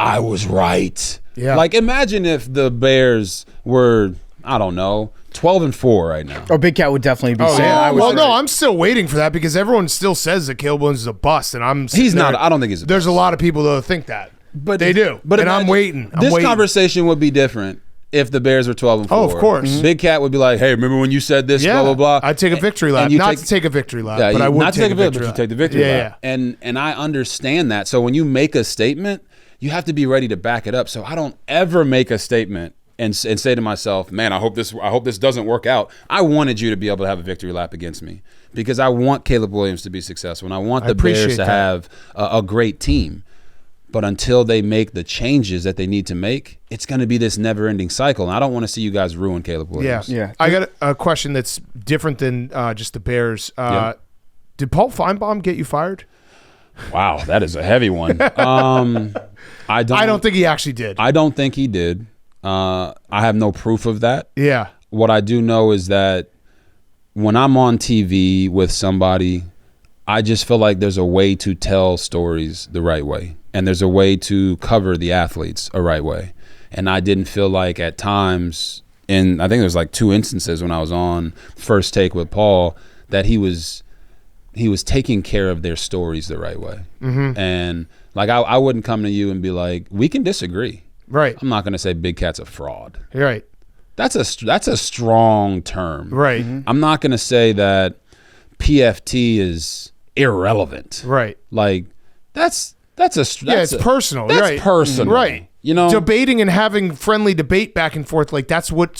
I was right. Yeah. Like imagine if the Bears were, I don't know, 12-4 right now. Oh, Big Cat would definitely be saying. I'm still waiting for that because everyone still says that Caleb Williams is a bust, and he's not. I don't think he's. There's a lot of people that think that, but they do. But and I'm waiting. Conversation would be different if the Bears were 12-4. Oh, of course. Mm-hmm. Big Cat would be like, "Hey, remember when you said this? Blah blah blah." I'd take a victory lap. Not to take a victory lap, but I would not take a victory lap. But lap. you take the victory lap. And I understand that. So when you make a statement, you have to be ready to back it up. So I don't ever make a statement and say to myself, man, I hope this doesn't work out. I wanted you to be able to have a victory lap against me because I want Caleb Williams to be successful and I want the Bears to have a great team. But until they make the changes that they need to make, it's going to be this never-ending cycle. And I don't want to see you guys ruin Caleb Williams. Yeah. I got a question that's different than just the Bears. Did Paul Feinbaum get you fired? Wow, that is a heavy one. I don't think he actually did. I don't think he did. I have no proof of that. Yeah. What I do know is that when I'm on TV with somebody, I just feel like there's a way to tell stories the right way. And there's a way to cover the athletes a right way. And I didn't feel like at times, I think there was like 2 instances when I was on First Take with Paul, that he was taking care of their stories the right way. Mm-hmm. And like I wouldn't come to you and be like, we can disagree. Right. I'm not going to say Big Cat's a fraud. Right. That's a strong term. Right. Mm-hmm. I'm not going to say that PFT is irrelevant. Right. Like it's personal. That's right. personal. Right. You know, debating and having friendly debate back and forth, like that's what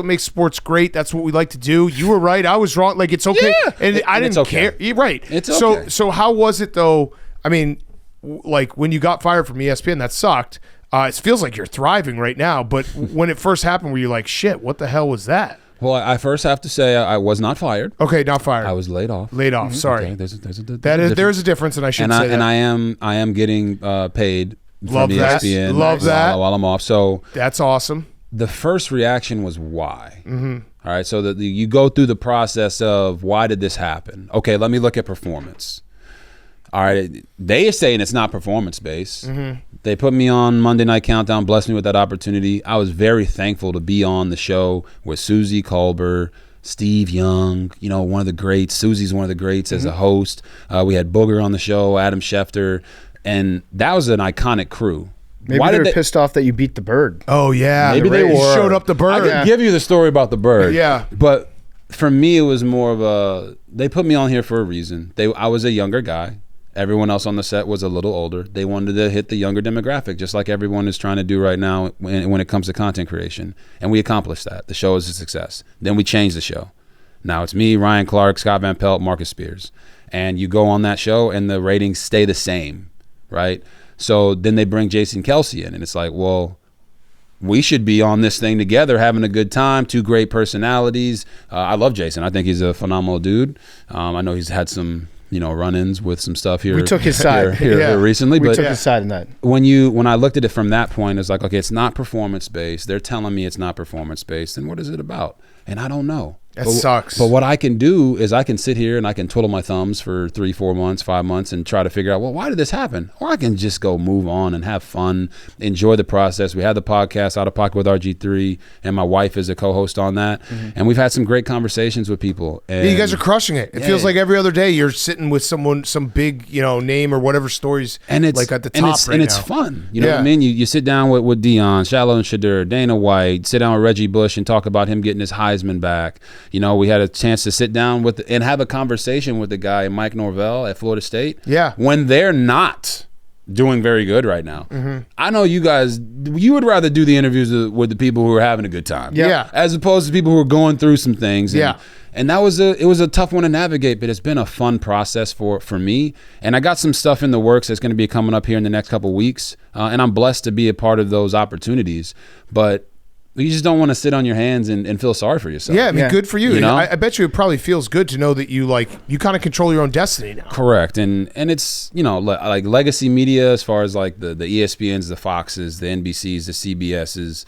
makes sports great. That's what we like to do. You were right. I was wrong. Like, it's okay. Yeah. And I didn't care. You're right. It's okay. So how was it though? I mean, like when you got fired from ESPN, that sucked. It feels like you're thriving right now. But when it first happened, were you like, shit, what the hell was that? Well, I first have to say I was not fired. Okay, not fired. I was laid off. Sorry. Okay, there's a difference, and I should say that. And I am getting paid Love from that. ESPN Love that. while I'm off. So that's awesome. The first reaction was why. All right, so you go through the process of why did this happen? Okay, let me look at performance. All right, they are saying it's not performance-based. They put me on Monday Night Countdown, blessed me with that opportunity. I was very thankful to be on the show with Susie Kolber, Steve Young, one of the greats. Susie's one of the greats as a host. We had Booger on the show, Adam Schefter, and that was an iconic crew. Maybe they were pissed off that you beat the bird. Oh, yeah. Maybe they were. Showed up the bird. I could give you the story about the bird. Yeah. But for me, it was more of they put me on here for a reason. I was a younger guy. Everyone else on the set was a little older. They wanted to hit the younger demographic, just like everyone is trying to do right now when it comes to content creation. And we accomplished that. The show is a success. Then we changed the show. Now it's me, Ryan Clark, Scott Van Pelt, Marcus Spears. And you go on that show and the ratings stay the same, right? So then they bring Jason Kelsey in, and it's like, well, we should be on this thing together, having a good time, two great personalities. I love Jason. I think he's a phenomenal dude. I know he's had some run-ins with some stuff here. We took his side here recently. We took his side in that. When I looked at it from that point, it's like, okay, it's not performance-based. They're telling me it's not performance-based. Then what is it about? And I don't know. That sucks. But what I can do is I can sit here and I can twiddle my thumbs for 3, 4 months, 5 months and try to figure out, well, why did this happen? Or I can just go move on and have fun, enjoy the process. We had the podcast Out of Pocket with Rgiii, and my wife is a co-host on that. And we've had some great conversations with people. And you guys are crushing it. It feels like every other day you're sitting with someone, some big, name or whatever stories, and it's like at the top and it's fun. You know what I mean? You sit down with Dion, Shallow and Shadur, Dana White, sit down with Reggie Bush and talk about him getting his Heisman back. We had a chance to sit down with and have a conversation with the guy, Mike Norvell at Florida State. Yeah. When they're not doing very good right now. I know you guys, you would rather do the interviews with the people who are having a good time. Yeah. As opposed to people who are going through some things. And that was it was a tough one to navigate, but it's been a fun process for me. And I got some stuff in the works that's going to be coming up here in the next couple of weeks. And I'm blessed to be a part of those opportunities. But you just don't want to sit on your hands and feel sorry for yourself. Yeah, I mean, good for you. know? I bet you it probably feels good to know that you kind of control your own destiny now. Correct. And it's, like legacy media as far as like the ESPNs, the Foxes, the NBCs, the CBSs,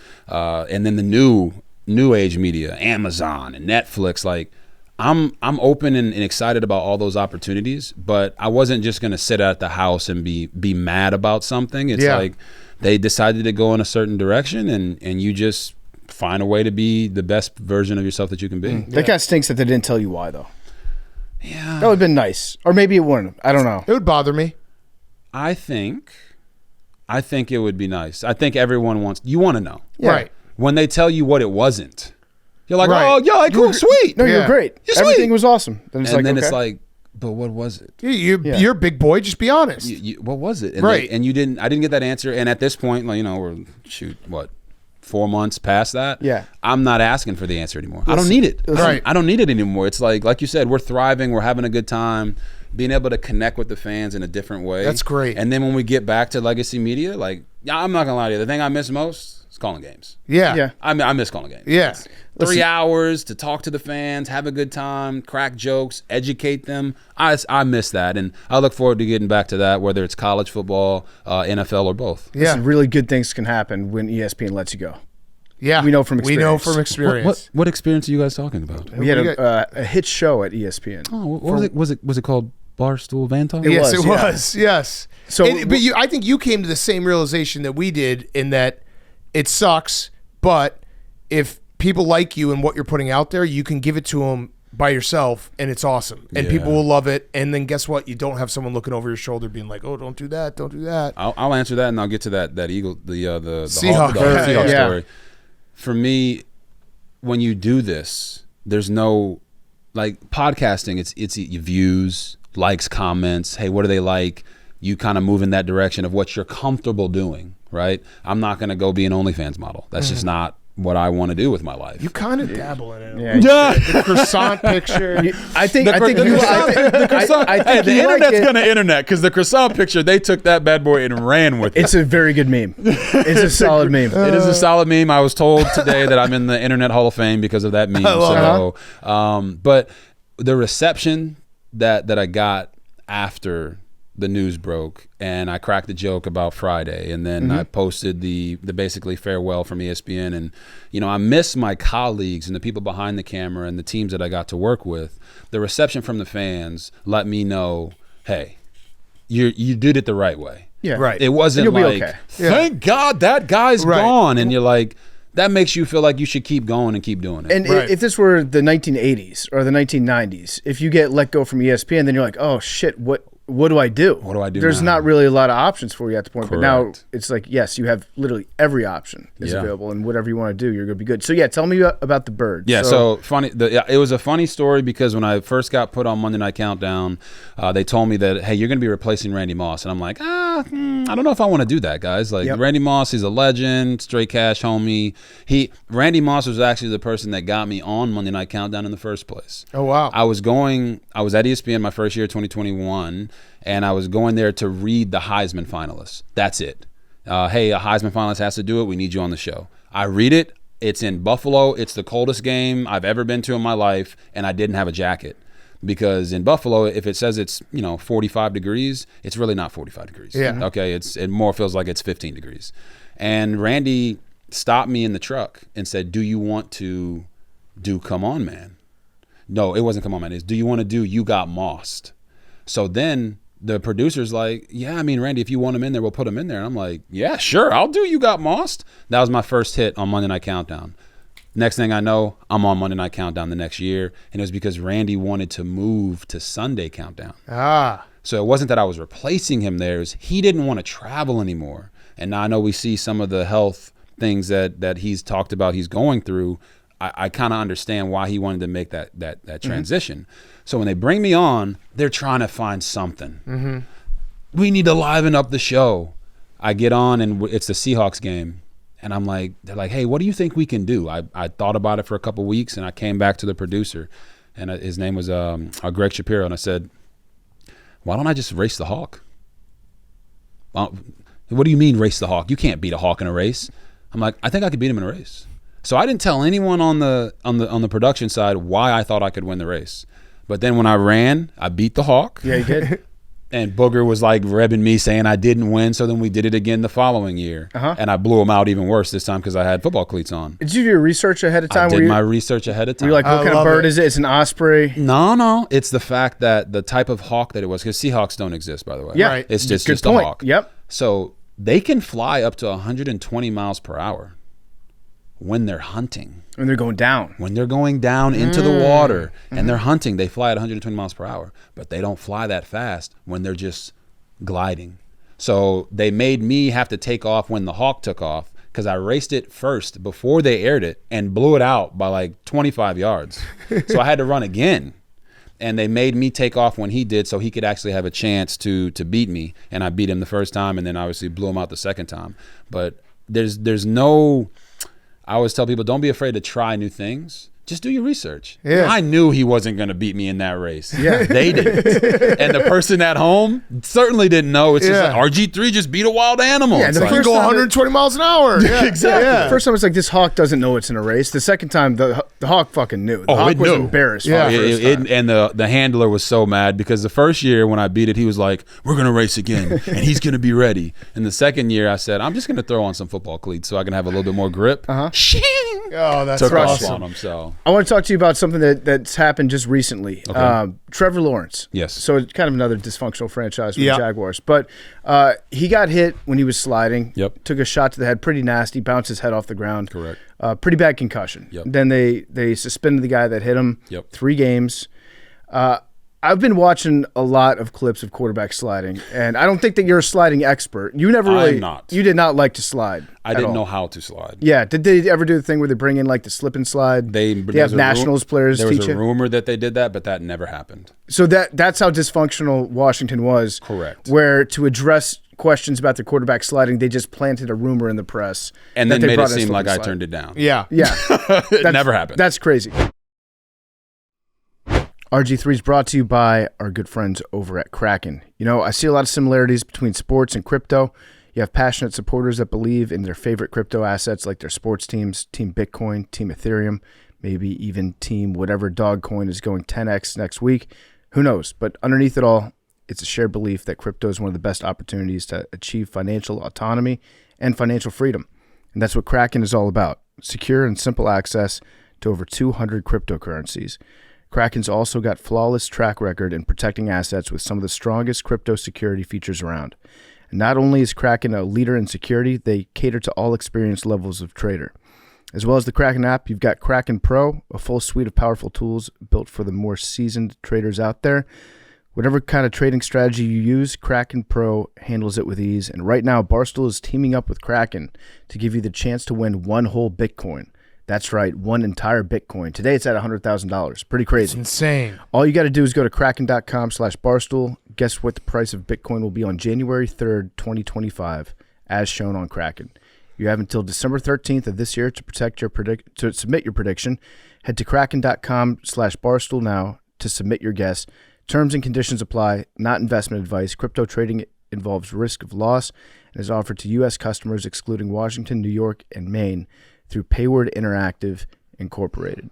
and then the new age media, Amazon and Netflix. Like I'm open and excited about all those opportunities, but I wasn't just going to sit at the house and be mad about something. It's like they decided to go in a certain direction and you just find a way to be the best version of yourself that you can be. That kind of stinks that they didn't tell you why, though. Yeah. That would have been nice. Or maybe it wouldn't. I don't know. It would bother me. I think it would be nice. I think everyone you want to know. Yeah. Right. When they tell you what it wasn't, you're like, Right. oh, yeah, cool, sweet. No, you're great. You're Everything sweet. was awesome. Then it's And then okay. it's like, but what was it? You're a big boy. Just be honest. What was it? And Right. and I didn't get that answer. And at this point, we're 4 months past that. Yeah. I'm not asking for the answer anymore. I don't need it. Right. I don't need it anymore. It's like you said, we're thriving. We're having a good time. Being able to connect with the fans in a different way. That's great. And then when we get back to legacy media, I'm not gonna lie to you, the thing I miss most is calling games. Yeah. I miss calling games. Yeah. 3 hours to talk to the fans, have a good time, crack jokes, educate them. I miss that, and I look forward to getting back to that, whether it's college football, NFL, or both. Yeah. Listen, really good things can happen when ESPN lets you go. Yeah. We know from experience. What experience are you guys talking about? We had a hit show at ESPN. Oh, what was it? Was it called Barstool Vantalk? Yes, was, it yeah. was. Yes. So, I think you came to the same realization that we did in that it sucks, but if people like you and what you're putting out there, you can give it to them by yourself, and it's awesome, and people will love it. And then guess what? You don't have someone looking over your shoulder being like, "Oh, don't do that, don't do that." I'll answer that, and I'll get to that Eagle, the Seahawk, Seahawk story. For me, when you do this, there's no podcasting. It's views, likes, comments. Hey, what do they like? you kind of move in that direction of what you're comfortable doing, right? I'm not going to go be an OnlyFans model. That's just not what I want to do with my life. You kind of dabble in it. Yeah. The croissant picture. I think the internet's going to internet because the croissant picture, they took that bad boy and ran with it. It's a very good meme. It's a solid meme. It is a solid meme. I was told today that I'm in the Internet Hall of Fame because of that meme. But the reception that I got after the news broke, and I cracked the joke about Friday, and then I posted the basically farewell from ESPN, and I miss my colleagues and the people behind the camera and the teams that I got to work with. The reception from the fans let me know, hey, you did it the right way. Yeah, right. It wasn't like, okay. Thank God that guy's gone, and you're like, that makes you feel like you should keep going and keep doing it. And if this were the 1980s or the 1990s, if you get let go from ESPN, then you're like, oh shit, what do I do? What do I do There's now? not really a lot of options for you at the point. Correct. But now it's like, yes, you have literally every option is available, and whatever you want to do, you're going to be good. So yeah, tell me about the bird. Yeah, so funny. It was a funny story because when I first got put on Monday Night Countdown, they told me that, hey, you're going to be replacing Randy Moss. And I'm like, I don't know if I want to do that, guys. Like, Randy Moss, he's a legend, straight cash homie. Randy Moss was actually the person that got me on Monday Night Countdown in the first place. Oh, wow. I was at ESPN my first year, 2021, and I was going there to read the Heisman finalists. That's it. Hey, a Heisman finalist has to do it. We need you on the show. I read it. It's in Buffalo. It's the coldest game I've ever been to in my life, and I didn't have a jacket. Because in Buffalo, if it says it's 45 degrees, it's really not 45 degrees. Yeah. Okay, it more feels like it's 15 degrees. And Randy stopped me in the truck and said, do you want to do Come On Man? No, it wasn't Come On Man. It's do you want to do You Got Mossed? So then the producer's like, yeah, I mean, Randy, if you want him in there, we'll put him in there. And I'm like, yeah, sure, I'll do You Got Mossed. That was my first hit on Monday Night Countdown. Next thing I know, I'm on Monday Night Countdown the next year, and it was because Randy wanted to move to Sunday Countdown. So it wasn't that I was replacing him there. It was he didn't want to travel anymore. And now I know we see some of the health things that he's talked about he's going through. I kind of understand why he wanted to make that transition. So when they bring me on, they're trying to find something. We need to liven up the show. I get on, and it's the Seahawks game. And I'm like, they're like, hey, what do you think we can do? I thought about it for a couple of weeks, and I came back to the producer, and his name was Greg Shapiro, and I said, why don't I just race the hawk? What do you mean race the hawk? You can't beat a hawk in a race. I'm like, I think I could beat him in a race. So I didn't tell anyone on the production side why I thought I could win the race. But then when I ran, I beat the hawk. Yeah, you did. And Booger was like rebbing me saying I didn't win. So then we did it again the following year. And I blew him out even worse this time because I had football cleats on. Did you do your research ahead of time? I did my research ahead of time. Were you like, what kind of bird is it? It's an osprey? No. It's the fact that the type of hawk that it was, because Seahawks don't exist, by the way. Yeah. Right. It's just a hawk. Yep. So they can fly up to 120 miles per hour when they're hunting. When they're going down. When they're going down into the water and they're hunting, they fly at 120 miles per hour. But they don't fly that fast when they're just gliding. So they made me have to take off when the hawk took off because I raced it first before they aired it and blew it out by like 25 yards. So I had to run again. And they made me take off when he did so he could actually have a chance to beat me. And I beat him the first time and then obviously blew him out the second time. But there's no... I always tell people, don't be afraid to try new things. Just do your research. Yeah. I knew he wasn't going to beat me in that race. Yeah. They didn't. And the person at home certainly didn't know. It's just like Rgiii just beat a wild animal. Yeah, and the first go 120 miles an hour. Yeah, exactly. Yeah. The first time it's like, this hawk doesn't know it's in a race. The second time, the hawk fucking knew. The hawk was embarrassed. Yeah. And the handler was so mad because the first year when I beat it, he was like, we're going to race again, and he's going to be ready. And the second year, I said, I'm just going to throw on some football cleats so I can have a little bit more grip. Oh, that's awesome. On him, so. I want to talk to you about something that's happened just recently. Okay. Trevor Lawrence. Yes. So it's kind of another dysfunctional franchise with the Jaguars. But he got hit when he was sliding. Yep. Took a shot to the head, pretty nasty, bounced his head off the ground. Correct. Pretty bad concussion. Yep. Then they suspended the guy that hit him 3 games. I've been watching a lot of clips of quarterback sliding, and I don't think that you're a sliding expert. You never really. I'm not. You did not like to slide. I didn't know how to slide. Yeah. Did they ever do the thing where they bring in like the slip and slide? They have Nationals players teach it. There was a rumor that they did that, but that never happened. So that's how dysfunctional Washington was. Correct. Where to address questions about the quarterback sliding, they just planted a rumor in the press. And then made it seem like I turned it down. Yeah. Yeah. It never happened. That's crazy. RG3 is brought to you by our good friends over at Kraken. You know, I see a lot of similarities between sports and crypto. You have passionate supporters that believe in their favorite crypto assets like their sports teams, Team Bitcoin, Team Ethereum, maybe even Team whatever dog coin is going 10x next week. Who knows? But underneath it all, it's a shared belief that crypto is one of the best opportunities to achieve financial autonomy and financial freedom. And that's what Kraken is all about. Secure and simple access to over 200 cryptocurrencies. Kraken's also got flawless track record in protecting assets with some of the strongest crypto security features around. And not only is Kraken a leader in security, they cater to all experience levels of trader. As well as the Kraken app, you've got Kraken Pro, a full suite of powerful tools built for the more seasoned traders out there. Whatever kind of trading strategy you use, Kraken Pro handles it with ease. And right now, Barstool is teaming up with Kraken to give you the chance to win one whole Bitcoin. That's right, one entire Bitcoin. Today it's at $100,000. Pretty crazy. It's insane. All you got to do is go to kraken.com/barstool. Guess what the price of Bitcoin will be on January 3rd, 2025, as shown on Kraken. You have until December 13th of this year to submit your prediction. Head to kraken.com/barstool now to submit your guess. Terms and conditions apply, not investment advice. Crypto trading involves risk of loss and is offered to U.S. customers excluding Washington, New York, and Maine through Payward Interactive Incorporated.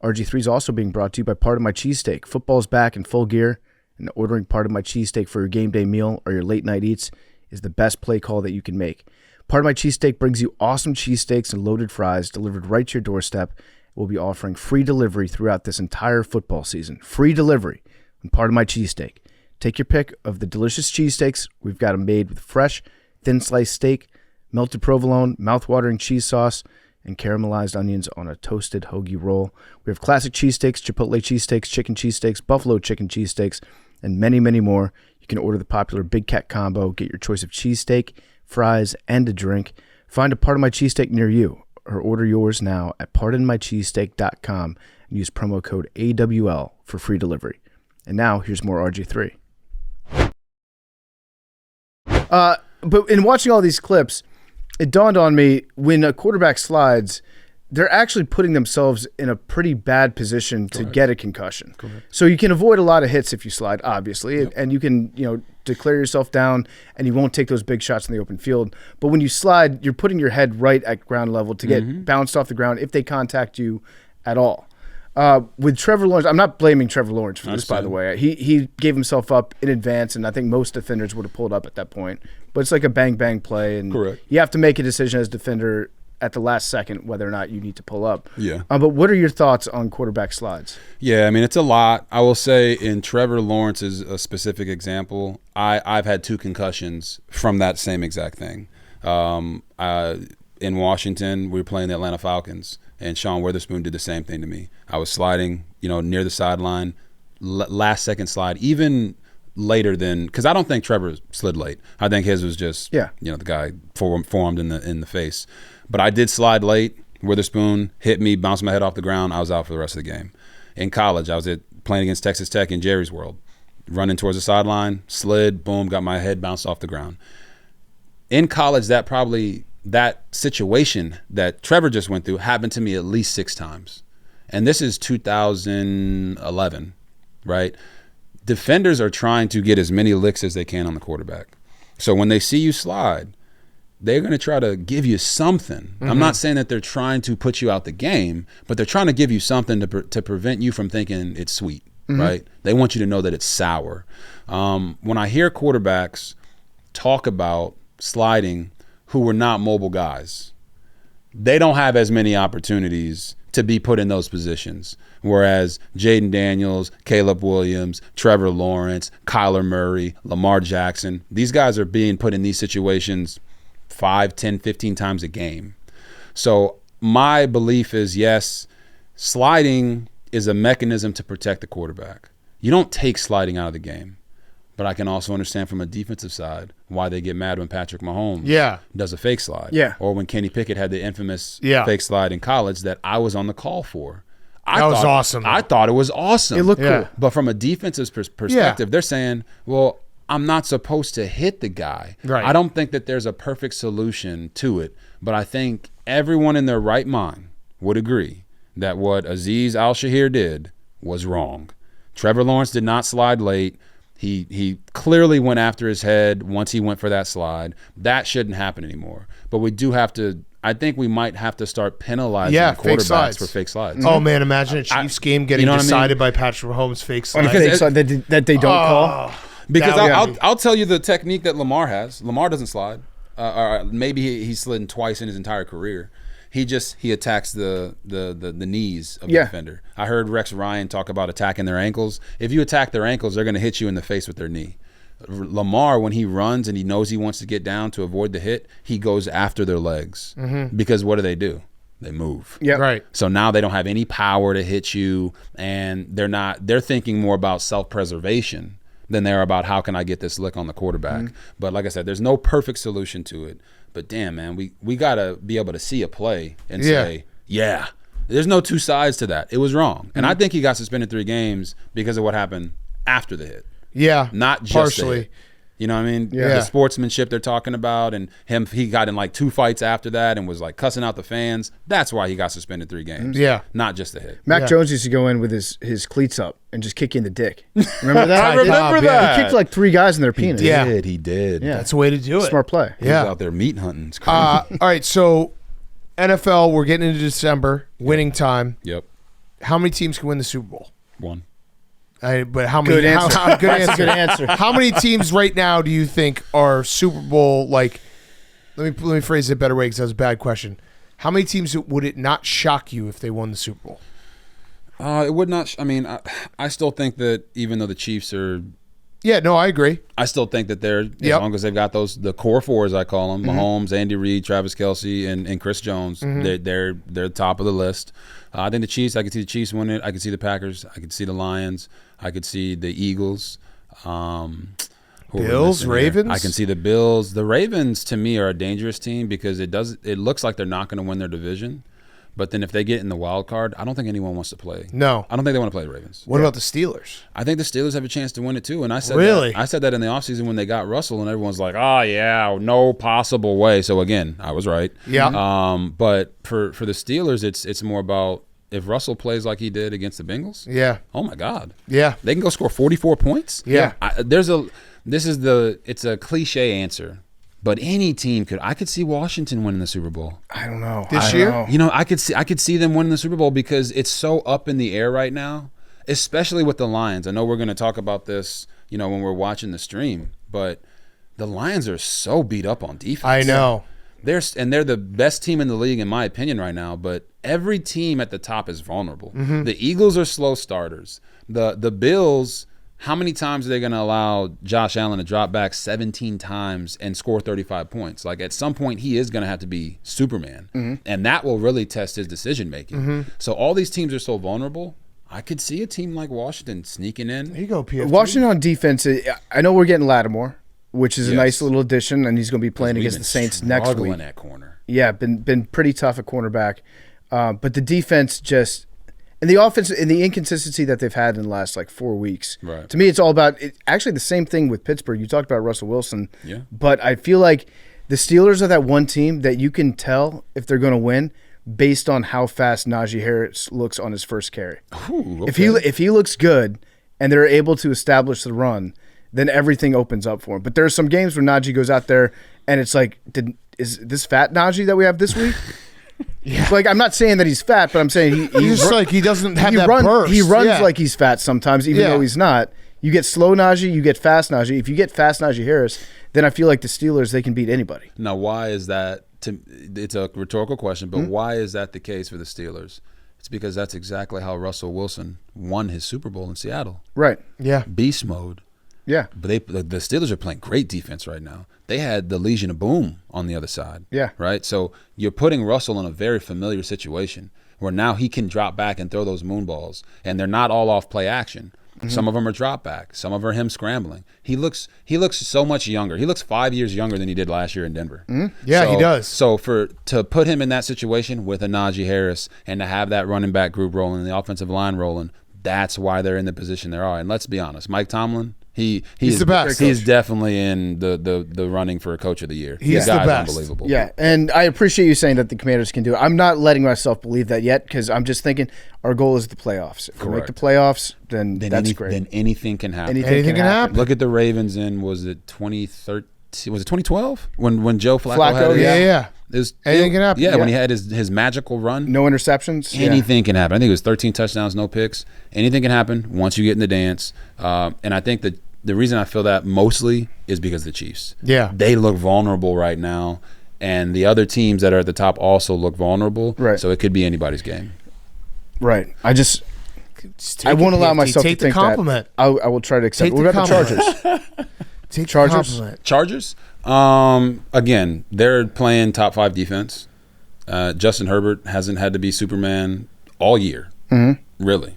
RG3 is also being brought to you by Part of My Cheesesteak. Football's back in full gear, and ordering Part of My Cheesesteak for your game day meal or your late night eats is the best play call that you can make. Part of My Cheesesteak brings you awesome cheesesteaks and loaded fries delivered right to your doorstep. We'll be offering free delivery throughout this entire football season. Free delivery on Part of My Cheesesteak. Take your pick of the delicious cheesesteaks. We've got them made with fresh, thin sliced steak, melted provolone, mouth-watering cheese sauce, and caramelized onions on a toasted hoagie roll. We have classic cheesesteaks, chipotle cheesesteaks, chicken cheesesteaks, buffalo chicken cheesesteaks, and many, many more. You can order the popular Big Cat Combo, get your choice of cheesesteak, fries, and a drink. Find a Part of My Cheesesteak near you, or order yours now at pardonmycheesesteak.com and use promo code AWL for free delivery. And now, here's more RG3. But in watching all these clips, it dawned on me, when a quarterback slides, they're actually putting themselves in a pretty bad position to get a concussion. Correct. So you can avoid a lot of hits if you slide, obviously, and you can, declare yourself down, and you won't take those big shots in the open field. But when you slide, you're putting your head right at ground level to get bounced off the ground if they contact you at all. With Trevor Lawrence, I'm not blaming Trevor Lawrence for this, by the way. He gave himself up in advance, and I think most defenders would have pulled up at that point. But it's like a bang-bang play, and you have to make a decision as defender at the last second whether or not you need to pull up. Yeah. But what are your thoughts on quarterback slides? Yeah, I mean, it's a lot. I will say in Trevor Lawrence's a specific example, I've had 2 concussions from that same exact thing. In Washington, we were playing the Atlanta Falcons, and Sean Witherspoon did the same thing to me. I was sliding, near the sideline, last second slide, even later than, because I don't think Trevor slid late. I think his was just, the guy forearmed in the face. But I did slide late. Witherspoon hit me, bounced my head off the ground. I was out for the rest of the game. In college, I was playing against Texas Tech in Jerry's World, running towards the sideline, slid, boom, got my head bounced off the ground. In college, that situation that Trevor just went through happened to me at least 6 times. And this is 2011, right? Defenders are trying to get as many licks as they can on the quarterback. So when they see you slide, they're going to try to give you something. I'm not saying that they're trying to put you out the game, but they're trying to give you something to prevent you from thinking it's sweet, right? They want you to know that it's sour. When I hear quarterbacks talk about sliding who were not mobile guys, they don't have as many opportunities to be put in those positions. Whereas Jaden Daniels, Caleb Williams, Trevor Lawrence, Kyler Murray, Lamar Jackson, these guys are being put in these situations 5, 10, 15 times a game. So my belief is, yes, sliding is a mechanism to protect the quarterback. You don't take sliding out of the game. But I can also understand from a defensive side why they get mad when Patrick Mahomes does a fake slide. Yeah. Or when Kenny Pickett had the infamous fake slide in college that I was on the call for. That was awesome. I thought it was awesome. It looked cool. But from a defensive perspective, they're saying, well, I'm not supposed to hit the guy. Right. I don't think that there's a perfect solution to it. But I think everyone in their right mind would agree that what Azeez Al-Shahir did was wrong. Trevor Lawrence did not slide late. He clearly went after his head once he went for that slide. That shouldn't happen anymore. But we do have to – I think we might have to start penalizing quarterbacks for fake slides. Oh, man, imagine a Chiefs game getting decided by Patrick Mahomes' fake slide. On a fake slide that they don't call. Because I'll tell you the technique that Lamar has. Lamar doesn't slide. Or maybe he's slidden twice in his entire career. He attacks the knees of the defender. I heard Rex Ryan talk about attacking their ankles. If you attack their ankles, they're going to hit you in the face with their knee. Lamar, when he runs and he knows he wants to get down to avoid the hit, he goes after their legs. Because what do? They move. Yeah, right. So now they don't have any power to hit you, and they're thinking more about self-preservation than they're about how can I get this lick on the quarterback. But like I said, there's no perfect solution to it. But damn, man, we got to be able to see a play and say, there's no two sides to that. It was wrong. And I think he got suspended 3 games because of what happened after the hit. Yeah, not just partially. The hit. You know what I mean? Yeah. The sportsmanship they're talking about, and he got in like 2 fights after that and was like cussing out the fans. That's why he got suspended 3 games. Yeah. Not just the hit. Mac Jones used to go in with his cleats up and just kick you in the dick. Remember that? I remember that. He kicked like 3 guys in their penis. He did. Yeah. That's the way to do it. Smart play. He was out there meat hunting. It's crazy. All right, so NFL, we're getting into December, winning time. Yep. How many teams can win the Super Bowl? 1. But how many? Good answer. Good That's answer. a good answer. How many teams right now do you think are Super Bowl like? Let me phrase it a better way because that was a bad question. How many teams would it not shock you if they won the Super Bowl? It would not. I mean, I still think that even though the Chiefs are. Yeah, no, I agree. I still think that they're as long as they've got the core 4, as I call them, Mahomes, Andy Reid, Travis Kelce, and Chris Jones. They're top of the list. I think the Chiefs. I could see the Chiefs win it. I could see the Packers. I could see the Lions. I could see the Eagles. Bills, Ravens. I can see the Bills. The Ravens to me are a dangerous team because it looks like they're not going to win their division. But then if they get in the wild card, I don't think anyone wants to play. No. I don't think they want to play the Ravens. What about the Steelers? I think the Steelers have a chance to win it too. And I said Really? I said that in the offseason when they got Russell, and everyone's like, oh, yeah, no possible way. So, again, I was right. Yeah. But for the Steelers, it's more about if Russell plays like he did against the Bengals. Yeah. Oh, my God. Yeah. They can go score 44 points. Yeah. It's a cliche answer. But any team I could see Washington winning the Super Bowl. I don't know. This year? You know, I could see them winning the Super Bowl because it's so up in the air right now, especially with the Lions. I know we're going to talk about this, when we're watching the stream, but the Lions are so beat up on defense. I know. They're the best team in the league in my opinion right now, but every team at the top is vulnerable. The Eagles are slow starters. The Bills, how many times are they going to allow Josh Allen to drop back 17 times and score 35 points? Like, at some point, he is going to have to be Superman, and that will really test his decision-making. So all these teams are so vulnerable. I could see a team like Washington sneaking in. There you go, PFT. Washington on defense, I know we're getting Lattimore, which is a nice little addition, and he's going to be playing against the Saints next week. At corner. Yeah, been pretty tough at cornerback. But the defense just – and the offense and the inconsistency that they've had in the last 4 weeks. Right. To me, it's all about actually the same thing with Pittsburgh. You talked about Russell Wilson. Yeah. But I feel like the Steelers are that one team that you can tell if they're going to win based on how fast Najee Harris looks on his first carry. Ooh, okay. If he looks good and they're able to establish the run, then everything opens up for him. But there are some games where Najee goes out there and it's like, is this fat Najee that we have this week? Yeah. I'm not saying that he's fat, but I'm saying he's just he doesn't have that burst. He runs like he's fat sometimes, even though he's not. You get slow Najee, you get fast Najee. If you get fast Najee Harris, then I feel like the Steelers, they can beat anybody. Now, why is that? It's a rhetorical question, but why is that the case for the Steelers? It's because that's exactly how Russell Wilson won his Super Bowl in Seattle. Right. Yeah. Beast mode. Yeah. But the Steelers are playing great defense right now. They had the Legion of Boom on the other side. Yeah. Right? So you're putting Russell in a very familiar situation where now he can drop back and throw those moon balls, and they're not all off play action. Some of them are drop back. Some of them are him scrambling. He looks so much younger. He looks 5 years younger than he did last year in Denver. Yeah, he does. So to put him in that situation with a Najee Harris and to have that running back group rolling and the offensive line rolling, that's why they're in the position they are. And let's be honest, Mike Tomlin, he's the best. He's definitely in the running for a coach of the year. He's the best. Unbelievable. Yeah, and I appreciate you saying that the Commanders can do it. I'm not letting myself believe that yet because I'm just thinking our goal is the playoffs. If we make the playoffs, then that's great. Then anything can happen. Anything can happen. Look at the Ravens in, was it 2013? Was it 2012 when Joe Flacco had Flacco, yeah. Anything can happen. Yeah, when he had his magical run. No interceptions. Anything can happen. I think it was 13 touchdowns, no picks. Anything can happen once you get in the dance. And I think that the reason I feel that mostly is because of the Chiefs. Yeah. They look vulnerable right now, and the other teams that are at the top also look vulnerable. Right. So it could be anybody's game. Right. I won't allow myself to think the compliment. that. I will try to accept. Take What the about the Chargers? Take Chargers? the compliment. Chargers, again, they're playing top 5 defense. Justin Herbert hasn't had to be Superman all year, really.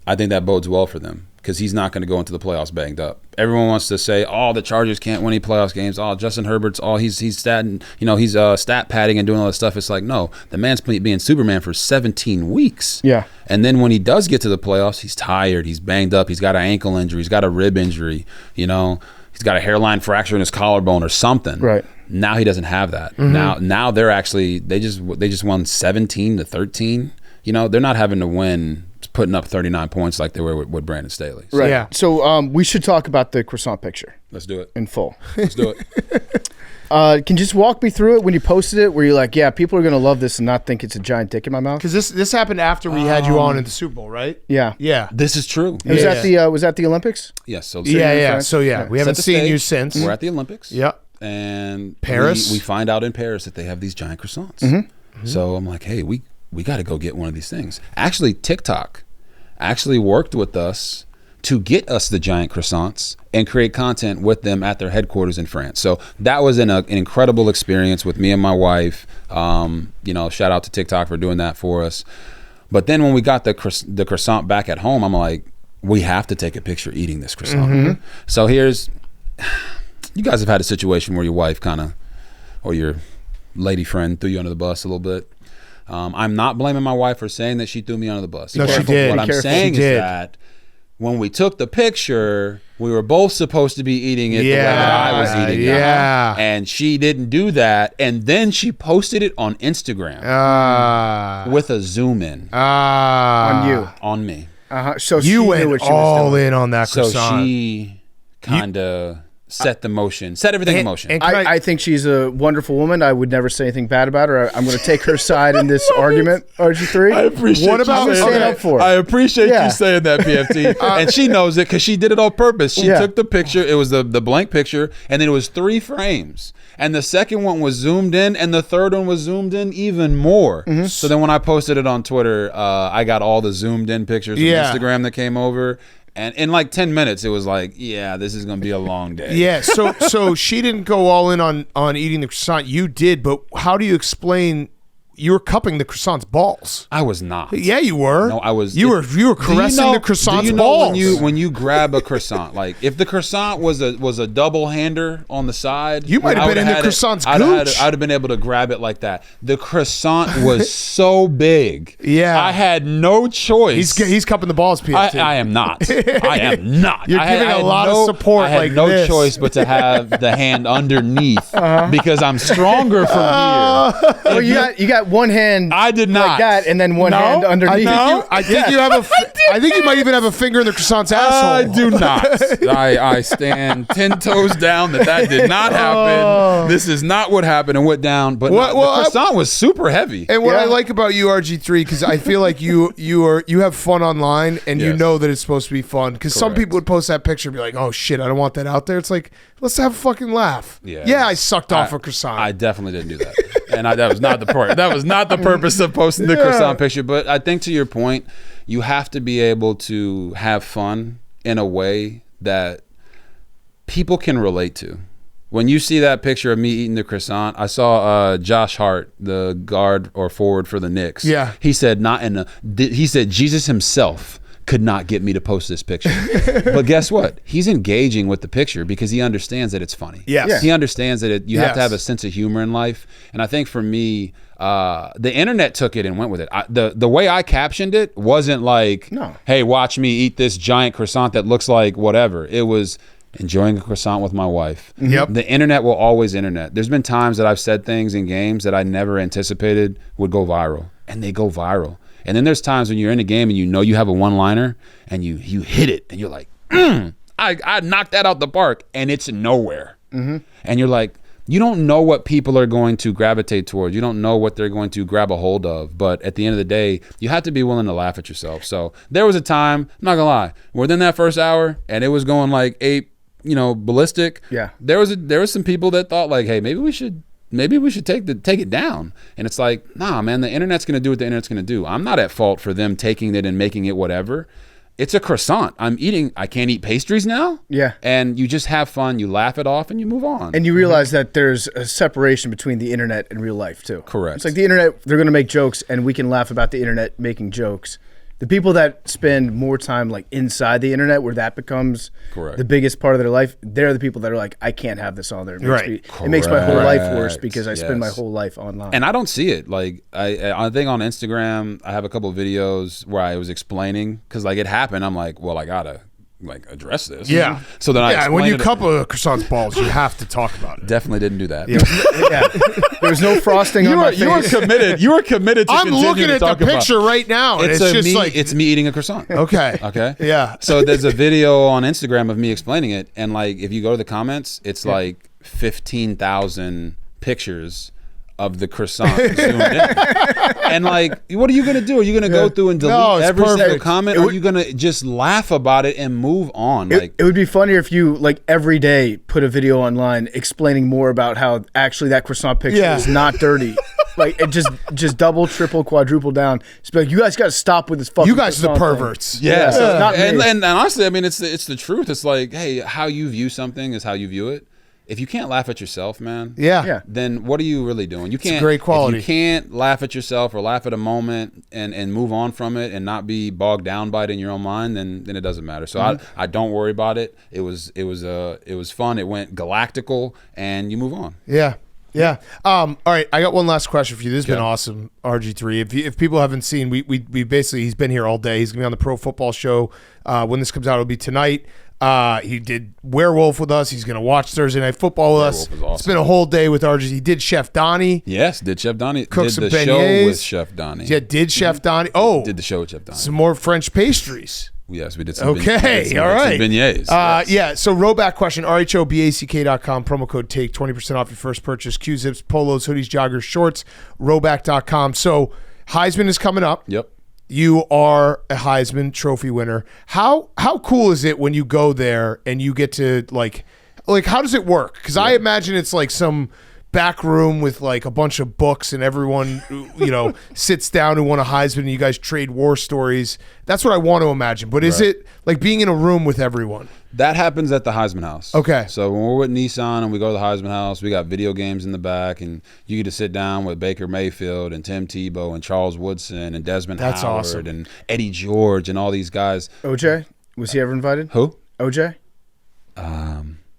I think that bodes well for them because he's not going to go into the playoffs banged up. Everyone wants to say, "Oh, the Chargers can't win any playoffs games. Oh, Justin Herbert's he's stat padding and doing all that stuff." It's like, no, the man's being Superman for 17 weeks. Yeah. And then when he does get to the playoffs, he's tired, he's banged up, he's got an ankle injury, he's got a rib injury, he's got a hairline fracture in his collarbone or something. Right. Now he doesn't have that. Now they're actually they just won 17-13. They're not having to win putting up 39 points like they were with Brandon Staley. Right. Yeah. So we should talk about the croissant picture Let's do it. in full. Let's do it. Can you just walk me through it when you posted it where you're like, yeah, people are going to love this and not think it's a giant dick in my mouth? Because this happened after we had you on in the Super Bowl, right? Yeah. Yeah. This is true. Was that the Olympics? Yes. So Yeah. So, we haven't the seen you stage. since. We're at the Olympics. Yep. And Paris. We find out in Paris that they have these giant croissants. So I'm like, hey, we got to go get one of these things. Actually, TikTok actually worked with us to get us the giant croissants and create content with them at their headquarters in France. So that was an incredible experience with me and my wife. Shout out to TikTok for doing that for us. But then when we got the croissant back at home, I'm like, we have to take a picture eating this croissant. So you guys have had a situation where your wife or your lady friend threw you under the bus a little bit. I'm not blaming my wife for saying that she threw me under the bus. No, she did. What I'm saying is that when we took the picture, we were both supposed to be eating it the way that I was eating it. Yeah. And she didn't do that. And then she posted it on Instagram with a zoom in. On you. On me. So You she knew went what she was all doing. in on that So croissant. she kind of set everything in motion. And I think she's a wonderful woman. I would never say anything bad about her. I'm going to take her side in this argument, RG3. I appreciate What about I'm standing up for her. I appreciate Yeah. you saying that, PFT. And she knows it because she did it on purpose. She took the picture. It was the blank picture, and then it was 3 frames. And the second one was zoomed in, and the third one was zoomed in even more. So then when I posted it on Twitter, I got all the zoomed in pictures from Instagram that came over. And in like 10 minutes, it was like, yeah, this is going to be a long day. Yeah, so she didn't go all in on eating the croissant. You did, but how do you explain you were cupping the croissant's balls? I was not. Yeah, you were. No, I was. You were caressing the croissant's balls. When you grab a croissant, like if the croissant was a double hander on the side, you might have been in the croissant's gooch. I'd have been able to grab it like that. The croissant was so big. Yeah, I had no choice. He's cupping the balls, PFT. I am not. I am not. You're giving a lot of support. I had like no this. choice but to have the hand underneath because I'm stronger from here. Well, you got one hand. I did not like that, and then one hand underneath. I think you have I think you might even have a finger in the croissant's asshole. I do not. I stand 10 toes down that did not happen. This is not what happened and went down. But the croissant was super heavy. And what I like about you, RG3, because I feel like you have fun online, and you know that it's supposed to be fun. Because some people would post that picture and be like, "Oh shit, I don't want that out there." It's like, let's have a fucking laugh. Yeah, I sucked off a croissant. I definitely didn't do that, and that was not the point. That was not the purpose of posting the croissant picture. But I think to your point, you have to be able to have fun in a way that people can relate to. When you see that picture of me eating the croissant, I saw Josh Hart, the guard or forward for the Knicks. Yeah, he said he said Jesus himself could not get me to post this picture. But guess what? He's engaging with the picture because he understands that it's funny. Yes. Yeah. He understands that you have to have a sense of humor in life. And I think for me, the internet took it and went with it. The way I captioned it wasn't like, hey, watch me eat this giant croissant that looks like whatever. It was enjoying a croissant with my wife. Yep. The internet will always internet. There's been times that I've said things in games that I never anticipated would go viral, and they go viral. And then there's times when you're in a game and you know you have a one-liner and you hit it and you're like, I knocked that out the park, and it's nowhere. And you're like, you don't know what people are going to gravitate towards. You don't know what they're going to grab a hold of. But at the end of the day, you have to be willing to laugh at yourself. So there was a time, I'm not gonna lie, within that first hour, and it was going like ballistic. Yeah. There was some people that thought like, hey, maybe we should take it down. And it's like, nah, man, the internet's gonna do what the internet's gonna do. I'm not at fault for them taking it and making it whatever. It's a croissant. I can't eat pastries now. Yeah. And you just have fun, you laugh it off, and you move on. And you realize that there's a separation between the internet and real life too. Correct. It's like the internet, they're going to make jokes and we can laugh about the internet making jokes. The people that spend more time like inside the internet where that becomes the biggest part of their life, they're the people that are like, I can't have this on there. It makes my whole life worse because I spend my whole life online. And I don't see it. Like I think on Instagram, I have a couple of videos where I was explaining, because like it happened. I'm like, well, I gotta like address this. Yeah. So then when you cup a croissant's balls, you have to talk about it. Definitely didn't do that. There was no frosting on my face. You were committed to I'm looking at the picture right now, and it's just like it's me eating a croissant. Okay. Yeah. So there's a video on Instagram of me explaining it, and like if you go to the comments, it's like 15,000 pictures of the croissant zoomed in. And like, what are you gonna do? Are you gonna go through and delete every single comment? Or are you gonna just laugh about it and move on? It would be funnier if you like every day put a video online explaining more about how actually that croissant picture is not dirty. Like it just double, triple, quadruple down. Just be like, you guys got to stop with this fucking. You guys are the perverts. Yeah. Not me. And honestly, I mean, it's the truth. It's like, hey, how you view something is how you view it. If you can't laugh at yourself, man, then what are you really doing? You can't. It's great quality. If you can't laugh at yourself or laugh at a moment and move on from it and not be bogged down by it in your own mind, then it doesn't matter. So I don't worry about it. It was fun. It went galactical, and you move on. Yeah. Yeah. All right. I got one last question for you. This has been awesome, Rgiii. If people haven't seen, we basically, he's been here all day. He's gonna be on the Pro Football Show. When this comes out, it'll be tonight. He did Werewolf with us. He's going to watch Thursday Night Football with us. Awesome. It's been a whole day with Rgiii. He did Chef Donnie. Yes, did Chef Donnie. Cooked some did the beignets. show with Chef Donnie. Yeah, did Chef Donnie. Oh. Did the show with Chef Donnie. Some more French pastries. Yes, we did some all right. Some beignets. Yes. Yeah, so rollback question, rhoback.com, promo code TAKE, 20% off your first purchase. Q-zips, polos, hoodies, joggers, shorts, rollback.com. So Heisman is coming up. Yep. You are a Heisman Trophy winner. How cool is it when you go there and you get to like how does it work? Because I imagine it's like some back room with like a bunch of books and everyone sits down who won a Heisman and you guys trade war stories. That's what I want to imagine. But is it like being in a room with everyone? That happens at the Heisman House. Okay. So when we're with Nissan and we go to the Heisman House, we got video games in the back, and you get to sit down with Baker Mayfield and Tim Tebow and Charles Woodson and Desmond Howard awesome. And Eddie George and all these guys. OJ? Was he ever invited? Who? OJ?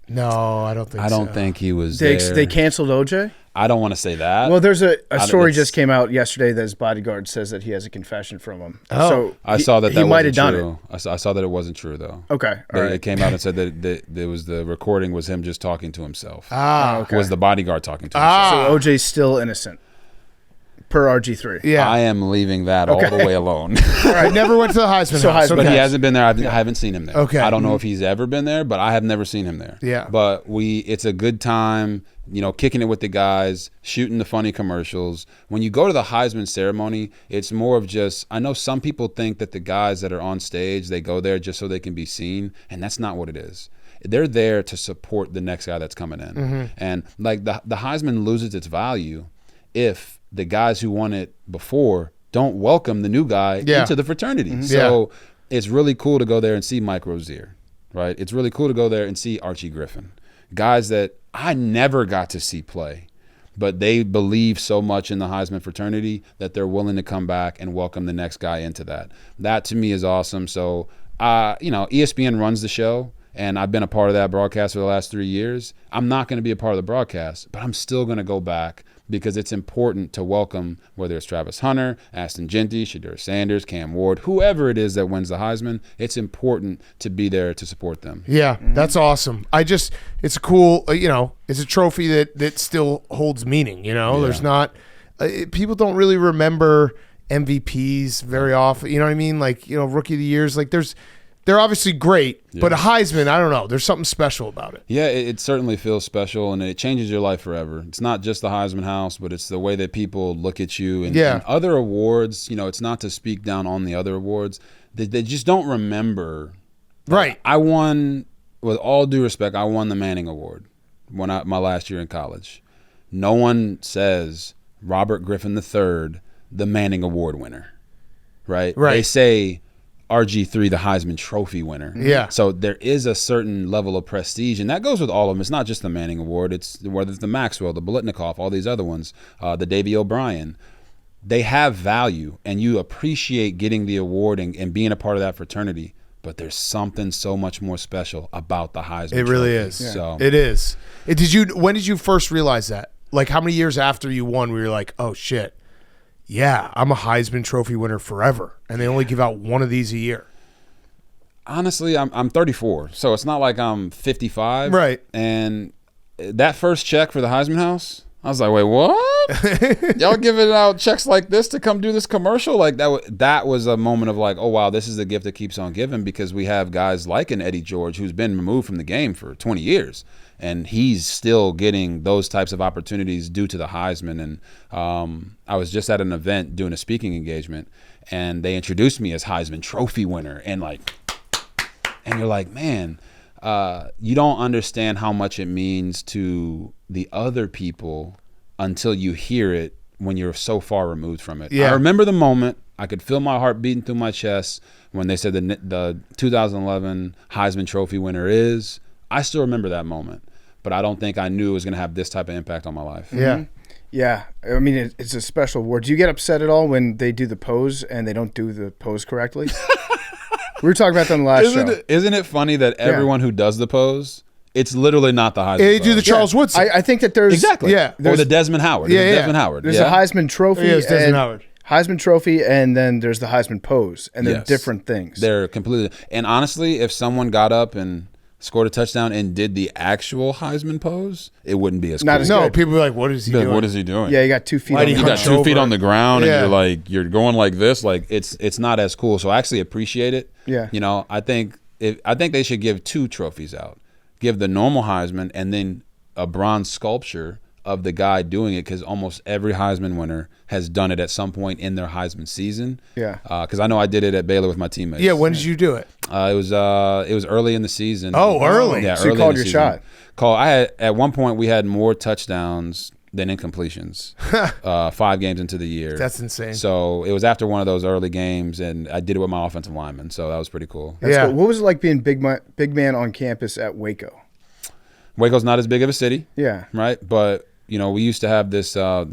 No, I don't think so. I don't think he was there. They canceled OJ? I don't want to say that. Well, there's a story just came out yesterday that his bodyguard says that he has a confession from him. Oh. So I saw that he might have wasn't done true. I saw that it wasn't true, though. Okay. It came out and said that there was the recording was him just talking to himself. Okay. Was the bodyguard talking to himself. So OJ's still innocent. Per Rgiii. Yeah. I am leaving that all the way alone. All right, never went to the Heisman House. But he hasn't been there. I haven't seen him there. Okay. I don't know if he's ever been there, but I have never seen him there. Yeah. But it's a good time, kicking it with the guys, shooting the funny commercials. When you go to the Heisman ceremony, it's more of just, I know some people think that the guys that are on stage, they go there just so they can be seen, and that's not what it is. They're there to support the next guy that's coming in. Mm-hmm. And like the Heisman loses its value if the guys who won it before don't welcome the new guy into the fraternity. Mm-hmm. So it's really cool to go there and see Mike Rozier, right? It's really cool to go there and see Archie Griffin, guys that I never got to see play. but they believe so much in the Heisman fraternity that they're willing to come back and welcome the next guy into that. That to me is awesome. So, ESPN runs the show, and I've been a part of that broadcast for the last 3 years. I'm not going to be a part of the broadcast, but I'm still going to go back because it's important to welcome, whether it's Travis Hunter, Aston Genty, Shedeur Sanders, Cam Ward, whoever it is that wins the Heisman. It's important to be there to support them. Yeah, that's awesome. It's a cool, it's a trophy that still holds meaning, There's not, people don't really remember MVPs very often, you know what I mean? Like, Rookie of the Years, like they're obviously great, but a Heisman, I don't know. There's something special about it. Yeah, it certainly feels special, and it changes your life forever. It's not just the Heisman House, but it's the way that people look at you. And other awards, it's not to speak down on the other awards. They just don't remember. Right. I won, with all due respect, I won the Manning Award my last year in college. No one says Robert Griffin III, the Manning Award winner, right? They say Rgiii, the Heisman Trophy winner. Yeah. So there is a certain level of prestige, and that goes with all of them. It's not just the Manning Award. It's whether it's the Maxwell, the Biletnikoff, all these other ones, the Davey O'Brien. They have value, and you appreciate getting the award and being a part of that fraternity. But there's something so much more special about the Heisman. It really Trophy. is. Yeah. So it is. When did you first realize that? Like, how many years after you won were you like, oh shit, yeah, I'm a Heisman Trophy winner forever, and they only give out one of these a year? Honestly, I'm 34, so it's not like I'm 55. Right. And that first check for the Heisman House, I was like, wait, what? Y'all giving out checks like this to come do this commercial? Like that was a moment of like, oh wow, this is the gift that keeps on giving, because we have guys like an Eddie George who's been removed from the game for 20 years. And he's still getting those types of opportunities due to the Heisman. And I was just at an event doing a speaking engagement, and they introduced me as Heisman Trophy winner. And you're like, man, you don't understand how much it means to the other people until you hear it when you're so far removed from it. Yeah. I remember the moment. I could feel my heart beating through my chest when they said the 2011 Heisman Trophy winner is. I still remember that moment. But I don't think I knew it was going to have this type of impact on my life. Yeah. Mm-hmm. Yeah. I mean, it's a special award. Do you get upset at all when they do the pose and they don't do the pose correctly? We were talking about that on the last show. Isn't it funny that everyone who does the pose, it's literally not the Heisman They pose. do the Charles Woodson. I think that there's... Exactly. Yeah. Or the Desmond Howard. Desmond Howard. There's a Heisman Trophy. Yeah, it's Desmond Howard. Heisman Trophy, and then there's the Heisman pose, and they're different things. They're completely... And honestly, if someone got up and scored a touchdown and did the actual Heisman pose, it wouldn't be as cool. No, people are like, what is he doing? What is he doing? Yeah, you got 2 feet on the ground. You got 2 feet on the ground, and you're going like this. Like, it's not as cool. So I actually appreciate it. Yeah. I think they should give 2 trophies out. Give the normal Heisman and then a bronze sculpture of the guy doing it, because almost every Heisman winner has done it at some point in their Heisman season. Yeah. Because I know I did it at Baylor with my teammates. Yeah. When did you do it? It was early in the season. Oh, early. Yeah, so early you called in the your season. shot. At one point we had more touchdowns than incompletions. 5 games into the year. That's insane. So it was after one of those early games, and I did it with my offensive lineman. So that was pretty cool. That's cool. What was it like being big man on campus at Waco? Waco's not as big of a city. Yeah. Right, but we used to have this a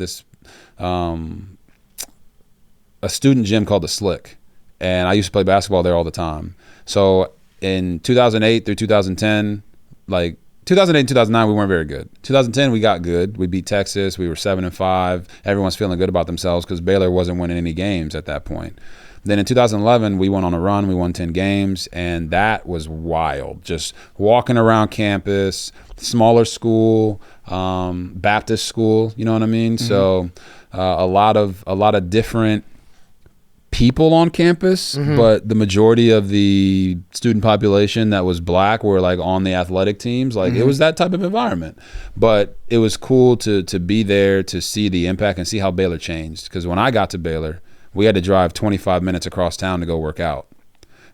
student gym called the Slick, and I used to play basketball there all the time. So in 2008 through 2010, 2008 and 2009, we weren't very good. 2010, we got good. We beat Texas. We were 7-5. Everyone's feeling good about themselves because Baylor wasn't winning any games at that point. Then in 2011, we went on a run. We won 10 games, and that was wild. Just walking around campus, smaller school, Baptist school. You know what I mean? Mm-hmm. So a lot of different people on campus, but the majority of the student population that was black were on the athletic teams. It was that type of environment. But it was cool to be there, to see the impact and see how Baylor changed. Because when I got to Baylor, we had to drive 25 minutes across town to go work out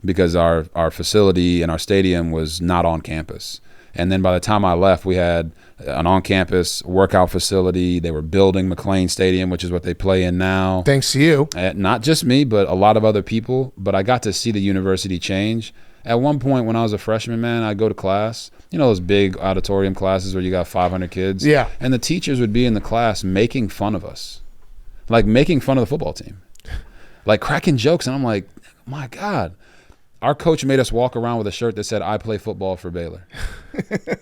because our facility and our stadium was not on campus. And then by the time I left, we had an on-campus workout facility. They were building McLean Stadium, which is what they play in now. Thanks to you. Not just me, but a lot of other people. But I got to see the university change. At one point when I was a freshman, man, I'd go to class, you know, those big auditorium classes where you got 500 kids. Yeah. And the teachers would be in the class making fun of us, like making fun of the football team, like cracking jokes. And I'm like, my God, our coach made us walk around with a shirt that said, I play football for Baylor,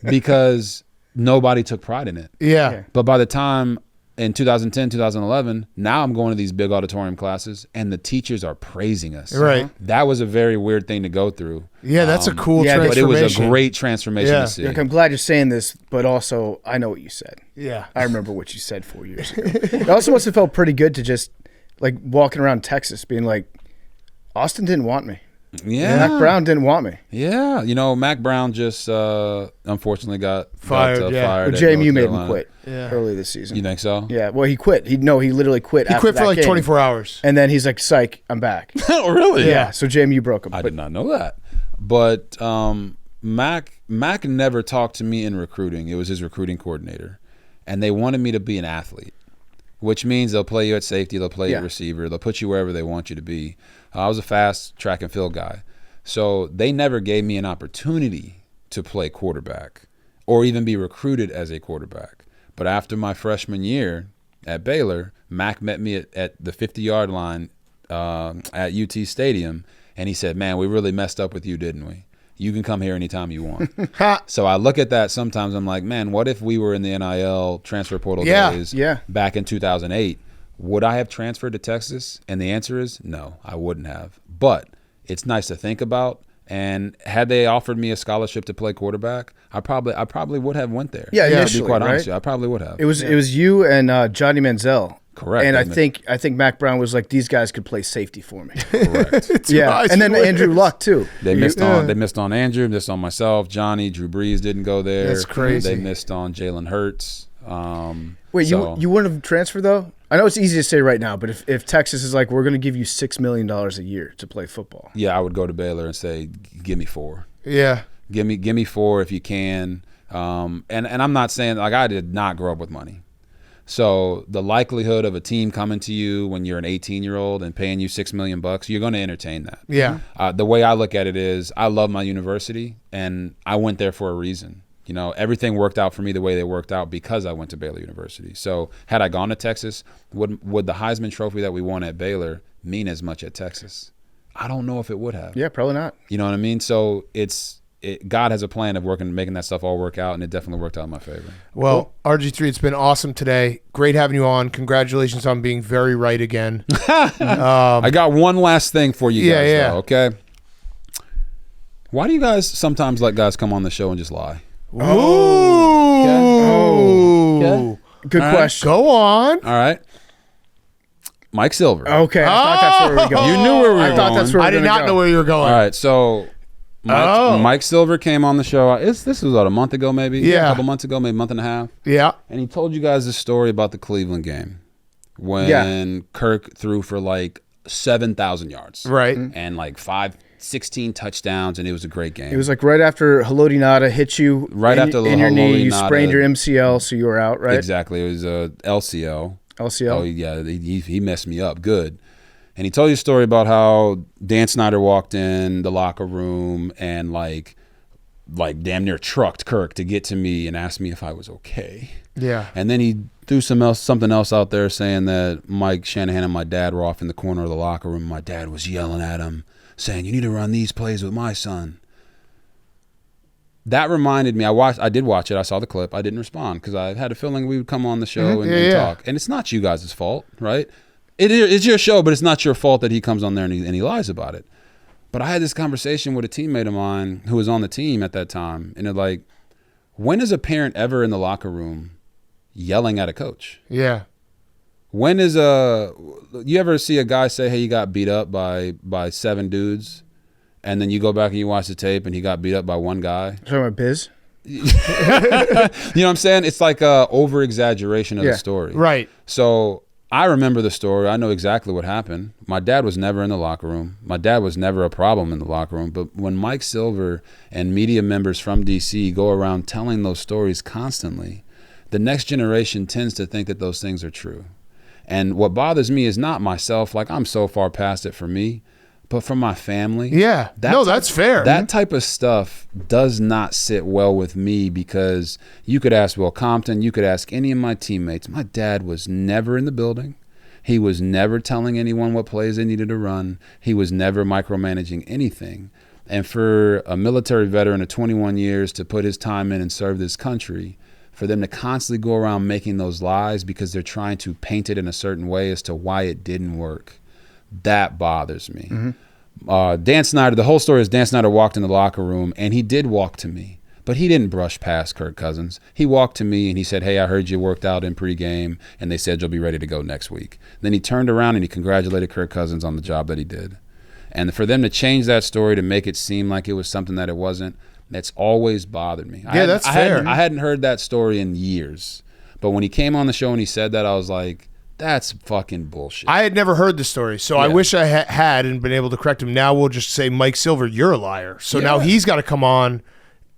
because nobody took pride in it. Yeah. But by the time in 2010, 2011, now I'm going to these big auditorium classes and the teachers are praising us. Right. That was a very weird thing to go through. Yeah, that's a cool yeah, transformation. But it was a great transformation to see. Like, I'm glad you're saying this, but also I know what you said. Yeah. I remember what you said 4 years ago. It also must have felt pretty good to just like walking around Texas being like, Austin didn't want me. Yeah. Mac Brown didn't want me. Yeah. You know, Mac Brown just unfortunately got Fired, fired. yeah. Fired Well, at JMU North made him Carolina. quit Yeah. early this season. You think so? Yeah, well, he quit. He literally quit. He after quit for that like game. 24 hours. And then he's like, "Psych, I'm back." Oh, really? Yeah. So JMU broke him. I But did not know that. But Mac never talked to me in recruiting. It was his recruiting coordinator. And they wanted me to be an athlete, which means they'll play you at safety, they'll play you at receiver, they'll put you wherever they want you to be. I was a fast track and field guy. So they never gave me an opportunity to play quarterback or even be recruited as a quarterback. But after my freshman year at Baylor, Mac met me at the 50-yard line at UT Stadium, and he said, man, we really messed up with you, didn't we? You can come here anytime you want. So I look at that sometimes, I'm like, man, what if we were in the NIL transfer portal days back in 2008? Would I have transferred to Texas? And the answer is no, I wouldn't have. But it's nice to think about. And had they offered me a scholarship to play quarterback, I probably would have went there. Yeah, to initially, be quite honest right? with you, I probably would have. it was you and Johnny Manziel. Correct. And I think Mac Brown was like, these guys could play safety for me. Correct. Yeah. And then Andrew Luck too. They missed on Andrew, missed on myself, Johnny, Drew Brees didn't go there. That's crazy. They missed on Jalen Hurts. Wait, so- you wouldn't have transferred though? I know it's easy to say right now, but if Texas is like, we're going to give you $6 million a year to play football. Yeah, I would go to Baylor and say, give me 4. Yeah. Give me 4 if you can. And I'm not saying, like, I did not grow up with money. So the likelihood of a team coming to you when you're an 18-year-old and paying you $6 million, you're going to entertain that. Yeah. The way I look at it is I love my university, and I went there for a reason. You know, everything worked out for me the way they worked out because I went to Baylor University. So had I gone to Texas, would the Heisman Trophy that we won at Baylor mean as much at Texas? I don't know if it would have. Yeah, probably not. You know what I mean? So God has a plan of making that stuff all work out, and it definitely worked out in my favor. Well, Rgiii, it's been awesome today. Great having you on. Congratulations on being very right again. I got one last thing for you guys, though, okay? Why do you guys sometimes let guys come on the show and just lie? Oh. Good question. Go on. All right. Mike Silver. Okay, I thought that's where we were going. You knew where we were I thought that's going. where I did not know where you were going. All right, so Mike Silver came on the show. This was about a month ago, maybe? Yeah. A couple months ago, maybe a month and a half. Yeah. And he told you guys this story about the Cleveland game when Kirk threw for like 7,000 yards. Right. And like 16 touchdowns, and it was a great game. It was like right after Haloti Ngata hit you in your knee, you sprained your MCL, so you were out, right? Exactly. It was a LCL. LCL? Oh, yeah. He messed me up good. And he told you a story about how Dan Snyder walked in the locker room and like damn near trucked Kirk to get to me and asked me if I was okay. Yeah. And then he threw something else out there saying that Mike Shanahan and my dad were off in the corner of the locker room. My dad was yelling at him, saying, "You need to run these plays with my son." That reminded me. I did watch it. I saw the clip. I didn't respond because I had a feeling we would come on the show and talk. And it's not you guys' fault, right? It's your show, but it's not your fault that he comes on there and he lies about it. But I had this conversation with a teammate of mine who was on the team at that time, and it like, when is a parent ever in the locker room yelling at a coach? Yeah. When is you ever see a guy say, "Hey, you got beat up by 7 dudes," and then you go back and you watch the tape and he got beat up by 1 guy? Talking about Biz? You know what I'm saying? It's like a over exaggeration of the story. Right. So I remember the story. I know exactly what happened. My dad was never in the locker room. My dad was never a problem in the locker room. But when Mike Silver and media members from DC go around telling those stories constantly, the next generation tends to think that those things are true. And what bothers me is not myself, like I'm so far past it for me, But from my family, that's fair. That type of stuff does not sit well with me because you could ask Will Compton, you could ask any of my teammates. My dad was never in the building. He was never telling anyone what plays they needed to run. He was never micromanaging anything. And for a military veteran of 21 years to put his time in and serve this country, for them to constantly go around making those lies because they're trying to paint it in a certain way as to why it didn't work, that bothers me. Dan Snyder, the whole story is Dan Snyder walked in the locker room, and he did walk to me. But he didn't brush past Kirk Cousins. He walked to me and he said, hey, I heard you worked out in pregame, and they said you'll be ready to go next week. Then he turned around and he congratulated Kirk Cousins on the job that he did. And for them to change that story to make it seem like it was something that it wasn't, that's always bothered me. That's fair. I hadn't heard that story in years. But when he came on the show and he said that, I was like, that's fucking bullshit. I had never heard the story, so I wish I had and been able to correct him. Now we'll just say, Mike Silver, you're a liar. So now he's got to come on.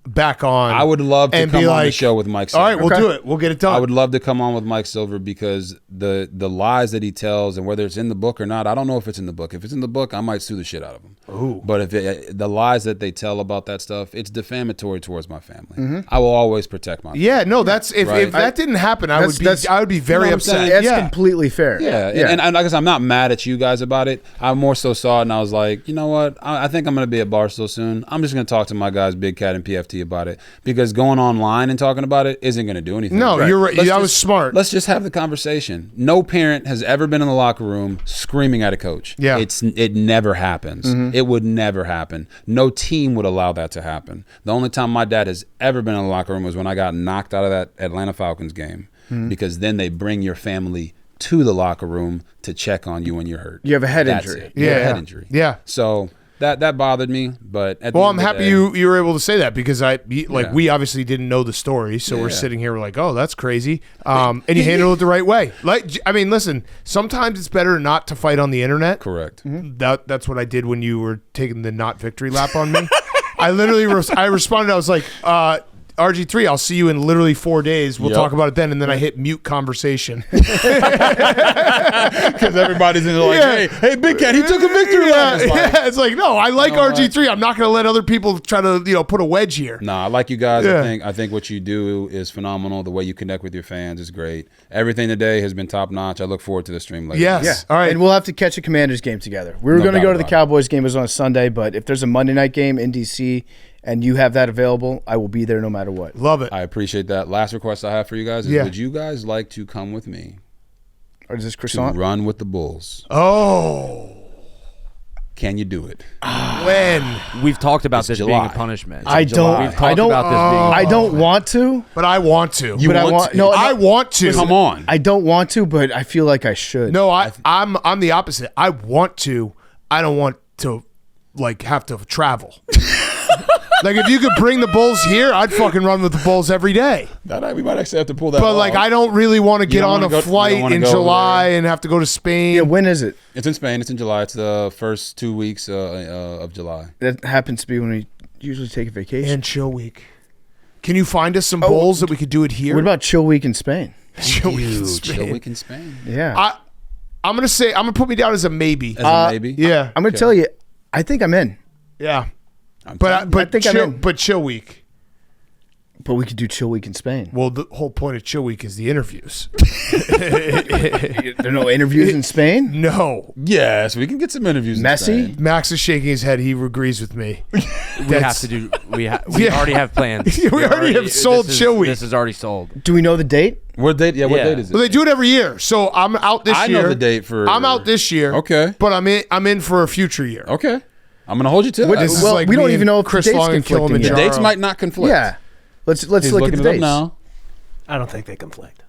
Back on. I would love to come on the show with Mike Silver. All right, we'll do it. We'll get it done. I would love to come on with Mike Silver because the lies that he tells, and whether it's in the book or not, I don't know if it's in the book. If it's in the book, I might sue the shit out of him. Ooh. But if the lies that they tell about that stuff, it's defamatory towards my family. I will always protect my family. Yeah, no, that's if that didn't happen, I would be very upset. That's completely fair. Yeah. And like I said, I'm not mad at you guys about it. I more so saw it and I was like, you know what? I think I'm going to be at Barstool soon. I'm just going to talk to my guys, Big Cat and PFT, about it. Because going online and talking about it isn't going to do anything. No, you're right. That was smart. Let's just have the conversation. No parent has ever been in the locker room screaming at a coach. Yeah. It never happens. It would never happen. No team would allow that to happen. The only time my dad has ever been in the locker room was when I got knocked out of that Atlanta Falcons game. Because then they bring your family to the locker room to check on you when you're hurt. You have a head injury. You have a head injury. Yeah. So that bothered me, but I'm happy you were able to say that because we obviously didn't know the story, so we're sitting here, we're like, oh, that's crazy, and you handled it the right way. Listen, sometimes it's better not to fight on the internet. Correct. That's what I did when you were taking the not victory lap on me. I literally I responded. I was like, RG3, I'll see you in literally 4 days. We'll talk about it then. And then I hit mute conversation. Because everybody's in there like, hey, Big Cat, he took a victory lap. It's like, no, I like RG3. I'm not going to let other people try to put a wedge here. Nah, I like you guys. I think what you do is phenomenal. The way you connect with your fans is great. Everything today has been top notch. I look forward to the stream later. Yes. Yeah. All right. And we'll have to catch a Commanders game together. We were going to go to the Cowboys game. It was on a Sunday, but if there's a Monday night game in D.C., and you have that available, I will be there no matter what. Love it. I appreciate that. Last request I have for you guys is, would you guys like to come with me? Or is this Croissant? To run with the Bulls. Oh. Can you do it? When? We've talked about this July. being a punishment. I don't want to. But I want to. I want to. Come on. I don't want to, but I feel like I should. No, I'm the opposite. I want to. I don't want to have to travel. If you could bring the Bulls here, I'd fucking run with the Bulls every day. We might actually have to pull that But off. I don't really want to get on a flight in July and have to go to Spain. Yeah, when is it? It's in Spain. It's in July. It's the first 2 weeks of July. That happens to be when we usually take a vacation. And chill week. Can you find us some Bulls that we could do it here? What about chill week in Spain? Chill week in Spain. Yeah. I'm gonna put me down as a maybe. As a maybe? Yeah. I'm gonna tell you, I think I'm in. Yeah. I think I'm in. But chill week. But we could do chill week in Spain. Well, the whole point of chill week is the interviews. There are no interviews in Spain? No. Yes, we can get some interviews. Messi? In Spain. Max is shaking his head. He agrees with me. We already have plans. We already have sold chill week. This is already sold. Do we know the date? What date? Yeah, what date is it? Well, they do it every year. So I'm out this year. I know the date for. I'm out this year. Okay. But I'm in for a future year. Okay. I'm gonna hold you to it. Well, we don't even know if Chris dates Long and conflicting Kilimanjaro. The dates might not conflict. Yeah. Let's He's look at the looking it up dates. now. I don't think they conflict.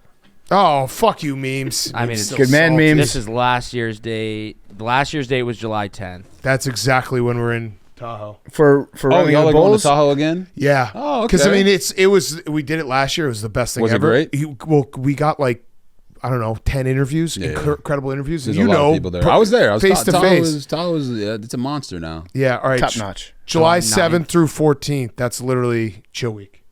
Oh, fuck you, memes. I mean, it's Good man memes. This is last year's date. Last year's date was July 10th. That's exactly when we're in Tahoe. For running y'all the are going to Bulls? Tahoe again? Yeah. Oh, okay. Because I mean, it was we did it last year. It was the best thing Was it ever. great? We got 10 interviews, Yeah. incredible interviews. There's and a lot of people there. I was there. face to face. Tahoe is it's a monster now. Yeah. All right. Top notch. July July 7th through 14th. That's literally chill week.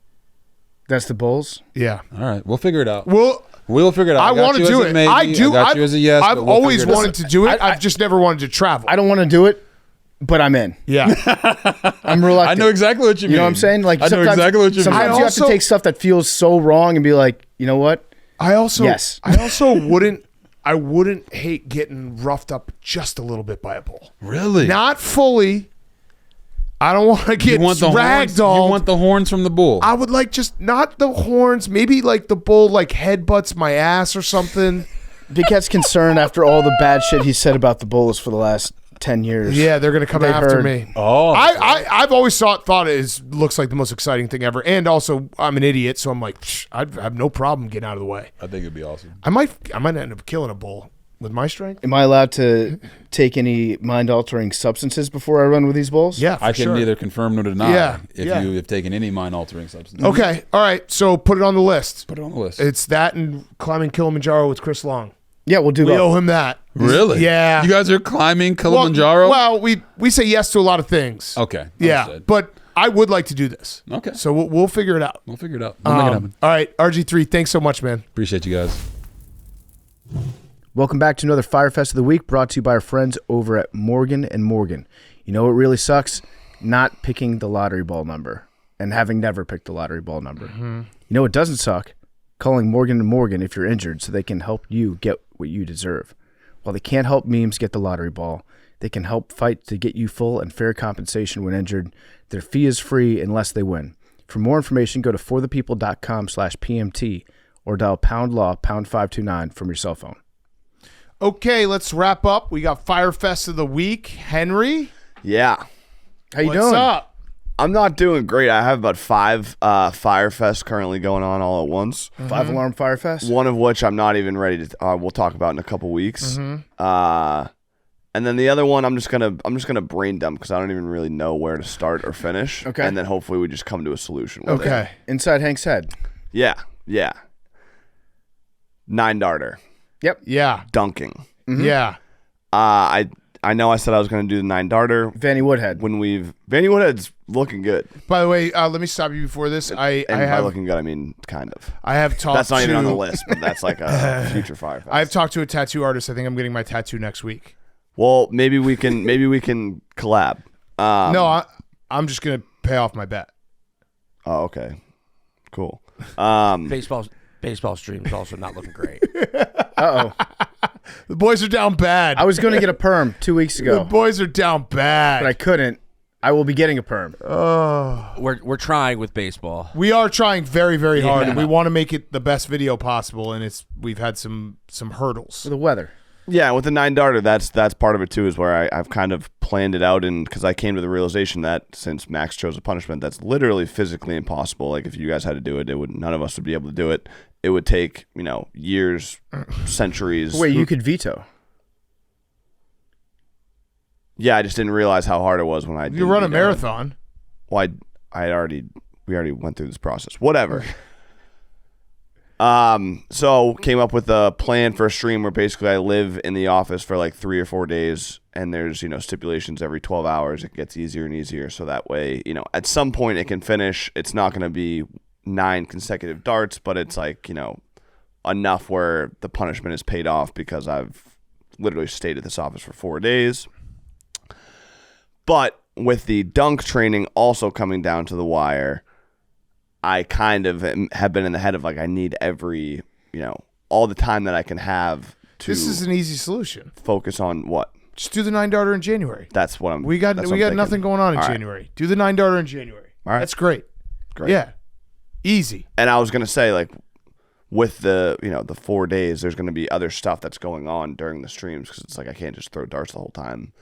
That's the Bulls? Yeah. All right, we'll figure it out. We'll figure it out. I want to do it. I do. I got you as a yes. I've but we'll always figure it out. wanted to do it. I've just never wanted to travel. I don't want to do it but I'm in. Yeah. I'm reluctant. I know exactly what you mean. You know what I'm saying? Like I know exactly what you mean. Sometimes you have to take stuff that feels so wrong and be like, you know what? I also wouldn't hate getting roughed up just a little bit by a bull. Really? Not fully. I don't want to get ragdolled. You want the horns from the bull? I would like just not the horns. Maybe like the bull like headbutts my ass or something. Big Cat's concerned after all the bad shit he said about the bulls for the last 10 years. Yeah, they're gonna come after me. Oh, I've always thought it looks like the most exciting thing ever. And also, I'm an idiot, so I'm like, I have no problem getting out of the way. I think it'd be awesome. I might end up killing a bull with my strength. Am I allowed to take any mind-altering substances before I run with these bulls? Yeah, I can neither confirm nor deny if yeah. you have taken any mind-altering substance. Okay, all right. So put it on the list. Put it on the list. It's that and climbing Kilimanjaro with Chris Long. Yeah, we'll do We both. owe him that. Really? Yeah. You guys are climbing Kilimanjaro? Well, we say yes to a lot of things. Okay. Yeah, Understood. but I would like to do this. Okay. So we'll figure it out. We'll figure it out. We'll make it happen. All right, Rgiii, thanks so much, man. Appreciate you guys. Welcome back to another Fyre Fest of the Week, brought to you by our friends over at Morgan & Morgan. You know what really sucks? Not picking the lottery ball number and having never picked the lottery ball number. You know what doesn't suck? Calling Morgan & Morgan if you're injured so they can help you get what you deserve. While they can't help memes get the lottery ball, they can help fight to get you full and fair compensation when injured. Their fee is free unless they win. For more information, go to forthepeople.com/PMT or dial #law #529 from your cell phone. Okay, let's wrap up. We got Fyre Fest of the Week. Henry, Yeah. How you what's doing? up? I'm not doing great. I have about 5 Fyre Fests currently going on all at once. 5-alarm Fyre Fest? One of which I'm not even ready to. We'll talk about in a couple weeks. And then the other one, I'm just gonna brain dump because I don't even really know where to start or finish. Okay. And then hopefully we just come to a solution. With it. Okay. Inside Hank's head. Yeah. 9-darter Yeah. dunking. Yeah. I know I said I was going to do the 9-darter. Vanny Woodhead. Vanny Woodhead's looking good. By the way, let me stop you before this. I By have looking good, I mean kind of. I have talked. That's not even on the to- list, but that's like a future Fyre Fest. I've talked to a tattoo artist. I think I'm getting my tattoo next week. Well, maybe we can collab. No, I'm just gonna pay off my bet. Oh, okay. Cool. Baseball stream is also not looking great. Uh-oh. The boys are down bad. I was going to get a perm 2 weeks The ago, boys are down bad. but I couldn't. I will be getting a perm. We're trying with baseball. We are trying very, very hard, Yeah. and we want to make it the best video possible. And we've had some hurdles. For the weather. Yeah, with the 9-darter, that's part of it too. Is where I've kind of planned it out, and because I came to the realization that since Max chose a punishment, that's literally physically impossible. Like if you guys had to do it, none of us would be able to do it. It would take years, centuries. Wait, you could veto. Yeah, I just didn't realize how hard it was when I. You run a marathon. Well, we already went through this process. Whatever. So came up with a plan for a stream where basically I live in the office for like 3 or 4 days, and there's stipulations every 12 hours. It gets easier and easier, so that way at some point it can finish. It's not going to be 9 consecutive darts, but it's like enough where the punishment is paid off because I've literally stayed at this office for 4 days. But with the dunk training also coming down to the wire, I kind of have been in the head of like I need every, all the time that I can have to. This is an easy solution. Focus on what? Just do the 9-darter in January. That's what I'm. We got thinking. nothing going on in All right. January. Do the 9-darter in January. All right. That's great. Great. Yeah. Easy. And I was gonna say like, with the the 4 days, there's gonna be other stuff that's going on during the streams because it's like I can't just throw darts the whole time.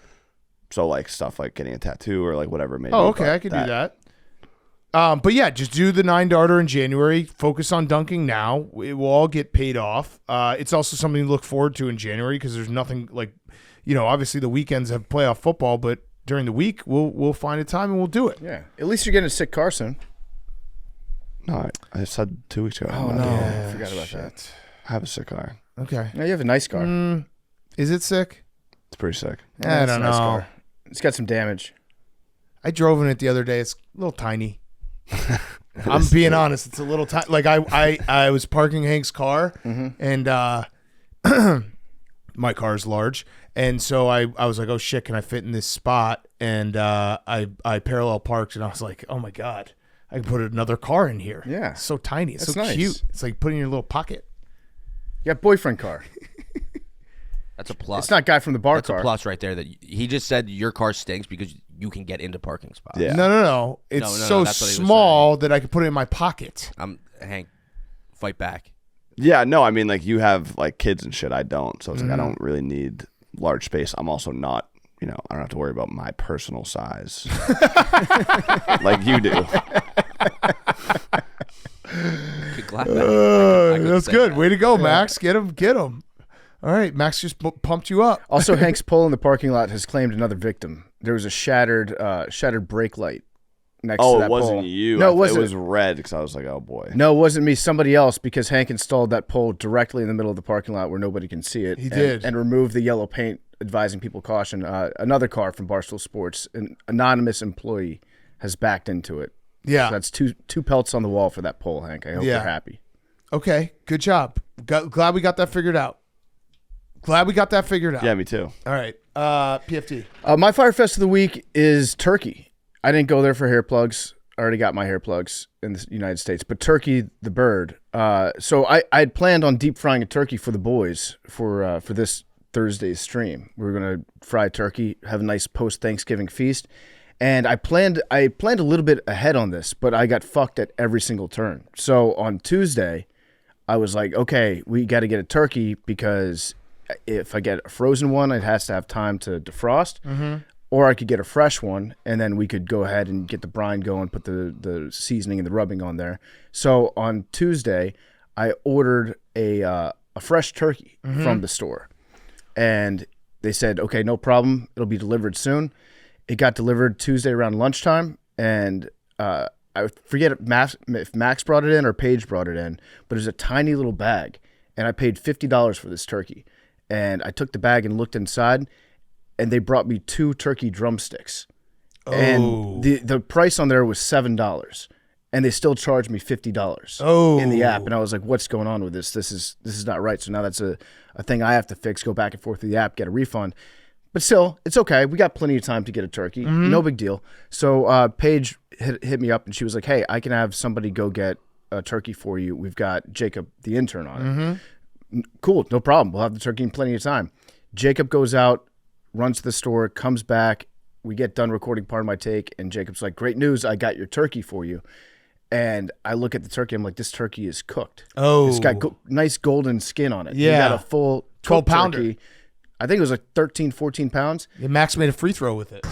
So like stuff like getting a tattoo or like whatever it may be. Oh, okay, I can do that. But yeah, just do the 9-darter in January. Focus on dunking now. It will all get paid off. It's also something to look forward to in January because there's nothing like, obviously the weekends have playoff football, but during the week we'll find a time and we'll do it. Yeah. At least you're getting a sick car soon. No, I said 2 weeks ago. Oh, no. I forgot about that. I have a sick car. Okay. No, you have a nice car. Is it sick? It's pretty sick. I It's don't a nice know. car. It's got some damage. I drove in it the other day. It's a little tiny. I'm being honest. It's a little tiny. Like I was parking Hank's car, and my car is large, and so I was like, oh shit, can I fit in this spot? And I parallel parked, and I was like, oh my god, I can put another car in here. Yeah, it's so tiny, it's That's so nice. cute. It's like putting in your little pocket. Yeah, boyfriend car. That's a plus. It's not guy from the bar That's car. a plus right there. That he just said your car stinks because you can get into parking spots. Yeah. No. It's No, so that's what he was small that I could put it in my pocket. Hank, fight back. Yeah, no, I mean, like, you have, like, kids and shit. I don't. So it's like, I don't really need large space. I'm also not, I don't have to worry about my personal size like you do. That's good. Way to go, Max. Get him. All right, Max just pumped you up. Also, Hank's pole in the parking lot has claimed another victim. There was a shattered brake light next to that pole. Oh, it wasn't you. No, it wasn't. It was red because I was like, oh, boy. No, it wasn't me. Somebody else, because Hank installed that pole directly in the middle of the parking lot where nobody can see it. He did. And removed the yellow paint, advising people caution. Another car from Barstool Sports, an anonymous employee, has backed into it. Yeah. So that's two pelts on the wall for that pole, Hank. I hope you're happy. Okay, good job. Glad we got that figured out. Yeah, me too. All right, PFT. My Fire Fest of the week is Turkey. I didn't go there for hair plugs. I already got my hair plugs in the United States. But Turkey, the bird. So I had planned on deep frying a turkey for the boys for this Thursday's stream. We were going to fry turkey, have a nice post-Thanksgiving feast. And I planned a little bit ahead on this, but I got fucked at every single turn. So on Tuesday, I was like, okay, we got to get a turkey because if I get a frozen one, it has to have time to defrost. Mm-hmm. Or I could get a fresh one, and then we could go ahead and get the brine going, put the seasoning and the rubbing on there. So on Tuesday, I ordered a fresh turkey from the store. And they said, okay, no problem. It'll be delivered soon. It got delivered Tuesday around lunchtime, and I forget if Max brought it in or Paige brought it in, but it was a tiny little bag, and I paid $50 for this turkey. And I took the bag and looked inside, and they brought me 2 turkey drumsticks. Oh. And the price on there was $7, and they still charged me $50 in the app. And I was like, what's going on with this? This is not right. So now that's a thing I have to fix, go back and forth with the app, get a refund. But still, it's okay. We got plenty of time to get a turkey. Mm-hmm. No big deal. So Paige hit me up, and she was like, hey, I can have somebody go get a turkey for you. We've got Jacob, the intern, on it. Mm-hmm. Cool, no problem. We'll have the turkey in plenty of time. Jacob goes out, runs to the store, comes back. We get done recording part of my take, and Jacob's like, great news, I got your turkey for you. And I look at the turkey, I'm like, this turkey is cooked. Oh. It's got nice golden skin on it. Yeah. You got a full 12-pounder. Turkey. I think it was like 13, 14 pounds. Yeah, Max made a free throw with it.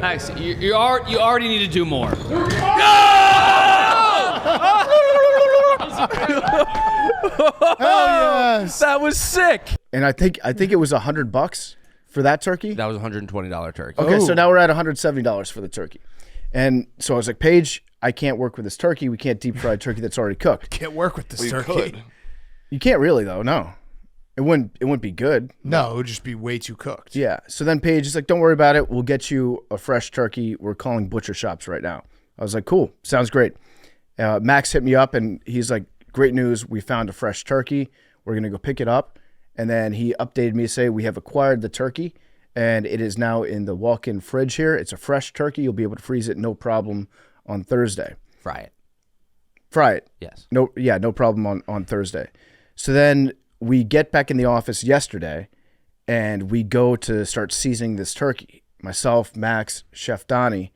Max, you already need to do more. Oh yes, that was sick. And I think it was $100 for that turkey. That was $120 turkey. Okay, so now we're at $170 for the turkey. And so I was like, Paige, I can't work with this turkey. We can't deep fry turkey that's already cooked. Can't work with this turkey. Could. You can't really though. No, it wouldn't be good. No, it would just be way too cooked. Yeah. So then Paige is like, don't worry about it. We'll get you a fresh turkey. We're calling butcher shops right now. I was like, cool, sounds great. Max hit me up and he's like, great news. We found a fresh turkey. We're going to go pick it up. And then he updated me to say, we have acquired the turkey and it is now in the walk-in fridge here. It's a fresh turkey. You'll be able to freeze it, no problem, on Thursday. Fry it. Yes. No problem on Thursday. So then we get back in the office yesterday and we go to start seasoning this turkey. Myself, Max, Chef Donnie,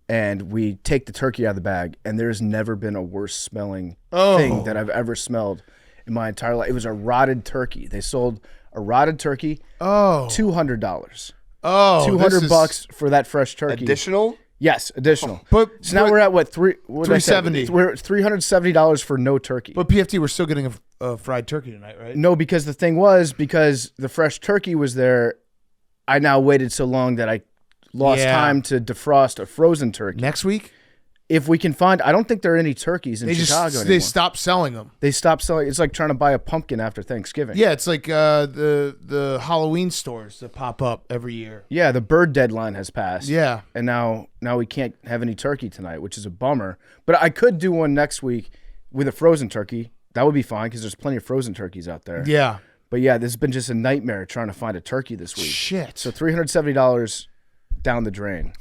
and we take the turkey out of the bag, and there's never been a worse smelling thing that I've ever smelled in my entire life. It was a rotted turkey. They sold a rotted turkey. $200. $200 for that fresh turkey. Additional? Yes, additional. But now we're at what $370. We're at $370 for no turkey. But PFT, we're still getting a fried turkey tonight, right? No, because the thing was, because the fresh turkey was there, I now waited so long that I lost time to defrost a frozen turkey. Next week? If we can find, I don't think there are any turkeys in Chicago anymore. They stopped selling them. They stopped selling. It's like trying to buy a pumpkin after Thanksgiving. Yeah, it's like the Halloween stores that pop up every year. Yeah, the bird deadline has passed. Yeah. And now we can't have any turkey tonight, which is a bummer. But I could do one next week with a frozen turkey. That would be fine because there's plenty of frozen turkeys out there. Yeah. But yeah, this has been just a nightmare trying to find a turkey this week. Shit. So $370 down the drain.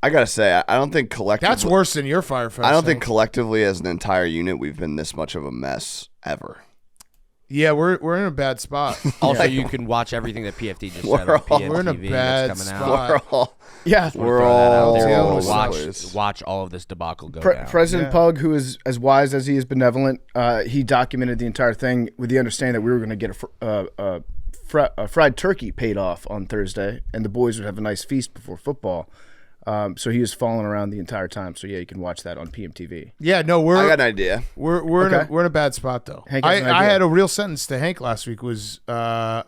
I gotta say, I don't think collectively. That's worse than your Fyre Fest. I don't think collectively, as an entire unit, we've been this much of a mess ever. Yeah, we're in a bad spot. Also, you can watch everything that PFT just said on PFTV. We're in a bad that's coming spot. We're all watch all of this debacle go down. President Pug, who is as wise as he is benevolent, he documented the entire thing with the understanding that we were going to get a fried turkey paid off on Thursday, and the boys would have a nice feast before football. So he was following around the entire time. So yeah, you can watch that on PMTV. Yeah, no, I got an idea. We're in a bad spot though. Hank I had a real sentence to Hank last week. I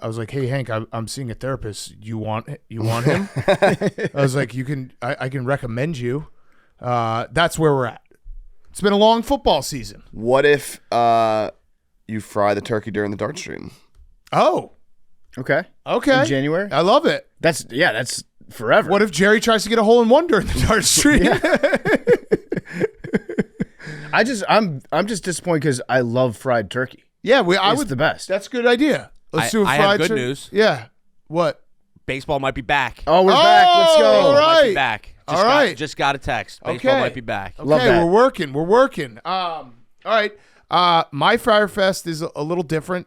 was like, hey Hank, I'm seeing a therapist. You want him? I was like, I can recommend you. That's where we're at. It's been a long football season. What if you fry the turkey during the dart stream? Oh, okay. In January. I love it. That's forever. What if Jerry tries to get a hole in one during the dart stream? I'm just disappointed because I love fried turkey. Yeah, It's the best. That's a good idea. Let's do a fried I have good turkey. news. Yeah. What? Baseball might be back. Oh, we're back. Let's go. All right. Might be back. Just got a text. Baseball might be back. Okay, Love that. we're working. All right. My Fyre Fest is a little different.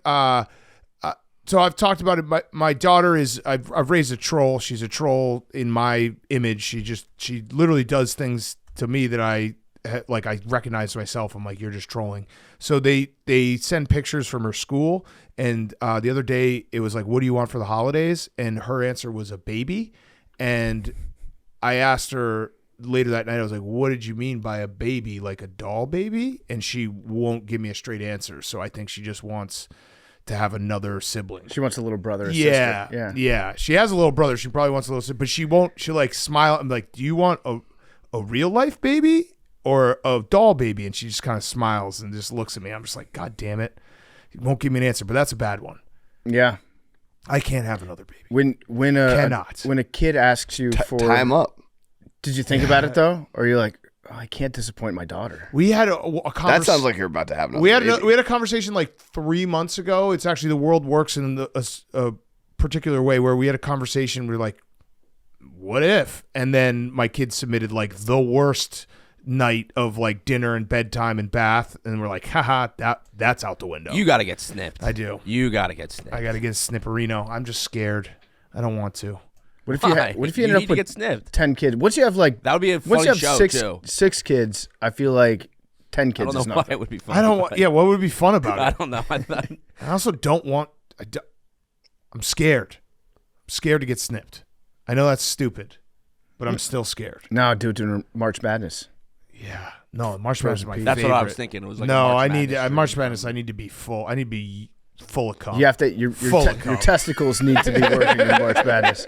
So I've talked about it. My daughter is. I've raised a troll. She's a troll in my image. She literally does things to me that I recognize myself. I'm like, you're just trolling. So they send pictures from her school, and the other day it was like, what do you want for the holidays? And her answer was a baby, and I asked her later that night. I was like, what did you mean by a baby? Like a doll baby? And she won't give me a straight answer. So I think she just wants to have another sibling. She wants a little brother or yeah, sister. Yeah. She has a little brother. She probably wants a little sister, but she won't. She like smile. I'm like, do you want a real life baby or a doll baby? And she just kind of smiles and just looks at me. I'm just like, God damn it. He won't give me an answer, but that's a bad one. Yeah. I can't have another baby. When a kid asks you for time up. Did you think about it though? Or you're like, oh, I can't disappoint my daughter. We had a conversation. That sounds like you're about to have another baby. We had a conversation like 3 months ago. It's actually the world works in a particular way where we had a conversation. We're like, what if? And then my kid submitted like the worst night of like dinner and bedtime and bath, and we're like, haha, that's out the window. You got to get snipped. I do. You got to get snipped. I got to get a snipperino. I'm just scared. I don't want to. What if you ended up with get snipped? 10 kids? Once you have like that would be a funny once you have show six kids, I feel like 10 kids I don't is know nothing. why it would be fun. I don't want. Yeah, what would be fun about it? I don't know. I also don't want. I'm scared. I'm scared to get snipped. I know that's stupid, but I'm still scared. No, do it during March Madness. Yeah. No, March Madness is my favorite. That's what I was thinking. It was like no, March I need Madness March Madness. I need to be full. I need to be full of cum. You have to. Your testicles need to be working in March Madness.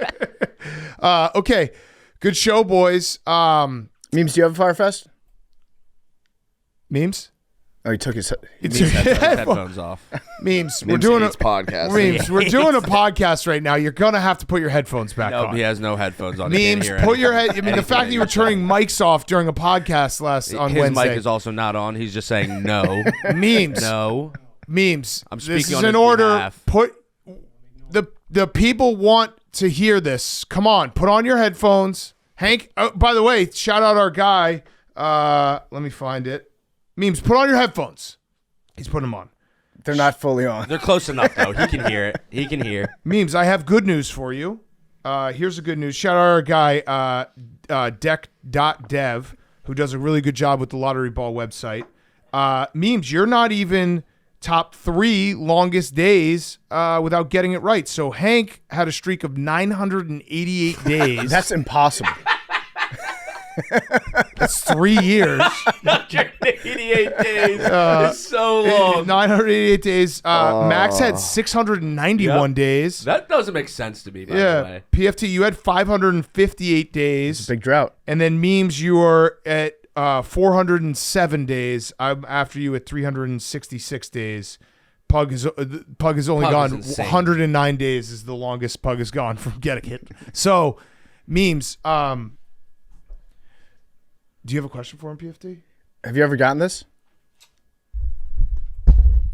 Okay. Good show, boys. Memes, do you have a Fyre Fest? Memes? Oh, he took his headphones off. Memes. We're doing a podcast. Memes. We're doing a podcast right now. You're gonna have to put your headphones back on. He has no headphones on. Memes. Put your head. I mean, the fact that you were turning mics off during a podcast on Wednesday. His mic is also not on. He's just saying no. Memes. No. Memes. I'm speaking this is on in his order. behalf. Put the people want to hear this. Come on, put on your headphones. Hank, by the way, shout out our guy. Let me find it. Memes, put on your headphones. He's putting them on. They're not fully on. They're close enough, though. He can hear it. He can hear. Memes, I have good news for you. Here's the good news. Shout out our guy, deck.dev, who does a really good job with the Lottery Ball website. Memes, you're not even top 3 longest days without getting it right. So Hank had a streak of 988 days. That's impossible. That's 3 years. 988 days is so long. 988 days. Max had 691 days. That doesn't make sense to me, by the way. PFT, you had 558 days. It's a big drought. And then Memes, you are at 407 days. I'm after you at 366 days. Pug has only gone 109 days is the longest Pug has gone from getting it. So, Memes, do you have a question for him, PFT? Have you ever gotten this?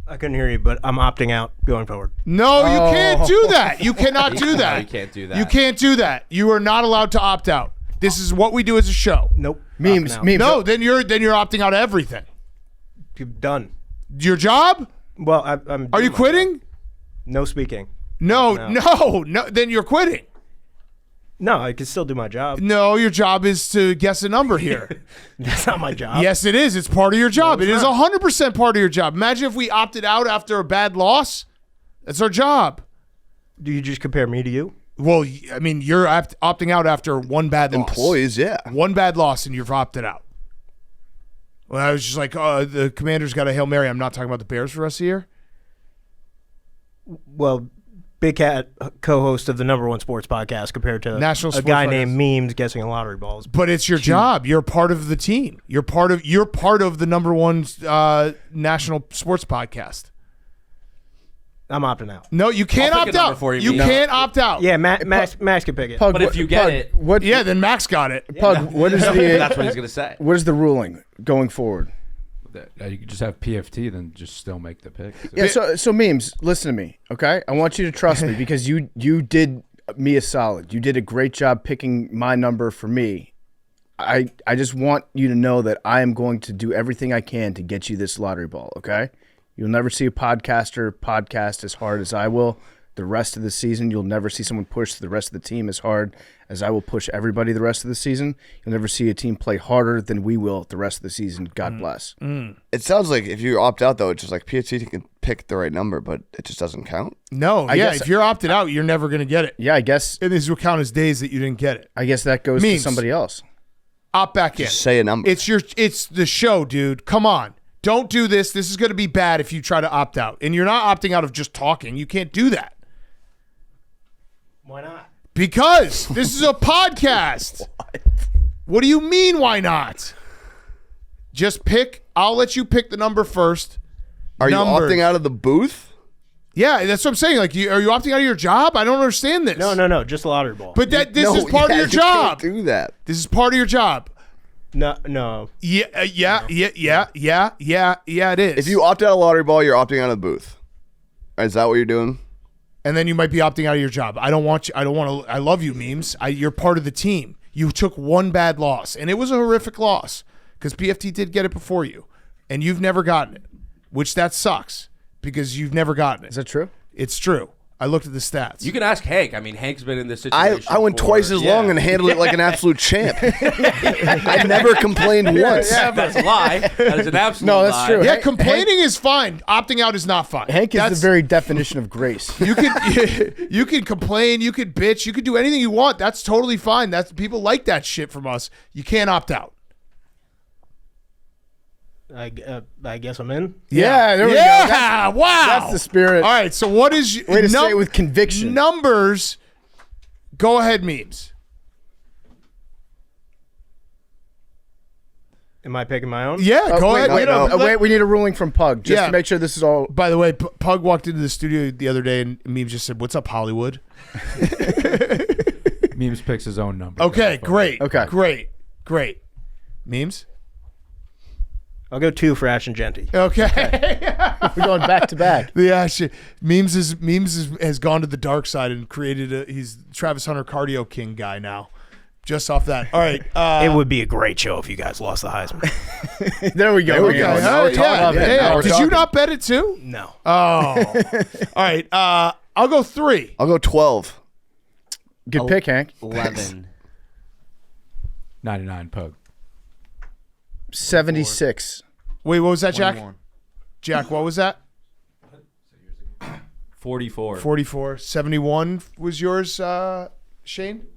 I couldn't hear you, but I'm opting out going forward. No, you can't do that. You cannot do that. No, you can't do that. You can't do that. You are not allowed to opt out. This is what we do as a show. Nope. Memes. No, then you're opting out of everything. You're done. Your job? Well, I'm. Are you quitting? No speaking. No. Then you're quitting. No, I can still do my job. No, your job is to guess a number here. That's not my job. Yes, it is. It's part of your job. It is 100% part of your job. Imagine if we opted out after a bad loss. That's our job. Do you just compare me to you? Well, I mean, you're opting out after one bad loss. Employees, yeah. One bad loss and you've opted out. Well, I was just like, oh, the Commanders got a Hail Mary. I'm not talking about the Bears for the rest of the year. Well, Big Cat, co-host of the #1 sports podcast, compared to National a guy named Memes guessing lottery balls. But it's your job. You're part of the team. You're part of the #1 national sports podcast. I'm opting out. No, you can't opt out. You can't opt out. Yeah, Max can pick it. But if you get it, yeah, then Max got it. Pug, what is the? That's what he's gonna say. What is the ruling going forward? You could just have PFT, then just still make the pick. So. Yeah, so Memes, listen to me, okay? I want you to trust me because you did me a solid. You did a great job picking my number for me. I just want you to know that I am going to do everything I can to get you this lottery ball, okay? You'll never see a podcaster podcast as hard as I will. The rest of the season, you'll never see someone push the rest of the team as hard as I will push everybody the rest of the season. You'll never see a team play harder than we will the rest of the season. God bless. It sounds like if you opt out, though, it's just like PFT can pick the right number, but it just doesn't count. No, if you're opted out, you're never going to get it. Yeah, I guess. And these will count as days that you didn't get it. I guess that goes to somebody else. Opt back in. Just say a number. It's the show, dude. Come on. Don't do this. This is going to be bad if you try to opt out. And you're not opting out of just talking. You can't do that. Why not? Because this is a podcast. What do you mean, why not? Just pick. I'll let you pick the number first. Are you opting out of the booth? Yeah, that's what I'm saying. Like, are you opting out of your job? I don't understand this. No, just a lottery ball. But this is part of your job. Can't do that. This is part of your job. No. Yeah, it is. If you opt out of lottery ball, you're opting out of the booth. Is that what you're doing? And then you might be opting out of your job. I don't want you. I don't want to. I love you, Memes. You're part of the team. You took one bad loss, and it was a horrific loss because PFT did get it before you, and you've never gotten it, which that sucks because you've never gotten it. Is that true? It's true. I looked at the stats. You can ask Hank. I mean, Hank's been in this situation. I went twice as long and handled it like an absolute champ. I never complained once. Yeah, that's a lie. That is an absolute lie. No, that's true. Yeah, complaining is fine. Opting out is not fine. Hank is the very definition of grace. You can complain, you could bitch, you could do anything you want. That's totally fine. That's people like that shit from us. You can't opt out. I guess I'm in. Yeah, there we go. Wow. That's the spirit. All right, so what is way to say it with conviction? Numbers. Go ahead, Memes. Am I picking my own? Yeah, go ahead. Wait, we need a ruling from Pug just to make sure this is all. By the way, Pug walked into the studio the other day and Memes just said, "What's up, Hollywood?" Memes picks his own number. Okay, great. Okay. Great. Memes? I'll go 2 for Ash and Genty. Okay. We're going back to back. Yeah, Memes has gone to the dark side and created he's Travis Hunter cardio king guy now. Just off that. All right. It would be a great show if you guys lost the Heisman. There we go. There we go. Now we're talking. Did you not bet it too? No. Oh. All right. I'll go 3. I'll go 12. Good pick, Hank. 11. 99 Pug. 76. Wait, what was that, Jack? 21. Jack, what was that? 44. 44. 71 was yours, Shane?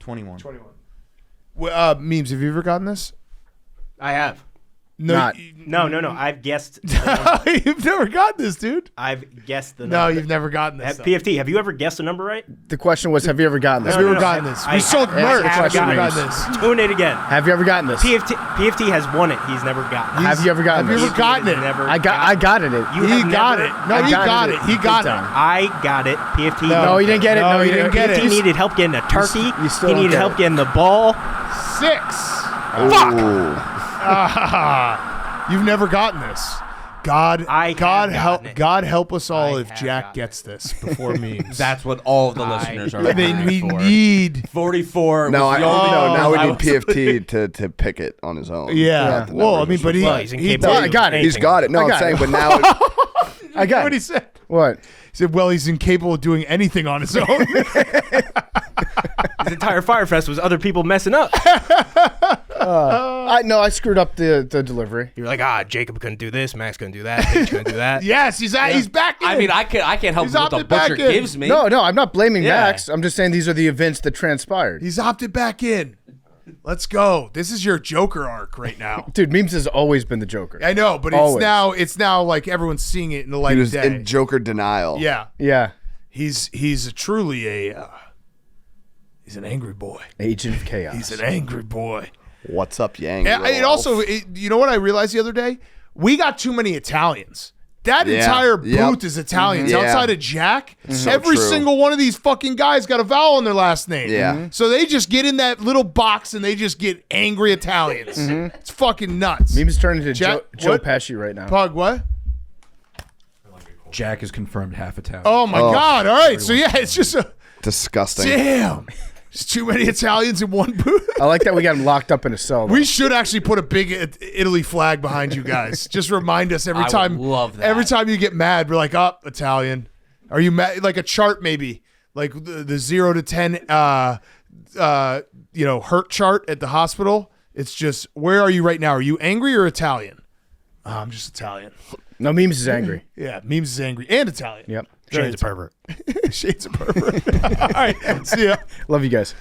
21. 21. Memes, have you ever gotten this? I have. No. No. I've guessed. You've never gotten this, dude. I've guessed the number. No, you've never gotten this. PFT, have you ever guessed a number right? The question was, have you ever gotten this? Have you ever gotten this? We sold merch. Have Have you ever gotten this? Tune it again. Have you ever gotten this? PFT has won it. He's never gotten it. Have you ever gotten Have this? you ever gotten it? I got it. He got it. No, you got it. He got it. I got it. PFT. No, you didn't get it. No, you didn't get it. PFT needed help getting a turkey. You still He don't needed get help it. getting the ball. 6. Fuck. You've never gotten this. God gotten help it. God help us all I if have Jack gotten gets this before memes. That's what all of the listeners are. I mean, we for. need 44. No, was the only now we I need was- PFT to pick it on his own. Yeah. The Well, I numbers mean, but Well, he's he incapable did. of I got it. anything. He's got it. No, I I'm got saying, it. but now I got What he it. said? What? He said, "Well, he's incapable of doing anything on his own." His entire Firefest was other people messing up. I screwed up the delivery. You're like, Jacob couldn't do this, Max couldn't do that, Paige couldn't do that. Yes, he's back in. I mean, I can't help He's what the opted back butcher in. gives me. No, I'm not blaming Yeah. Max. I'm just saying these are the events that transpired. he's opted back in. Let's go. This is your Joker arc right now. Dude, memes has always been the Joker. I know, but Always. it's now like everyone's seeing it in the light he of was day. in Joker denial. Yeah, Yeah. he's truly he's an angry boy. Agent of Chaos. He's an angry boy. What's up, Yang? And it also, you know what I realized the other day? We got too many Italians. That Yeah. entire booth Yep. is Italians. Yeah. Outside of Jack, So every true. single one of these fucking guys got a vowel in their last name. Yeah. So they just get in that little box and they just get angry Italians. It's fucking nuts. Memes turning into Jack- Joe what? Pesci right now. Pug, what? Jack is confirmed half Italian. Oh my God. All right. So yeah, it's just a disgusting. damn. There's too many Italians in one booth. I like that we got him locked up in a cell. though. We should actually put a big Italy flag behind you guys. Just remind us every I would time. love that. Every time you get mad, we're like, "Oh, Italian." Are you mad? Like a chart, maybe, like the 0 to 10, hurt chart at the hospital. It's just, where are you right now? Are you angry or Italian? Oh, I'm just Italian. No, memes is angry. Yeah, memes is angry and Italian. Yep. Shades of pervert. Shades of pervert. All right, see ya. Love you guys.